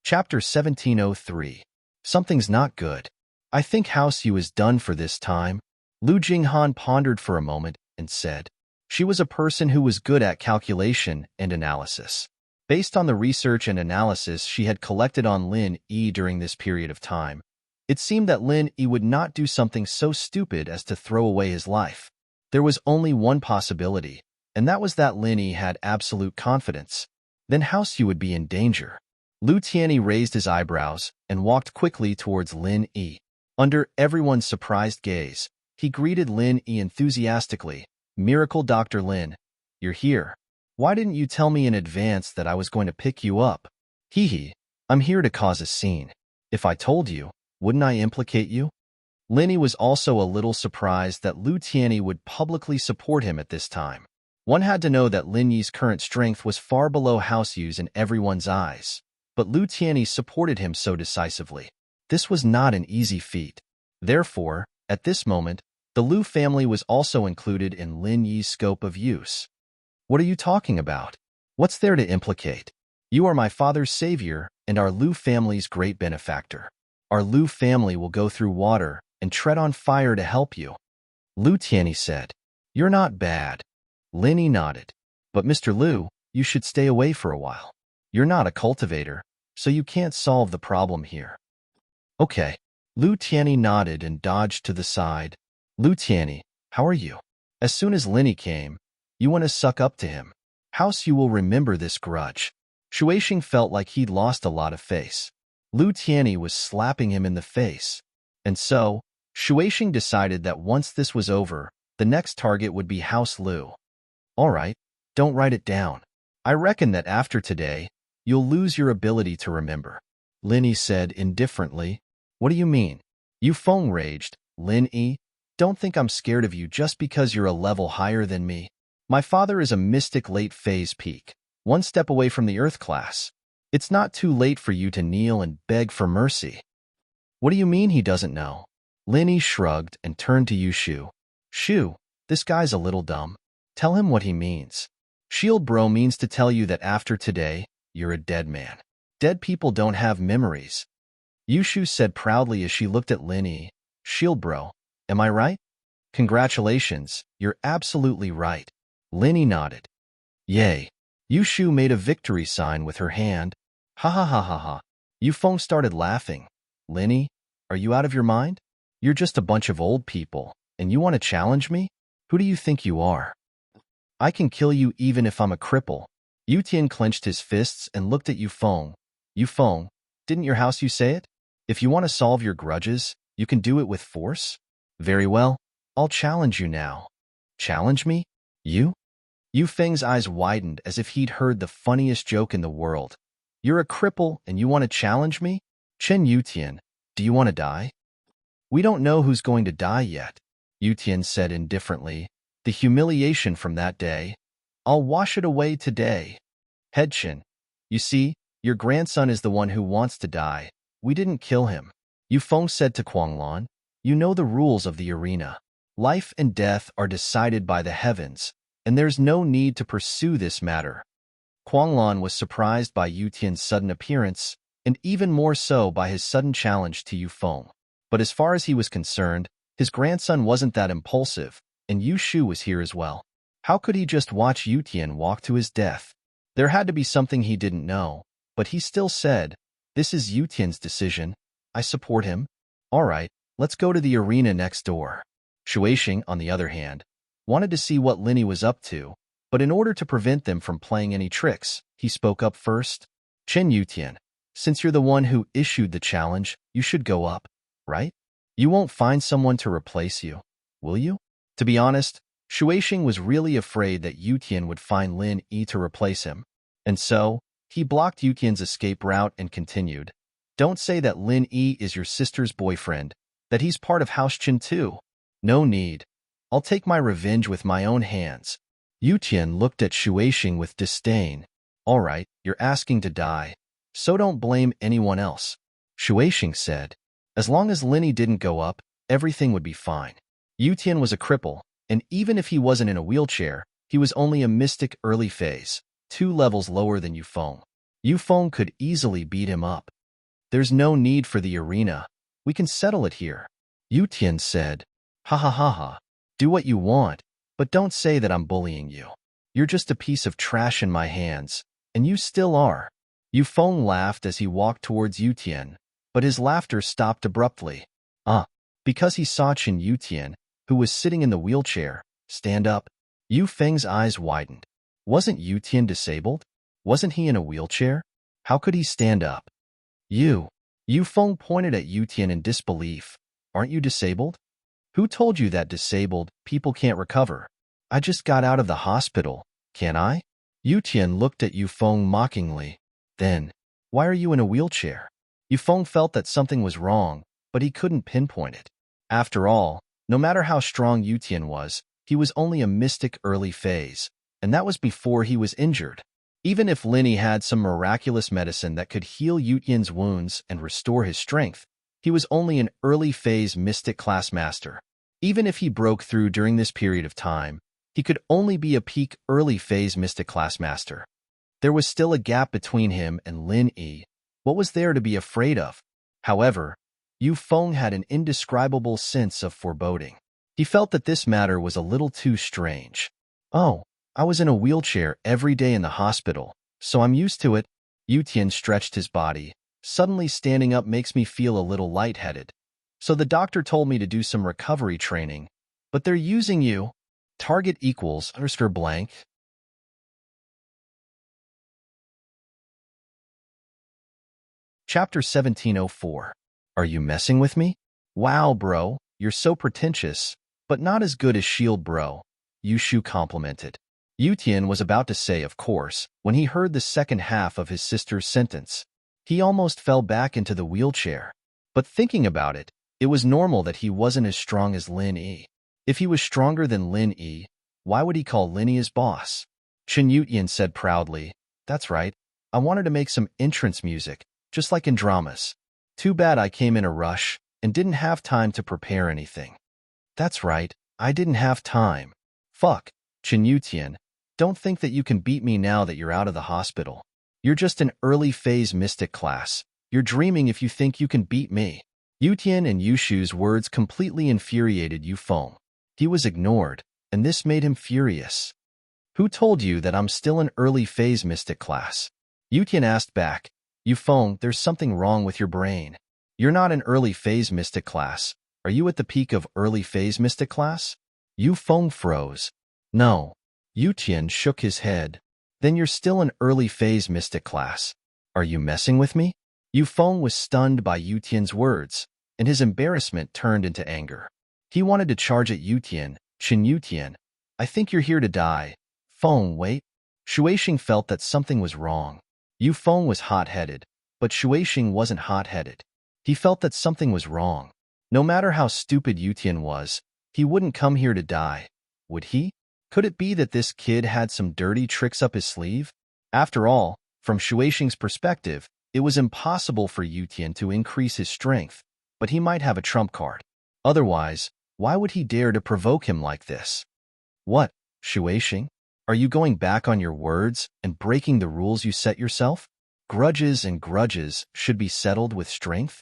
Chapter 1703. Something's not good. I think House Yu is done for this time. Lu Jinghan pondered for a moment and said, she was a person who was good at calculation and analysis. Based on the research and analysis she had collected on Lin Yi during this period of time, it seemed that Lin Yi would not do something so stupid as to throw away his life. There was only one possibility, and that was that Lin Yi had absolute confidence. Then House Yu would be in danger. Lu Tianyi raised his eyebrows and walked quickly towards Lin Yi. Under everyone's surprised gaze, he greeted Lin Yi enthusiastically. Miracle Dr. Lin, you're here. Why didn't you tell me in advance that I was going to pick you up? Hee, I'm here to cause a scene. If I told you, wouldn't I implicate you? Lin Yi was also a little surprised that Lu Tianyi would publicly support him at this time. One had to know that Lin Yi's current strength was far below House Yu's in everyone's eyes, but Lu Tianyi supported him so decisively. This was not an easy feat. Therefore, at this moment, the Lu family was also included in Lin Yi's scope of use. What are you talking about? What's there to implicate? You are my father's savior and our Lu family's great benefactor. Our Lu family will go through water and tread on fire to help you. Lu Tianyi said, you're not bad. Lin Yi nodded. But Mr. Lu, you should stay away for a while. You're not a cultivator, so you can't solve the problem here. Okay. Lu Tianyi nodded and dodged to the side. Lu Tianyi, how are you? As soon as Lin Yi came, you want to suck up to him. House Yu will remember this grudge. Shuixing felt like he'd lost a lot of face. Lu Tianyi was slapping him in the face. And so, Shuixing decided that once this was over, the next target would be House Lu. All right, don't write it down. I reckon that after today, you'll lose your ability to remember. Lin Yi said indifferently. What do you mean? You phone raged, Lin Yi. Don't think I'm scared of you just because you're a level higher than me. My father is a mystic late phase peak, one step away from the Earth class. It's not too late for you to kneel and beg for mercy. What do you mean he doesn't know? Lin Yi shrugged and turned to Yushu. Shu, this guy's a little dumb. Tell him what he means. Shield bro means to tell you that after today, you're a dead man. Dead people don't have memories. Yushu said proudly as she looked at Lin Yi. Shield bro, am I right? Congratulations, you're absolutely right. Lin Yi nodded. Yay. Yushu made a victory sign with her hand. Ha ha ha ha ha. Yufeng started laughing. Lin Yi, are you out of your mind? You're just a bunch of old people, and you want to challenge me? Who do you think you are? I can kill you even if I'm a cripple. Yutian clenched his fists and looked at Yufeng. Yufeng, didn't your house you say it? If you want to solve your grudges, you can do it with force? Very well, I'll challenge you now. Challenge me? You? Yufeng's eyes widened as if he'd heard the funniest joke in the world. You're a cripple and you want to challenge me? Chen Yutian, do you want to die? We don't know who's going to die yet, Yutian said indifferently. The humiliation from that day. I'll wash it away today. Headchin, you see, your grandson is the one who wants to die. We didn't kill him. Yufeng said to Kuanglan, you know the rules of the arena. Life and death are decided by the heavens, and there's no need to pursue this matter. Kuanglan was surprised by Yutian's sudden appearance, and even more so by his sudden challenge to Yufeng. But as far as he was concerned, his grandson wasn't that impulsive, and Yu Shu was here as well. How could he just watch Yutian walk to his death? There had to be something he didn't know, but he still said, this is Yutian's decision. I support him. All right, let's go to the arena next door. Shuaishing, on the other hand, wanted to see what Linny was up to, but in order to prevent them from playing any tricks, he spoke up first. Chen Yutian, since you're the one who issued the challenge, you should go up, right? You won't find someone to replace you, will you? To be honest, Shuaishing was really afraid that Yutian would find Lin Yi to replace him, and so, he blocked Yutian's escape route and continued. Don't say that Lin Yi is your sister's boyfriend, that he's part of House Qin too. No need. I'll take my revenge with my own hands. Yutian looked at Shuaishing with disdain. All right, you're asking to die, so don't blame anyone else. Shuaishing said. As long as Linny didn't go up, everything would be fine. Yutian was a cripple, and even if he wasn't in a wheelchair, he was only a mystic early phase, 2 levels lower than Yufeng. Yufeng could easily beat him up. There's no need for the arena. We can settle it here. Yutian said. Ha ha ha ha. Do what you want, but don't say that I'm bullying you. You're just a piece of trash in my hands, and you still are. Yufeng laughed as he walked towards Yutian, but his laughter stopped abruptly. Because he saw Chen Yutian, who was sitting in the wheelchair, stand up. Yufeng's eyes widened. Wasn't Yutian disabled? Wasn't he in a wheelchair? How could he stand up? Yufeng pointed at Yutian in disbelief. Aren't you disabled? Who told you that disabled people can't recover? I just got out of the hospital, can't I? Yutian looked at Yufeng mockingly. Then, why are you in a wheelchair? Yufeng felt that something was wrong, but he couldn't pinpoint it. After all, no matter how strong Yutian was, he was only a mystic early phase, and that was before he was injured. Even if Linny had some miraculous medicine that could heal Yutian's wounds and restore his strength, he was only an early phase mystic class master. Even if he broke through during this period of time, he could only be a peak early phase mystic class master. There was still a gap between him and Lin Yi. What was there to be afraid of? However, Yufeng had an indescribable sense of foreboding. He felt that this matter was a little too strange. Oh, I was in a wheelchair every day in the hospital, so I'm used to it. Yutian stretched his body. Suddenly standing up makes me feel a little lightheaded. So the doctor told me to do some recovery training, but they're using you. Target equals _blank. Chapter 1704. Are you messing with me? Wow, bro, you're so pretentious, but not as good as Shield bro, Yushu complimented. Yutian was about to say, of course, when he heard the second half of his sister's sentence. He almost fell back into the wheelchair. But thinking about it, it was normal that he wasn't as strong as Lin Yi. If he was stronger than Lin Yi, why would he call Lin Yi his boss? Chen Yutian said proudly, that's right, I wanted to make some entrance music, just like in dramas. Too bad I came in a rush and didn't have time to prepare anything. That's right, I didn't have time. Fuck, Chen Yutian, don't think that you can beat me now that you're out of the hospital. You're just an early phase mystic class. You're dreaming if you think you can beat me. Yutian and Yushu's words completely infuriated Yufeng. He was ignored, and this made him furious. Who told you that I'm still an early phase mystic class? Yutian asked back. Yufeng, there's something wrong with your brain. You're not an early phase mystic class. Are you at the peak of early phase mystic class? Yu Feng froze. No. Yu Tian shook his head. Then you're still an early phase mystic class. Are you messing with me? Yu Feng was stunned by Yu Tian's words, and his embarrassment turned into anger. He wanted to charge at Yu Tian. Yu Tian, I think you're here to die. Feng, wait. Shueixing felt that something was wrong. Yu Feng was hot-headed, but Shueixing wasn't hot-headed. He felt that something was wrong. No matter how stupid Yu Tian was, he wouldn't come here to die. Would he? Could it be that this kid had some dirty tricks up his sleeve? After all, from Shueixing's perspective, it was impossible for Yu Tian to increase his strength, but he might have a trump card. Otherwise, why would he dare to provoke him like this? What, Shueixing? Are you going back on your words and breaking the rules you set yourself? Grudges and grudges should be settled with strength?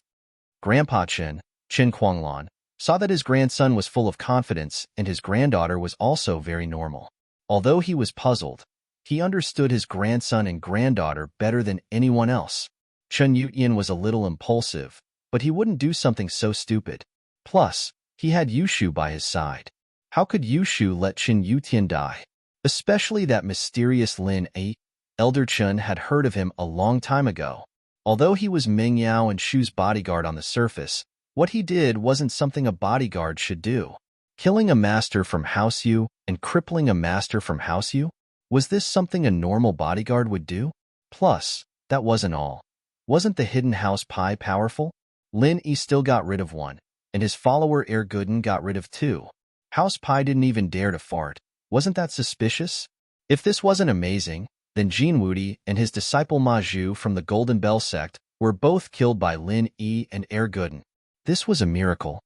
Grandpa Qin Kuanglan, saw that his grandson was full of confidence and his granddaughter was also very normal. Although he was puzzled, he understood his grandson and granddaughter better than anyone else. Chen Yutian was a little impulsive, but he wouldn't do something so stupid. Plus, he had Yushu by his side. How could Yushu let Chen Yutian die? Especially that mysterious Lin A. Elder Chen had heard of him a long time ago. Although he was Ming Yao and Shu's bodyguard on the surface, what he did wasn't something a bodyguard should do. Killing a master from House Yu and crippling a master from House Yu? Was this something a normal bodyguard would do? Plus, that wasn't all. Wasn't the hidden House Pai powerful? Lin Yi still got rid of one, and his follower Guden got rid of two. House Pai didn't even dare to fart. Wasn't that suspicious? If this wasn't amazing, then Jin Wudi and his disciple Ma Zhu from the Golden Bell sect were both killed by Lin Yi and Guden. This was a miracle.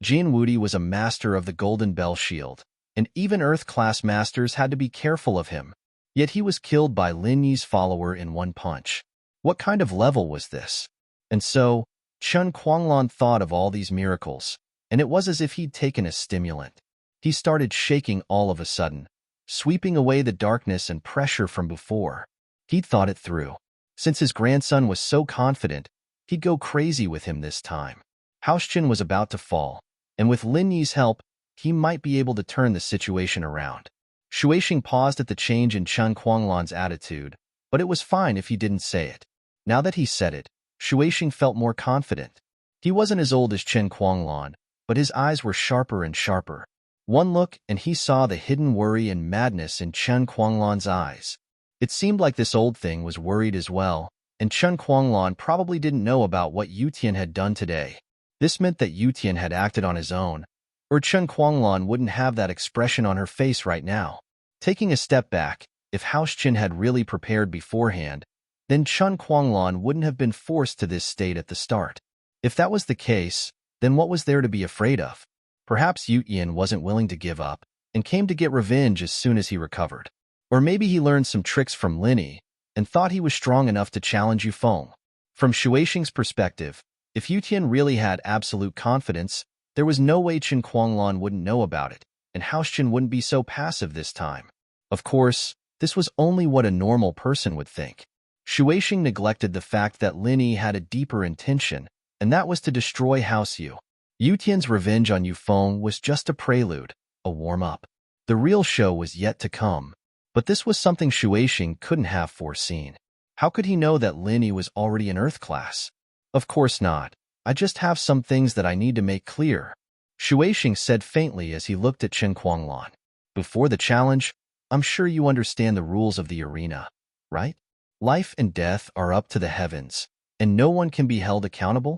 Jin Wudi was a master of the Golden Bell shield, and even Earth-class masters had to be careful of him. Yet he was killed by Lin Yi's follower in one punch. What kind of level was this? And so, Chen Kuanglan thought of all these miracles, and it was as if he'd taken a stimulant. He started shaking all of a sudden, sweeping away the darkness and pressure from before. He'd thought it through. Since his grandson was so confident, he'd go crazy with him this time. Haoschen was about to fall, and with Lin Yi's help, he might be able to turn the situation around. Shueixing paused at the change in Chen Kuanglan's attitude, but it was fine if he didn't say it. Now that he said it, Shueixing felt more confident. He wasn't as old as Chen Kuanglan, but his eyes were sharper and sharper. One look and he saw the hidden worry and madness in Chen Kuanglan's eyes. It seemed like this old thing was worried as well, and Chen Kuanglan probably didn't know about what Yu Tian had done today. This meant that Yu Tian had acted on his own, or Chen Kuanglan wouldn't have that expression on her face right now. Taking a step back, if Haoschen had really prepared beforehand, then Chen Kuanglan wouldn't have been forced to this state at the start. If that was the case, then what was there to be afraid of? Perhaps Yu Tian wasn't willing to give up, and came to get revenge as soon as he recovered. Or maybe he learned some tricks from Lin Yi, and thought he was strong enough to challenge Yu Feng. From Shueixing's perspective, if Yu Tian really had absolute confidence, there was no way Chen Kuanglan wouldn't know about it, and Haoschen wouldn't be so passive this time. Of course, this was only what a normal person would think. Shueixing neglected the fact that Lin Yi had a deeper intention, and that was to destroy House Yu. Yu Tian's revenge on Yu Feng was just a prelude, a warm-up. The real show was yet to come. But this was something Shueixing couldn't have foreseen. How could he know that Lin Yi was already in Earth class? Of course not. I just have some things that I need to make clear, Shueixing said faintly as he looked at Chen Kuanglan. Before the challenge, I'm sure you understand the rules of the arena, right? Life and death are up to the heavens, and no one can be held accountable?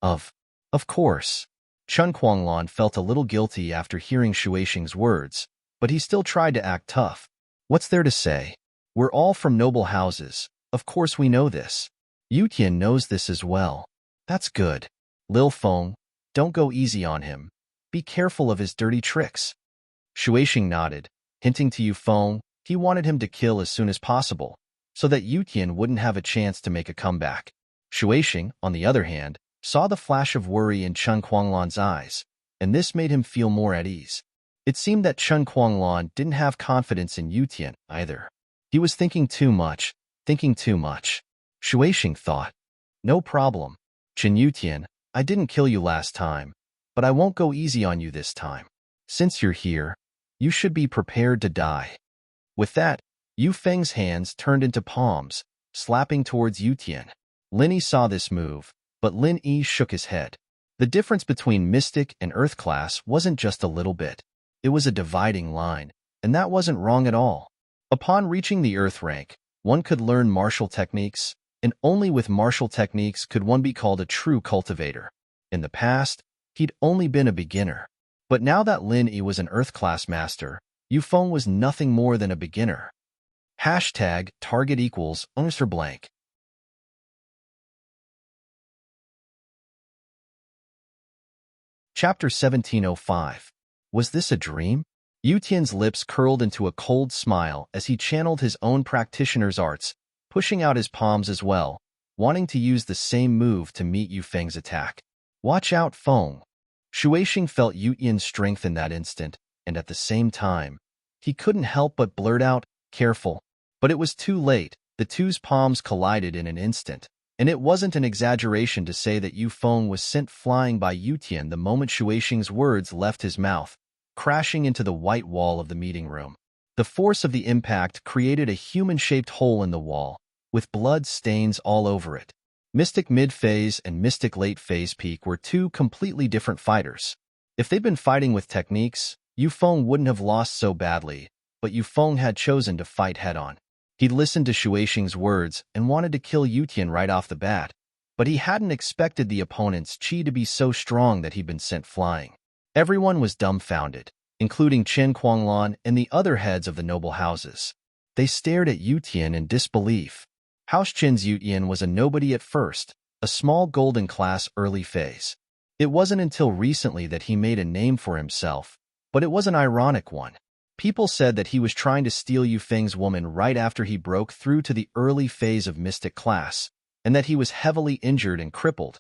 Of course. Chen Kuanglan felt a little guilty after hearing Shueixing's words, but he still tried to act tough. What's there to say? We're all from noble houses. Of course we know this. Yu Tian knows this as well. That's good. Lil Feng, don't go easy on him. Be careful of his dirty tricks. Shueixing nodded, hinting to Yu Feng he wanted him to kill as soon as possible, so that Yu Tian wouldn't have a chance to make a comeback. Shueixing, on the other hand, saw the flash of worry in Chen Kuanglan's eyes, and this made him feel more at ease. It seemed that Chen Kuanglan didn't have confidence in Yu Tian either. He was thinking too much. Shueixing thought. No problem. Chen Yutian, I didn't kill you last time, but I won't go easy on you this time. Since you're here, you should be prepared to die. With that, Yu Feng's hands turned into palms, slapping towards Yutian. Lin Yi saw this move, but Lin Yi shook his head. The difference between Mystic and Earth class wasn't just a little bit. It was a dividing line, and that wasn't wrong at all. Upon reaching the Earth rank, one could learn martial techniques, and only with martial techniques could one be called a true cultivator. In the past, he'd only been a beginner. But now that Lin Yi was an Earth class master, Yu Feng was nothing more than a beginner. Hashtag target equals answer blank. Chapter 1705. Was this a dream? Yu Tian's lips curled into a cold smile as he channeled his own practitioner's arts, pushing out his palms as well, wanting to use the same move to meet Yu Feng's attack. Watch out, Feng. Shueixing felt Yu Tian's strength in that instant, and at the same time, he couldn't help but blurt out, careful. But it was too late. The two's palms collided in an instant, and it wasn't an exaggeration to say that Yu Feng was sent flying by Yu Tian the moment Shueixing's words left his mouth, crashing into the white wall of the meeting room. The force of the impact created a human-shaped hole in the wall, with blood stains all over it. Mystic mid-phase and Mystic late-phase peak were two completely different fighters. If they'd been fighting with techniques, Yu Feng wouldn't have lost so badly, but Yu Feng had chosen to fight head-on. He'd listened to Shueixing's words and wanted to kill Yu Tian right off the bat, but he hadn't expected the opponent's chi to be so strong that he'd been sent flying. Everyone was dumbfounded, including Chen Quanglan and the other heads of the noble houses. They stared at Yu Tian in disbelief. House Chen's Yu Tian was a nobody at first, a small golden class early phase. It wasn't until recently that he made a name for himself, but it was an ironic one. People said that he was trying to steal Yu Feng's woman right after he broke through to the early phase of Mystic class, and that he was heavily injured and crippled.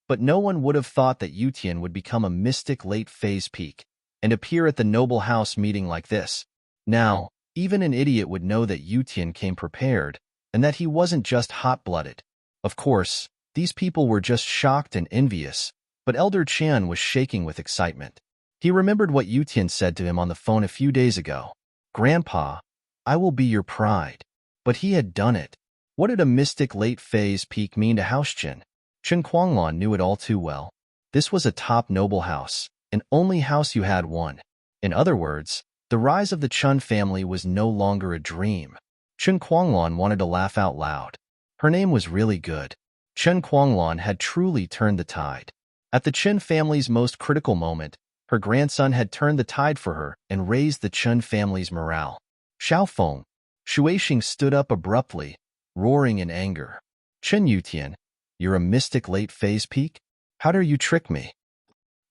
But no one would have thought that Yu Tian would become a Mystic late phase peak and appear at the noble house meeting like this. Now, even an idiot would know that Yu Tian came prepared, and that he wasn't just hot-blooded. Of course, these people were just shocked and envious, but Elder Qian was shaking with excitement. He remembered what Yu Tian said to him on the phone a few days ago. Grandpa, I will be your pride. But he had done it. What did a Mystic late phase peak mean to House Chen? Chen Quanglan knew it all too well. This was a top noble house, and only house you had one. In other words, the rise of the Chen family was no longer a dream. Chen Quanglan wanted to laugh out loud. Her name was really good. Chen Quanglan had truly turned the tide. At the Chen family's most critical moment, her grandson had turned the tide for her and raised the Chen family's morale. Xiaofeng. Shueixing stood up abruptly, roaring in anger. Chen Yutian, you're a Mystic late phase peak? How dare you trick me?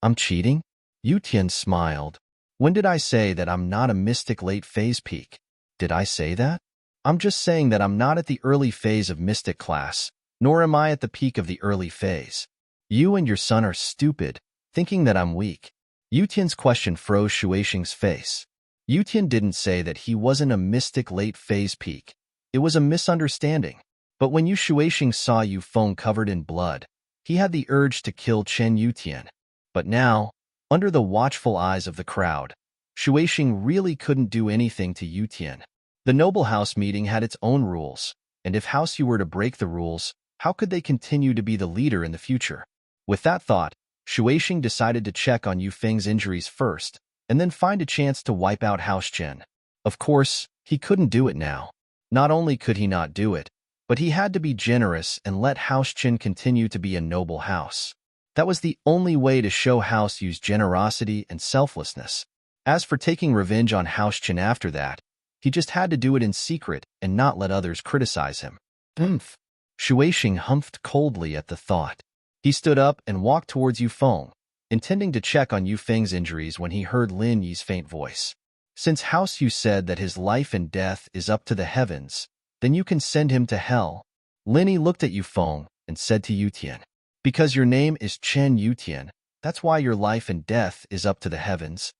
I'm cheating? Yutian smiled. When did I say that I'm not a Mystic late phase peak? Did I say that? I'm just saying that I'm not at the early phase of Mystic class, nor am I at the peak of the early phase. You and your son are stupid, thinking that I'm weak. Yutian's question froze Shueixing's face. Yutian didn't say that he wasn't a Mystic late phase peak. It was a misunderstanding. But when Shueixing saw Yu Feng covered in blood, he had the urge to kill Chen Yutian. But now, under the watchful eyes of the crowd, Shueixing really couldn't do anything to Yutian. The noble house meeting had its own rules, and if House Yu were to break the rules, how could they continue to be the leader in the future? With that thought, Shueixing decided to check on Yu Feng's injuries first, and then find a chance to wipe out House Chen. Of course, he couldn't do it now. Not only could he not do it, but he had to be generous and let House Chen continue to be a noble house. That was the only way to show House Yu's generosity and selflessness. As for taking revenge on House Chen after that, he just had to do it in secret and not let others criticize him. Humph. Shueixing humphed coldly at the thought. He stood up and walked towards Yu Feng, intending to check on Yu Feng's injuries when he heard Lin Yi's faint voice. Since House Yu said that his life and death is up to the heavens, then you can send him to hell. Lin Yi looked at Yu Feng and said to Yu Tian, because your name is Chen Yutian, that's why your life and death is up to the heavens.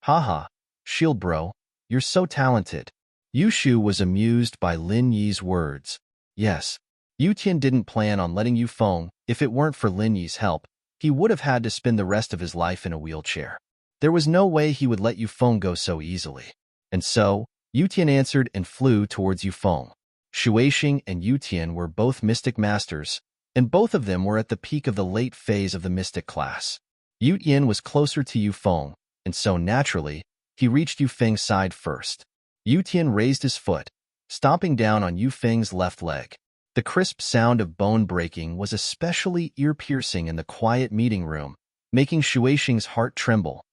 Haha, shield bro, you're so talented. Yu Shu was amused by Lin Yi's words. Yes, Yutian didn't plan on letting Yufeng. If it weren't for Lin Yi's help, he would have had to spend the rest of his life in a wheelchair. There was no way he would let Yufeng go so easily. And so, Yutian answered and flew towards Yufeng. Shueixing and Yutian were both mystic masters, and both of them were at the peak of the late phase of the mystic class. Yutian was closer to Yufeng, and so naturally, he reached Yufeng's side first. Yutian raised his foot, stomping down on Yufeng's left leg. The crisp sound of bone breaking was especially ear-piercing in the quiet meeting room, making Shueixing's heart tremble.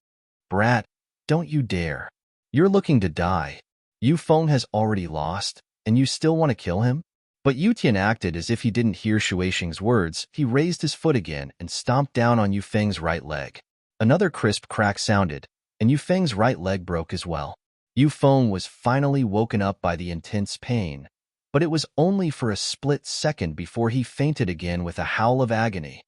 "Brat, don't you dare. You're looking to die. Yufeng has already lost, and you still want to kill him?" But Yutian acted as if he didn't hear Shueixing's words. He raised his foot again and stomped down on Yufeng's right leg. Another crisp crack sounded, and Yufeng's right leg broke as well. Yufeng was finally woken up by the intense pain, but it was only for a split second before he fainted again with a howl of agony.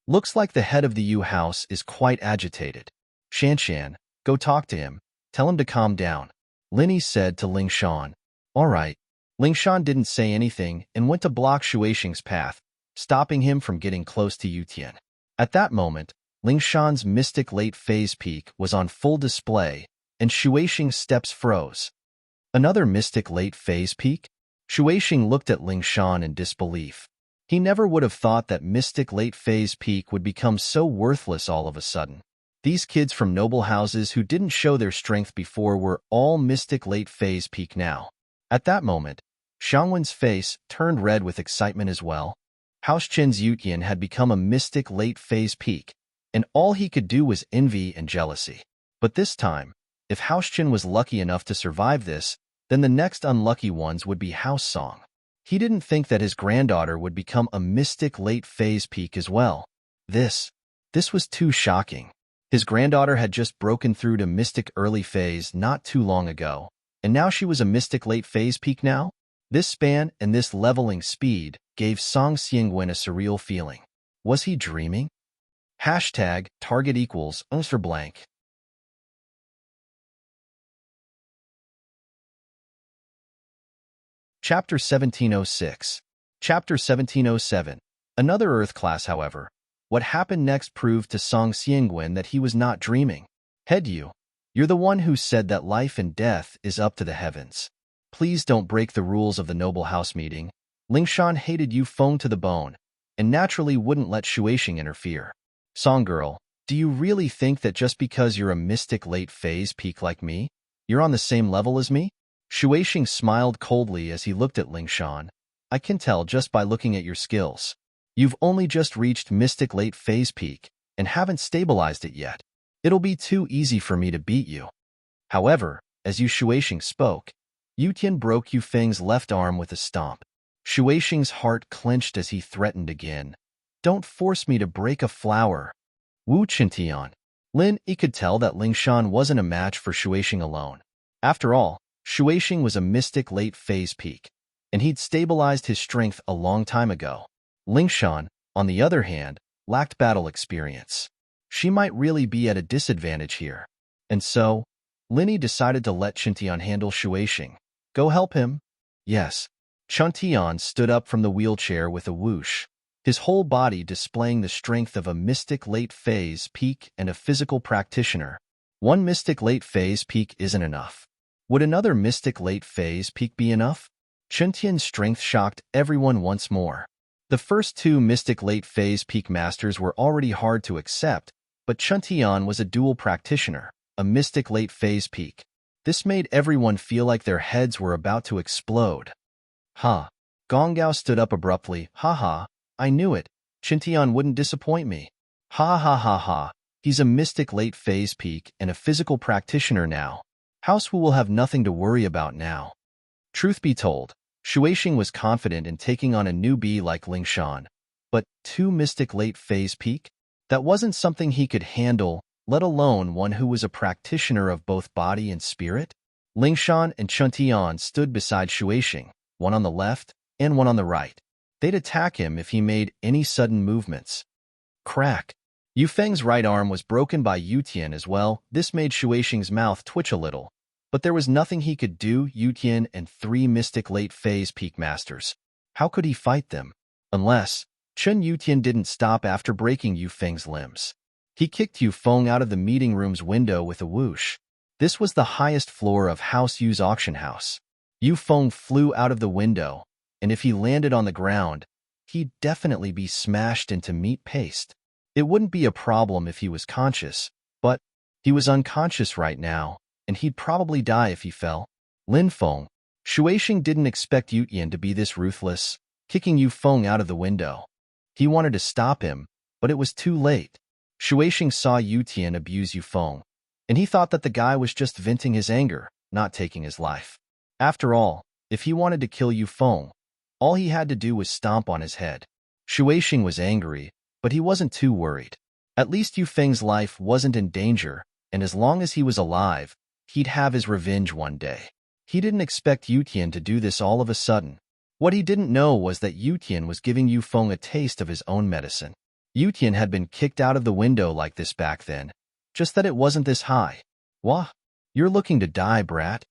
"Looks like the head of the Yu house is quite agitated. Shanshan, go talk to him. Tell him to calm down," Lin Yi said to Ling Shan. "All right." Ling Shan didn't say anything and went to block Shueixing's path, stopping him from getting close to Yutian. At that moment, Ling Shan's mystic late phase peak was on full display, and Shueixing's steps froze. Another mystic late phase peak? Shueixing looked at Ling Shan in disbelief. He never would have thought that mystic late phase peak would become so worthless all of a sudden. These kids from noble houses who didn't show their strength before were all mystic late phase peak now. At that moment, Xiangwen's face turned red with excitement as well. House Chen's Yutian had become a mystic late phase peak, and all he could do was envy and jealousy. But this time, if House Chen was lucky enough to survive this, then the next unlucky ones would be House Song. He didn't think that his granddaughter would become a mystic late phase peak as well. This was too shocking. His granddaughter had just broken through to mystic early phase not too long ago, and now she was a mystic late phase peak now? This span and this leveling speed gave Song Xiangwen a surreal feeling. Was he dreaming? Hashtag target equals answer blank. Chapter 1706. Chapter 1707. Another Earth class, however. What happened next proved to Song Xiangwen that he was not dreaming. "Head you. You're the one who said that life and death is up to the heavens. Please don't break the rules of the noble house meeting." Ling Shan hated Yufeng to the bone, and naturally wouldn't let Shueixing interfere. "Song girl, do you really think that just because you're a mystic late phase peak like me, you're on the same level as me?" Shueixing smiled coldly as he looked at Ling Shan. "I can tell just by looking at your skills. You've only just reached mystic late phase peak and haven't stabilized it yet. It'll be too easy for me to beat you." However, as Shueixing spoke, Yutian broke Yufeng's left arm with a stomp. Shueixing's heart clenched as he threatened again. "Don't force me to break a flower." Wu Qintian. Lin Yi could tell that Ling Shan wasn't a match for Shueixing alone. After all, Shueixing was a mystic late phase peak, and he'd stabilized his strength a long time ago. Ling Shan, on the other hand, lacked battle experience. She might really be at a disadvantage here. And so, Lin Yi decided to let Qintian handle Shueixing. "Go help him." "Yes." Qintian stood up from the wheelchair with a whoosh, his whole body displaying the strength of a mystic late phase peak and a physical practitioner. One mystic late phase peak isn't enough. Would another mystic late phase peak be enough? Qintian's strength shocked everyone once more. The first two mystic late phase peak masters were already hard to accept, but Qintian was a dual practitioner, a mystic late phase peak. This made everyone feel like their heads were about to explode. "Ha!" Gonggao stood up abruptly. "Ha ha, I knew it. Qintian wouldn't disappoint me. Ha ha ha ha. He's a mystic late phase peak and a physical practitioner now. House Wu will have nothing to worry about now." Truth be told, Shueixing was confident in taking on a newbie like Ling Shan. But two mystic late phase peak? That wasn't something he could handle, let alone one who was a practitioner of both body and spirit. Ling Shan and Qintian stood beside Shueixing, one on the left and one on the right. They'd attack him if he made any sudden movements. Crack! Yufeng's right arm was broken by Yutian as well. This made Shueixing's mouth twitch a little. But there was nothing he could do. Yutian and three mystic late phase peak masters. How could he fight them? Unless, Chen Yutian didn't stop after breaking Yu Feng's limbs. He kicked Yu Feng out of the meeting room's window with a whoosh. This was the highest floor of House Yu's auction house. Yu Feng flew out of the window, and if he landed on the ground, he'd definitely be smashed into meat paste. It wouldn't be a problem if he was conscious, but he was unconscious right now, and he'd probably die if he fell. Lin Feng, Shuaixing didn't expect Yutian to be this ruthless, kicking Yu Feng out of the window. He wanted to stop him, but it was too late. Shuaixing saw Yutian abuse Yu Feng, and he thought that the guy was just venting his anger, not taking his life. After all, if he wanted to kill Yu Feng, all he had to do was stomp on his head. Shuaixing was angry, but he wasn't too worried. At least Yu Feng's life wasn't in danger, and as long as he was alive, he'd have his revenge one day. He didn't expect Yutian to do this all of a sudden. What he didn't know was that Yutian was giving Yu Feng a taste of his own medicine. Yutian had been kicked out of the window like this back then, just that it wasn't this high. Wah! You're looking to die, brat.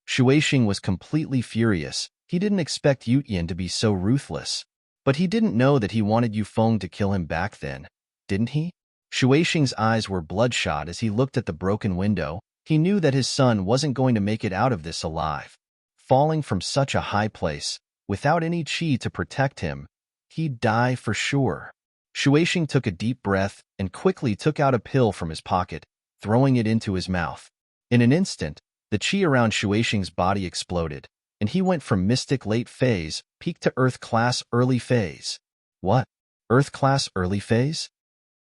Shuaixing was completely furious. He didn't expect Yutian to be so ruthless. But he didn't know that he wanted Yu Feng to kill him back then, didn't he? Shuaixing's eyes were bloodshot as he looked at the broken window. He knew that his son wasn't going to make it out of this alive. Falling from such a high place, without any qi to protect him, he'd die for sure. Shuaixing took a deep breath and quickly took out a pill from his pocket, throwing it into his mouth. In an instant, the qi around Shuaixing's body exploded, and he went from mystic late phase, peak to earth class early phase. What? Earth class early phase?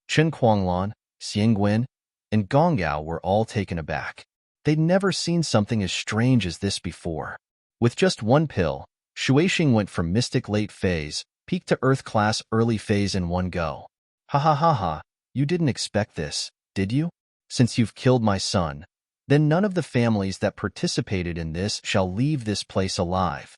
Chen Kuanglan, Xiangguan, and Gonggao were all taken aback. They'd never seen something as strange as this before. With just one pill, Shuaixing went from mystic late phase, peak to earth class early phase in one go. Ha ha ha ha, you didn't expect this, did you? Since you've killed my son, then none of the families that participated in this shall leave this place alive.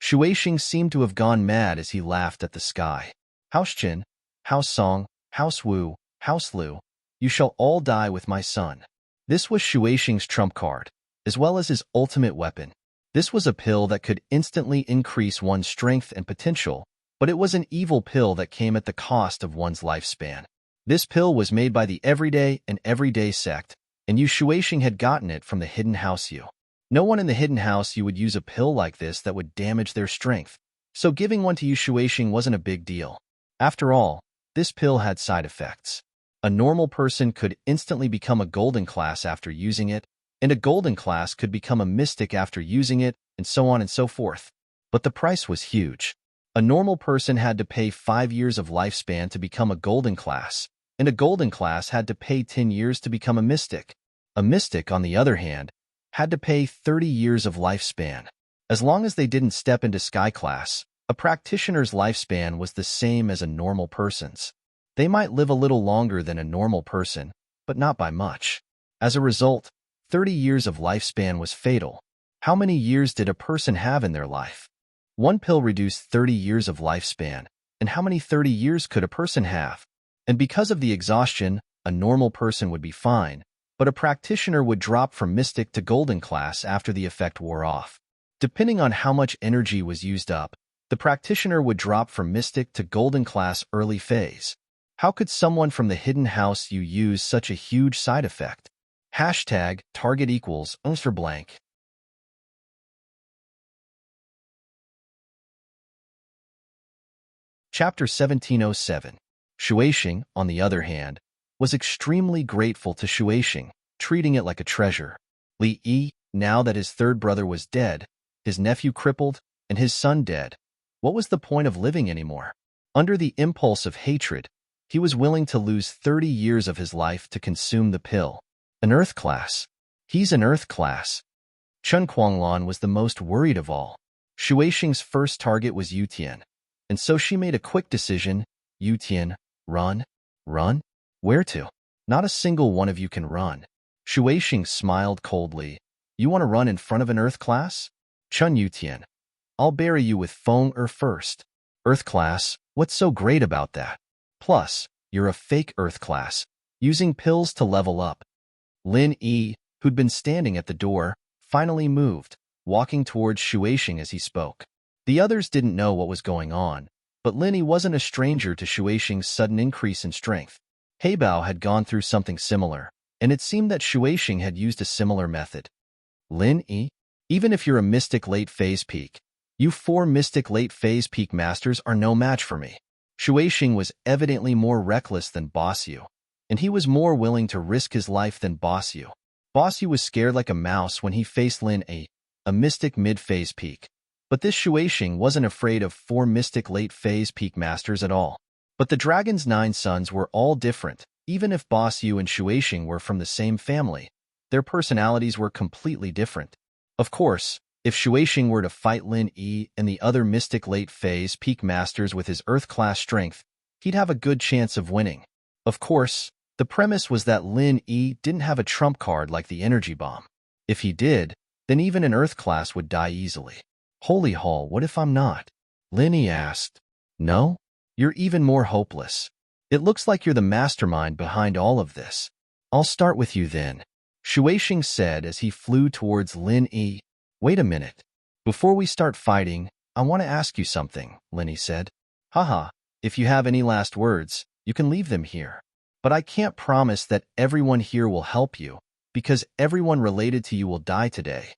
Shuaixing seemed to have gone mad as he laughed at the sky. House Qin, House Song, House Wu, House Lu, you shall all die with my son. This was Shuaixing's trump card, as well as his ultimate weapon. This was a pill that could instantly increase one's strength and potential, but it was an evil pill that came at the cost of one's lifespan. This pill was made by the Everyday sect, and Yu Shuaixing had gotten it from the Hidden House Yu. No one in the Hidden House Yu would use a pill like this that would damage their strength, so giving one to Yu Shuaixing wasn't a big deal. After all, this pill had side effects. A normal person could instantly become a golden class after using it, and a golden class could become a mystic after using it, and so on and so forth. But the price was huge. A normal person had to pay 5 years of lifespan to become a golden class, and a golden class had to pay 10 years to become a mystic. A mystic, on the other hand, had to pay 30 years of lifespan. As long as they didn't step into sky class, a practitioner's lifespan was the same as a normal person's. They might live a little longer than a normal person, but not by much. As a result, 30 years of lifespan was fatal. How many years did a person have in their life? One pill reduced 30 years of lifespan, and how many 30 years could a person have? And because of the exhaustion, a normal person would be fine, but a practitioner would drop from mystic to golden class after the effect wore off. Depending on how much energy was used up, the practitioner would drop from mystic to golden class early phase. How could someone from the Hidden House Yu use such a huge side effect? Hashtag target equals Unster blank. Chapter 1707. Shuaixing, on the other hand, was extremely grateful to Shuaixing, treating it like a treasure. Li Yi, now that his third brother was dead, his nephew crippled, and his son dead, what was the point of living anymore? Under the impulse of hatred, he was willing to lose 30 years of his life to consume the pill. An Earth class. He's an Earth class. Chen Kuanglan was the most worried of all. Shuaixing's first target was Yutian, and so she made a quick decision. Yutian, run? Run? Where to? Not a single one of you can run. Shuaixing smiled coldly. You want to run in front of an Earth class? Chun Yutian, I'll bury you with Feng first. Earth class, what's so great about that? Plus, you're a fake Earth class, using pills to level up. Lin Yi, who'd been standing at the door, finally moved, walking towards Shuaixing as he spoke. The others didn't know what was going on, But Lin wasn't a stranger to Shuixing's sudden increase in strength. Heibao had gone through something similar, and it seemed that Shuixing had used a similar method. Lin, even if you're a mystic late phase peak, you 4 mystic late phase peak masters are no match for me. Shuixing was evidently more reckless than Boss Yu, and he was more willing to risk his life than Boss Yu. Boss Yu was scared like a mouse when he faced Lin, a mystic mid-phase peak. But this Shuixing wasn't afraid of 4 mystic late phase peak masters at all. But the dragon's 9 sons were all different. Even if Boss Yu and Shuixing were from the same family, their personalities were completely different. Of course, if Shuixing were to fight Lin and the other mystic late phase peak masters with his Earth-class strength, he'd have a good chance of winning. Of course, the premise was that Lin didn't have a trump card like the energy bomb. If he did, then even an Earth-class would die easily. Holy hall, what if I'm not? Lin asked. No? You're even more hopeless. It looks like you're the mastermind behind all of this. I'll start with you then, Shuixing said as he flew towards Lin. Wait a minute. Before we start fighting, I want to ask you something, Lin said. Haha, if you have any last words, you can leave them here. But I can't promise that everyone here will help you, because everyone related to you will die today.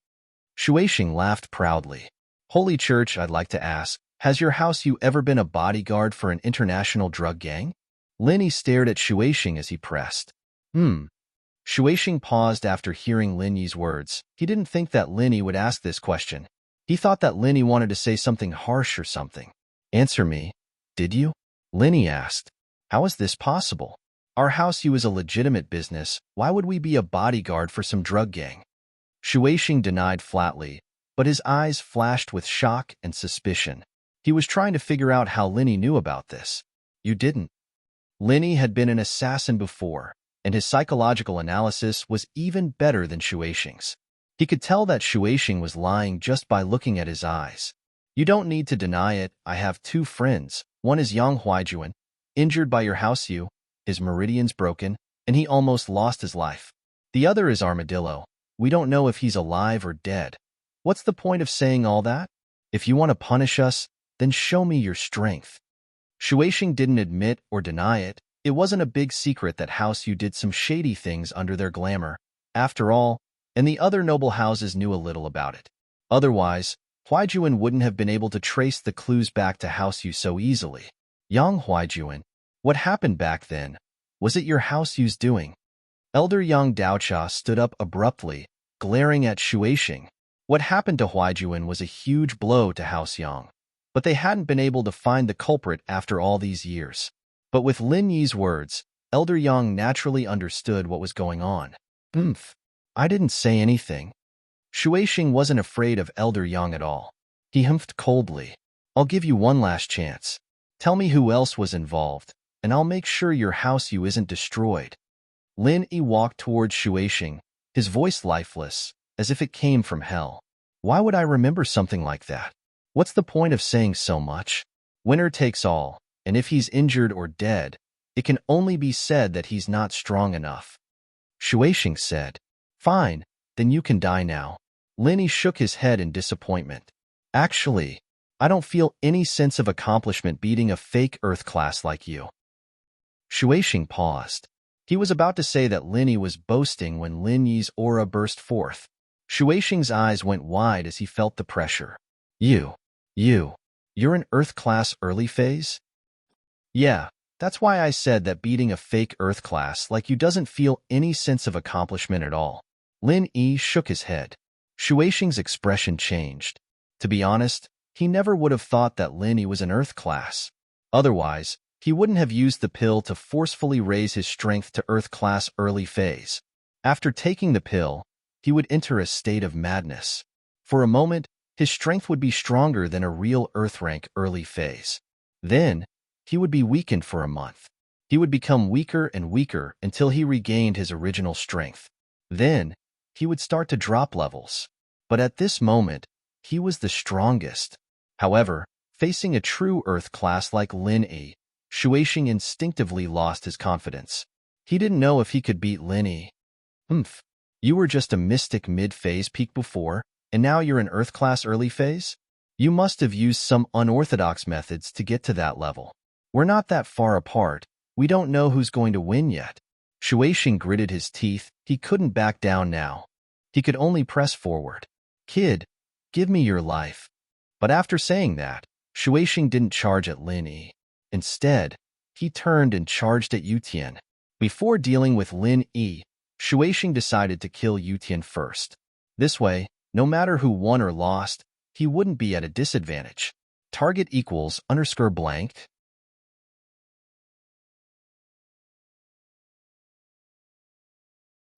Shuixing laughed proudly. Holy Church, I'd like to ask, has your house you ever been a bodyguard for an international drug gang? Lin stared at Shuixing as he pressed. Shuixing paused after hearing Lin Yi's words. He didn't think that Lin Yi would ask this question. He thought that Lin Yi wanted to say something harsh or something. Answer me, did you? Lin Yi asked. How is this possible? Our house you is a legitimate business. Why would we be a bodyguard for some drug gang? Shuixing denied flatly, but his eyes flashed with shock and suspicion. He was trying to figure out how Lin Yi knew about this. You didn't. Lin Yi had been an assassin before, and his psychological analysis was even better than Shuixing's. He could tell that Shuixing was lying just by looking at his eyes. You don't need to deny it. I have 2 friends. One is Yang Huaijuan, injured by your house you, his meridians broken, and he almost lost his life. The other is Armadillo. We don't know if he's alive or dead. What's the point of saying all that? If you want to punish us, then show me your strength. Shuixing didn't admit or deny it. It wasn't a big secret that House Yu did some shady things under their glamour, after all, and the other noble houses knew a little about it. Otherwise, Huaijuan wouldn't have been able to trace the clues back to House Yu so easily. Yang Huaijuan, what happened back then? Was it your House Yu's doing? Elder Yang Daocha stood up abruptly, glaring at Shuixing. What happened to Huaijuan was a huge blow to House Yang, but they hadn't been able to find the culprit after all these years. But with Lin Yi's words, Elder Yang naturally understood what was going on. I didn't say anything. Shuixing wasn't afraid of Elder Yang at all. He humphed coldly. I'll give you one last chance. Tell me who else was involved, and I'll make sure your house you isn't destroyed. Lin Yi walked towards Shuixing, his voice lifeless, as if it came from hell. Why would I remember something like that? What's the point of saying so much? Winner takes all. And if he's injured or dead, it can only be said that he's not strong enough. Shuixing said, Fine, then you can die now. Lin Yi shook his head in disappointment. Actually, I don't feel any sense of accomplishment beating a fake Earth class like you. Shuixing paused. He was about to say that Lin Yi was boasting when Lin Yi's aura burst forth. Shuixing's eyes went wide as he felt the pressure. You're an Earth class early phase? Yeah, that's why I said that beating a fake Earth class like you doesn't feel any sense of accomplishment at all. Lin Yi shook his head. Shuixing's expression changed. To be honest, he never would have thought that Lin Yi was an Earth class. Otherwise, he wouldn't have used the pill to forcefully raise his strength to Earth class early phase. After taking the pill, he would enter a state of madness. For a moment, his strength would be stronger than a real Earth rank early phase. Then, he would be weakened for a month. He would become weaker and weaker until he regained his original strength. Then, he would start to drop levels. But at this moment, he was the strongest. However, facing a true Earth class like Lin Yi, Shuixing instinctively lost his confidence. He didn't know if he could beat Lin Yi. You were just a mystic mid-phase peak before, and now you're an Earth class early phase? You must have used some unorthodox methods to get to that level. We're not that far apart. We don't know who's going to win yet. Shueishin gritted his teeth. He couldn't back down now. He could only press forward. Kid, give me your life. But after saying that, Shueishin didn't charge at Lin Yi. Instead, he turned and charged at Yutian. Before dealing with Lin Yi, Shueishin decided to kill Yutian first. This way, no matter who won or lost, he wouldn't be at a disadvantage. Target equals _ blanked.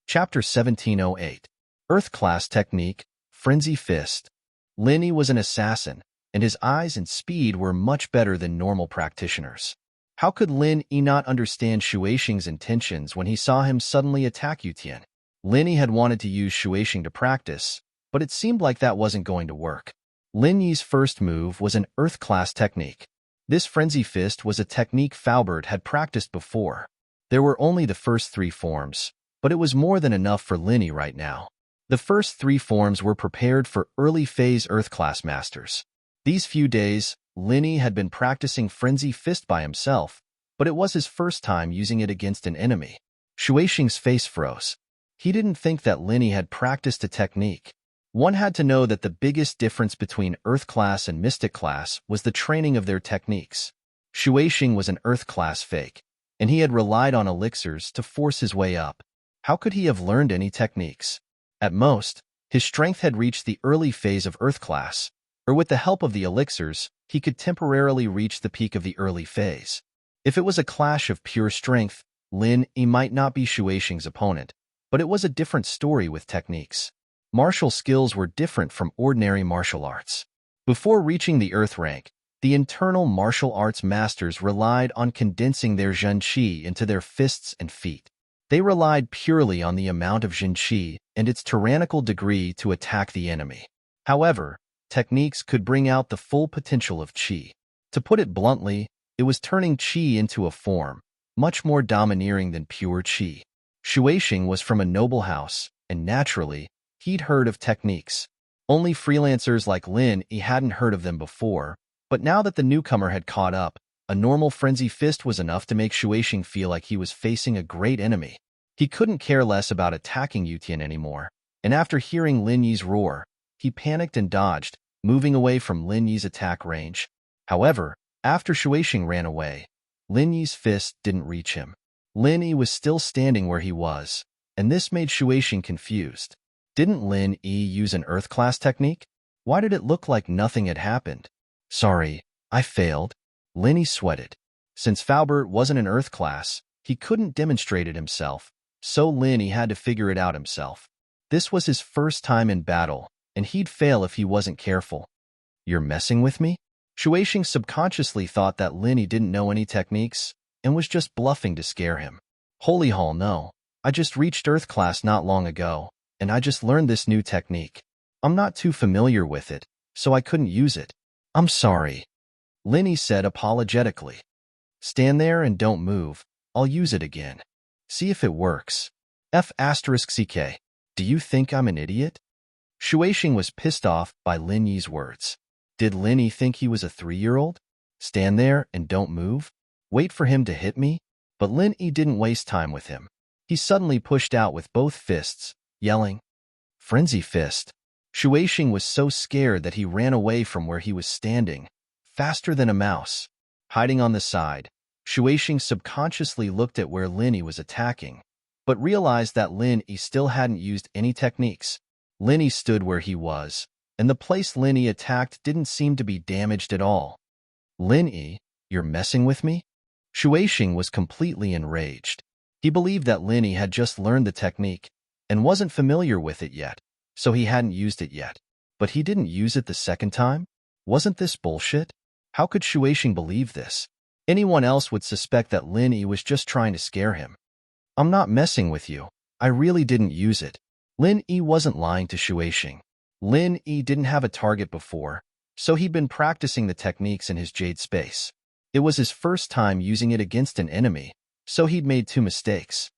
Chapter 1708. Earth Class Technique, Frenzy Fist. Lin Yi was an assassin, and his eyes and speed were much better than normal practitioners. How could Lin Yi not understand Shueishin's intentions when he saw him suddenly attack Yutian? Lin Yi had wanted to use Shueishin to practice, but it seemed like that wasn't going to work. Lin Yi's first move was an Earth Class technique. This Frenzy Fist was a technique Faubert had practiced before. There were only the first 3 forms, but it was more than enough for Lin Yi right now. The first 3 forms were prepared for early-phase Earth Class masters. These few days, Lin Yi had been practicing Frenzy Fist by himself, but it was his first time using it against an enemy. Shueishin's face froze. He didn't think that Lin Yi had practiced a technique. One had to know that the biggest difference between Earth Class and Mystic Class was the training of their techniques. Shueishin was an Earth Class fake, and he had relied on elixirs to force his way up. How could he have learned any techniques? At most, his strength had reached the early phase of Earth Class, or with the help of the elixirs, he could temporarily reach the peak of the early phase. If it was a clash of pure strength, Lin Yi might not be Shueishin's opponent, but it was a different story with techniques. Martial skills were different from ordinary martial arts. Before reaching the Earth rank, the internal martial arts masters relied on condensing their Zhen Qi into their fists and feet. They relied purely on the amount of Zhen Qi and its tyrannical degree to attack the enemy. However, techniques could bring out the full potential of Qi. To put it bluntly, it was turning Qi into a form, much more domineering than pure Qi. Shueishin was from a noble house, and naturally, he'd heard of techniques. Only freelancers like Lin Yi hadn't heard of them before, but now that the newcomer had caught up, a normal Frenzy Fist was enough to make Shueishin feel like he was facing a great enemy. He couldn't care less about attacking Yutian anymore, and after hearing Lin Yi's roar, he panicked and dodged, moving away from Lin Yi's attack range. However, after Shueishin ran away, Lin Yi's fist didn't reach him. Lin Yi was still standing where he was, and this made Shueishin confused. Didn't Lin Yi use an Earth Class technique? Why did it look like nothing had happened? Sorry, I failed. Lin Yi sweated. Since Faubert wasn't an Earth Class, he couldn't demonstrate it himself, so Lin Yi had to figure it out himself. This was his first time in battle, and he'd fail if he wasn't careful. You're messing with me? Shueishin subconsciously thought that Lin Yi didn't know any techniques and was just bluffing to scare him. Holy hell no. I just reached Earth Class not long ago, and I just learned this new technique. I'm not too familiar with it, so I couldn't use it. I'm sorry. Lin Yi said apologetically. Stand there and don't move. I'll use it again. See if it works. F***CK. Do you think I'm an idiot? Shueishin was pissed off by Lin Yi's words. Did Lin Yi think he was a 3-year-old? Stand there and don't move? Wait for him to hit me? But Lin Yi didn't waste time with him. He suddenly pushed out with both fists, yelling, Frenzy Fist. Shueishin was so scared that he ran away from where he was standing, faster than a mouse. Hiding on the side, Shueishin subconsciously looked at where Lin Yi was attacking, but realized that Lin Yi still hadn't used any techniques. Lin Yi stood where he was, and the place Lin Yi attacked didn't seem to be damaged at all. Lin Yi, you're messing with me? Shueishin was completely enraged. He believed that Lin Yi had just learned the technique and wasn't familiar with it yet, so he hadn't used it yet. But he didn't use it the second time? Wasn't this bullshit? How could Shueishin believe this? Anyone else would suspect that Lin Yi was just trying to scare him. I'm not messing with you. I really didn't use it. Lin Yi wasn't lying to Shueishin. Lin Yi didn't have a target before, so he'd been practicing the techniques in his jade space. It was his first time using it against an enemy, so he'd made 2 mistakes.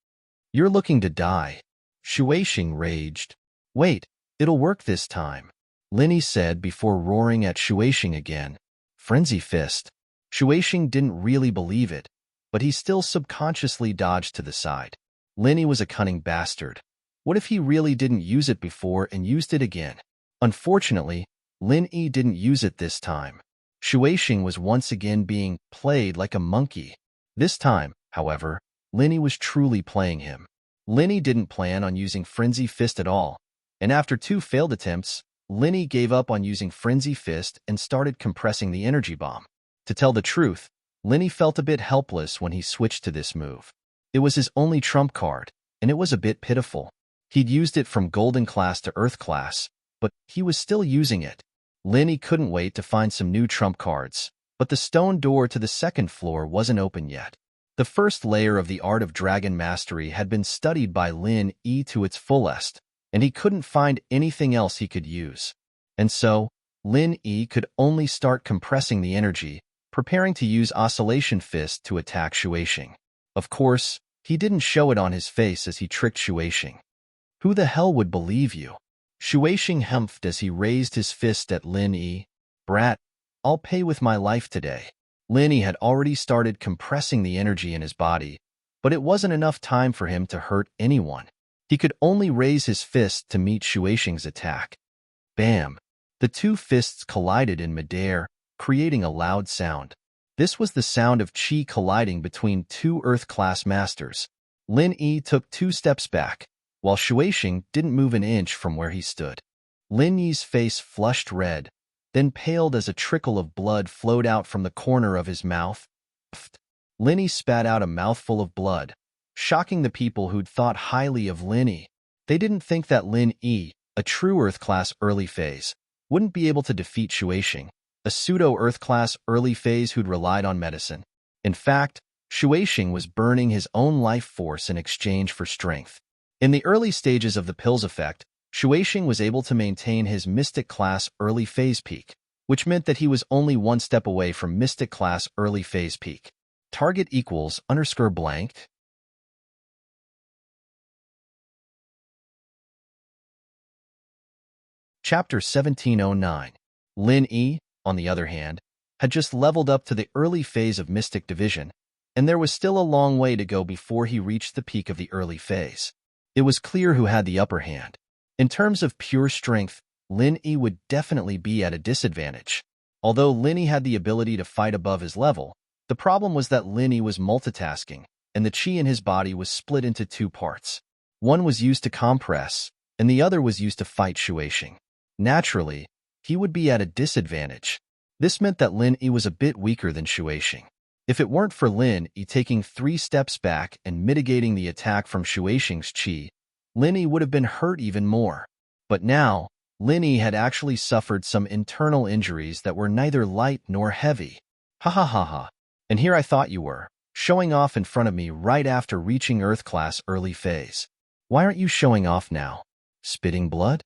You're looking to die. Shueishin raged. Wait, it'll work this time. Lin Yi said before roaring at Shueixing again. Frenzy fist. Shueixing didn't really believe it, but he still subconsciously dodged to the side. Lin Yi was a cunning bastard. What if he really didn't use it before and used it again? Unfortunately, Lin Yi didn't use it this time. Shueixing was once again being played like a monkey. This time, however, Lin Yi was truly playing him. Lin Yi didn't plan on using Frenzy Fist at all, and after 2 failed attempts, Lin Yi gave up on using Frenzy Fist and started compressing the energy bomb. To tell the truth, Lin Yi felt a bit helpless when he switched to this move. It was his only trump card, and it was a bit pitiful. He'd used it from Golden Class to Earth Class, but he was still using it. Lin Yi couldn't wait to find some new trump cards, but the stone door to the second floor wasn't open yet. The first layer of the Art of Dragon Mastery had been studied by Lin Yi to its fullest, and he couldn't find anything else he could use. And so, Lin Yi could only start compressing the energy, preparing to use Oscillation Fist to attack Shueixing. Of course, he didn't show it on his face as he tricked Shueixing. Who the hell would believe you? Shueixing humphed as he raised his fist at Lin Yi. Brat, I'll pay with my life today. Lin Yi had already started compressing the energy in his body, but it wasn't enough time for him to hurt anyone. He could only raise his fist to meet Shueixing's attack. Bam! The 2 fists collided in midair, creating a loud sound. This was the sound of chi colliding between 2 Earth-class masters. Lin Yi took 2 steps back, while Shueixing didn't move an inch from where he stood. Lin Yi's face flushed red, then paled as a trickle of blood flowed out from the corner of his mouth. Lin Yi spat out a mouthful of blood, shocking the people who'd thought highly of Lin Yi. They didn't think that Lin Yi, a true Earth-class early phase, wouldn't be able to defeat Shueixing, a pseudo-Earth-class early phase who'd relied on medicine. In fact, Shueixing was burning his own life force in exchange for strength. In the early stages of the pills effect, Shueixing was able to maintain his Mystic Class early phase peak, which meant that he was only 1 step away from Mystic Class early phase peak. Target equals _blank. Chapter 1709. Lin Yi, on the other hand, had just leveled up to the early phase of Mystic Division, and there was still a long way to go before he reached the peak of the early phase. It was clear who had the upper hand. In terms of pure strength, Lin Yi would definitely be at a disadvantage. Although Lin Yi had the ability to fight above his level, the problem was that Lin Yi was multitasking, and the chi in his body was split into 2 parts. One was used to compress, and the other was used to fight Shueixing. Naturally, he would be at a disadvantage. This meant that Lin Yi was a bit weaker than Shueixing. If it weren't for Lin Yi taking 3 steps back and mitigating the attack from Shueixing's chi, Lin Yi would have been hurt even more. But now, Lin Yi had actually suffered some internal injuries that were neither light nor heavy. Ha ha ha ha. And here I thought you were, showing off in front of me right after reaching Earth-class early phase. Why aren't you showing off now? Spitting blood?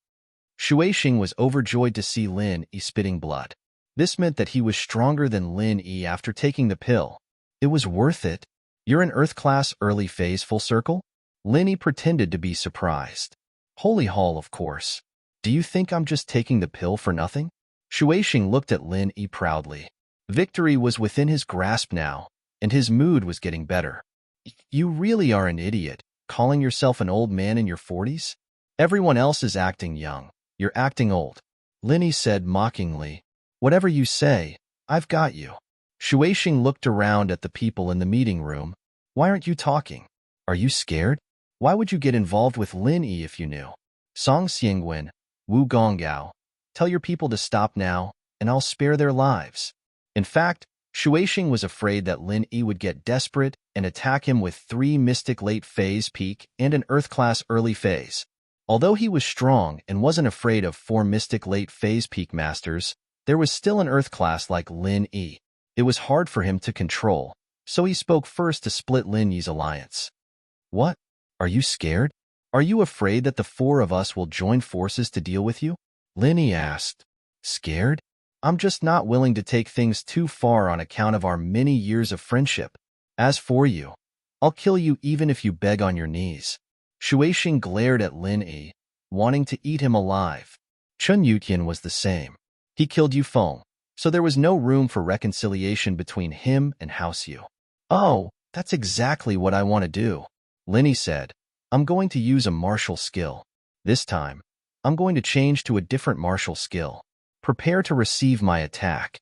Shueixing was overjoyed to see Lin Yi spitting blood. This meant that he was stronger than Lin Yi after taking the pill. It was worth it. You're in Earth-class early phase full circle? Lin Yi pretended to be surprised. Holy hall, of course. Do you think I'm just taking the pill for nothing? Shueixing looked at Lin Yi proudly. Victory was within his grasp now, and his mood was getting better. You really are an idiot, calling yourself an old man in your 40s? Everyone else is acting young. You're acting old. Lin Yi said mockingly. Whatever you say, I've got you. Shueixing looked around at the people in the meeting room. Why aren't you talking? Are you scared? Why would you get involved with Lin Yi if you knew? Song Xiangwen, Wu Gonggao, tell your people to stop now, and I'll spare their lives. In fact, Shueixing was afraid that Lin Yi would get desperate and attack him with 3 Mystic Late Phase Peak and an Earth-class Early Phase. Although he was strong and wasn't afraid of 4 Mystic Late Phase Peak Masters, there was still an Earth-class like Lin Yi. It was hard for him to control, so he spoke first to split Lin Yi's alliance. What? Are you scared? Are you afraid that the 4 of us will join forces to deal with you? Lin Yi asked. Scared? I'm just not willing to take things too far on account of our many years of friendship. As for you, I'll kill you even if you beg on your knees. Shueixing glared at Lin Yi, wanting to eat him alive. Chun Yutian was the same. He killed Yufeng, so there was no room for reconciliation between him and House Yu. Oh, that's exactly what I want to do, Linny said. I'm going to use a martial skill. This time, I'm going to change to a different martial skill. Prepare to receive my attack.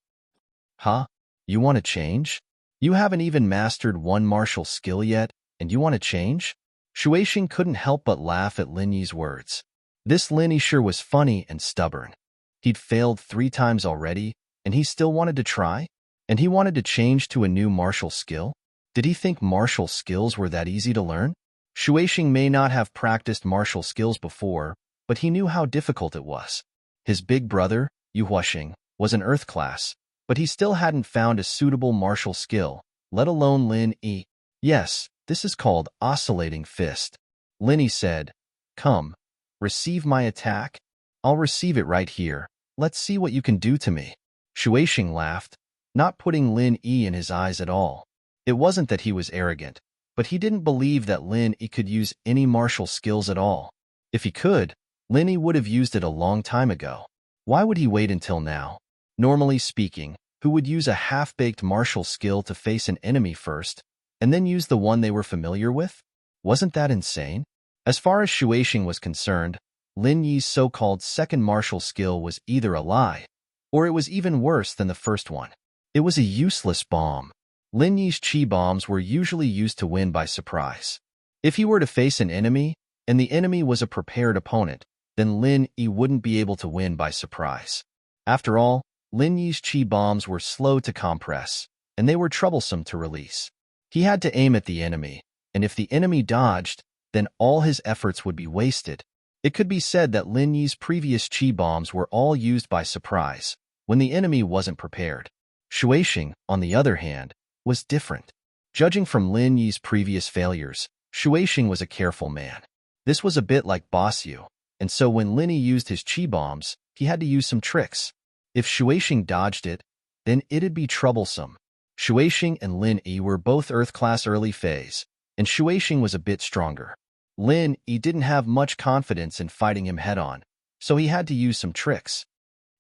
Huh? You want to change? You haven't even mastered one martial skill yet, and you want to change? Shueishin couldn't help but laugh at Lin Yi's words. This Lin Yi sure was funny and stubborn. He'd failed 3 times already, and he still wanted to try? And he wanted to change to a new martial skill? Did he think martial skills were that easy to learn? Shueishin may not have practiced martial skills before, but he knew how difficult it was. His big brother, Yu Huaxing, was an earth class, but he still hadn't found a suitable martial skill, let alone Lin Yi. Yes, this is called oscillating fist. Lin Yi said, "Come, receive my attack. I'll receive it right here. Let's see what you can do to me." Shueishin laughed, not putting Lin Yi in his eyes at all. It wasn't that he was arrogant, but he didn't believe that Lin Yi could use any martial skills at all. If he could, Lin Yi would have used it a long time ago. Why would he wait until now? Normally speaking, who would use a half-baked martial skill to face an enemy first, and then use the one they were familiar with? Wasn't that insane? As far as Shueishin was concerned, Lin Yi's so-called second martial skill was either a lie, or it was even worse than the first one. It was a useless bomb. Lin Yi's chi bombs were usually used to win by surprise. If he were to face an enemy, and the enemy was a prepared opponent, then Lin Yi wouldn't be able to win by surprise. After all, Lin Yi's chi bombs were slow to compress, and they were troublesome to release. He had to aim at the enemy, and if the enemy dodged, then all his efforts would be wasted. It could be said that Lin Yi's previous chi bombs were all used by surprise, when the enemy wasn't prepared. Shueishin, on the other hand, was different. Judging from Lin Yi's previous failures, Shueishin was a careful man. This was a bit like Boss Yu, and so when Lin Yi used his chi bombs, he had to use some tricks. If Shueishin dodged it, then it'd be troublesome. Shueishin and Lin Yi were both Earth-class early phase, and Shueishin was a bit stronger. Lin Yi didn't have much confidence in fighting him head-on, so he had to use some tricks.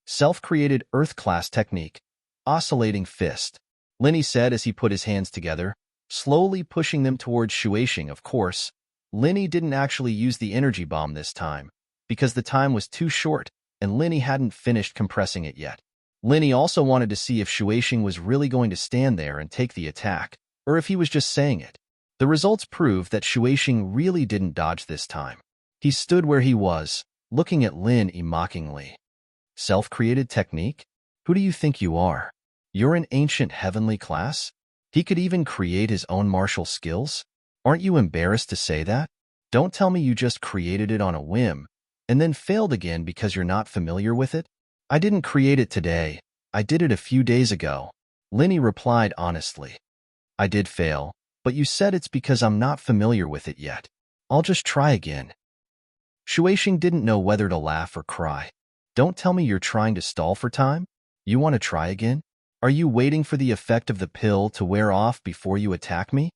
Self-created Earth-class technique, oscillating fist, Lin Yi said as he put his hands together, slowly pushing them towards Shueishin. Of course, Lin Yi didn't actually use the energy bomb this time, because the time was too short, and Lin Yi hadn't finished compressing it yet. Lin Yi also wanted to see if Shueishin was really going to stand there and take the attack, or if he was just saying it. The results proved that Shueishin really didn't dodge this time. He stood where he was, looking at Lin Yi mockingly. Self-created technique? Who do you think you are? You're an ancient heavenly class? He could even create his own martial skills? Aren't you embarrassed to say that? Don't tell me you just created it on a whim, and then failed again because you're not familiar with it? I didn't create it today. I did it a few days ago. Lin Yi replied honestly. I did fail, but you said it's because I'm not familiar with it yet. I'll just try again. Shueishin didn't know whether to laugh or cry. Don't tell me you're trying to stall for time? You want to try again? Are you waiting for the effect of the pill to wear off before you attack me?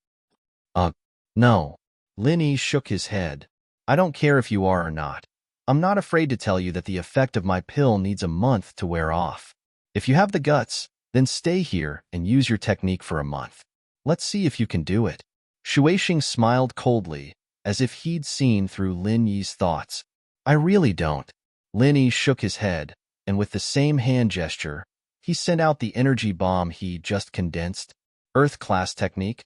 No. Lin Yi shook his head. I don't care if you are or not. I'm not afraid to tell you that the effect of my pill needs a month to wear off. If you have the guts, then stay here and use your technique for a month. Let's see if you can do it. Shueishin smiled coldly, as if he'd seen through Lin Yi's thoughts. I really don't. Lin Yi shook his head, and with the same hand gesture, he sent out the energy bomb he just condensed. Earth-class technique.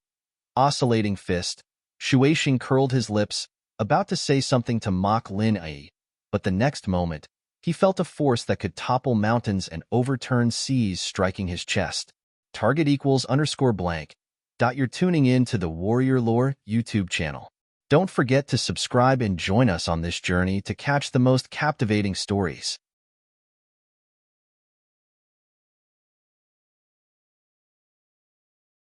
Oscillating fist. Shueishin curled his lips, about to say something to mock Lin Yi, but the next moment, he felt a force that could topple mountains and overturn seas striking his chest. Target equals _blank. You're tuning in to the Warrior Lore YouTube channel. Don't forget to subscribe and join us on this journey to catch the most captivating stories.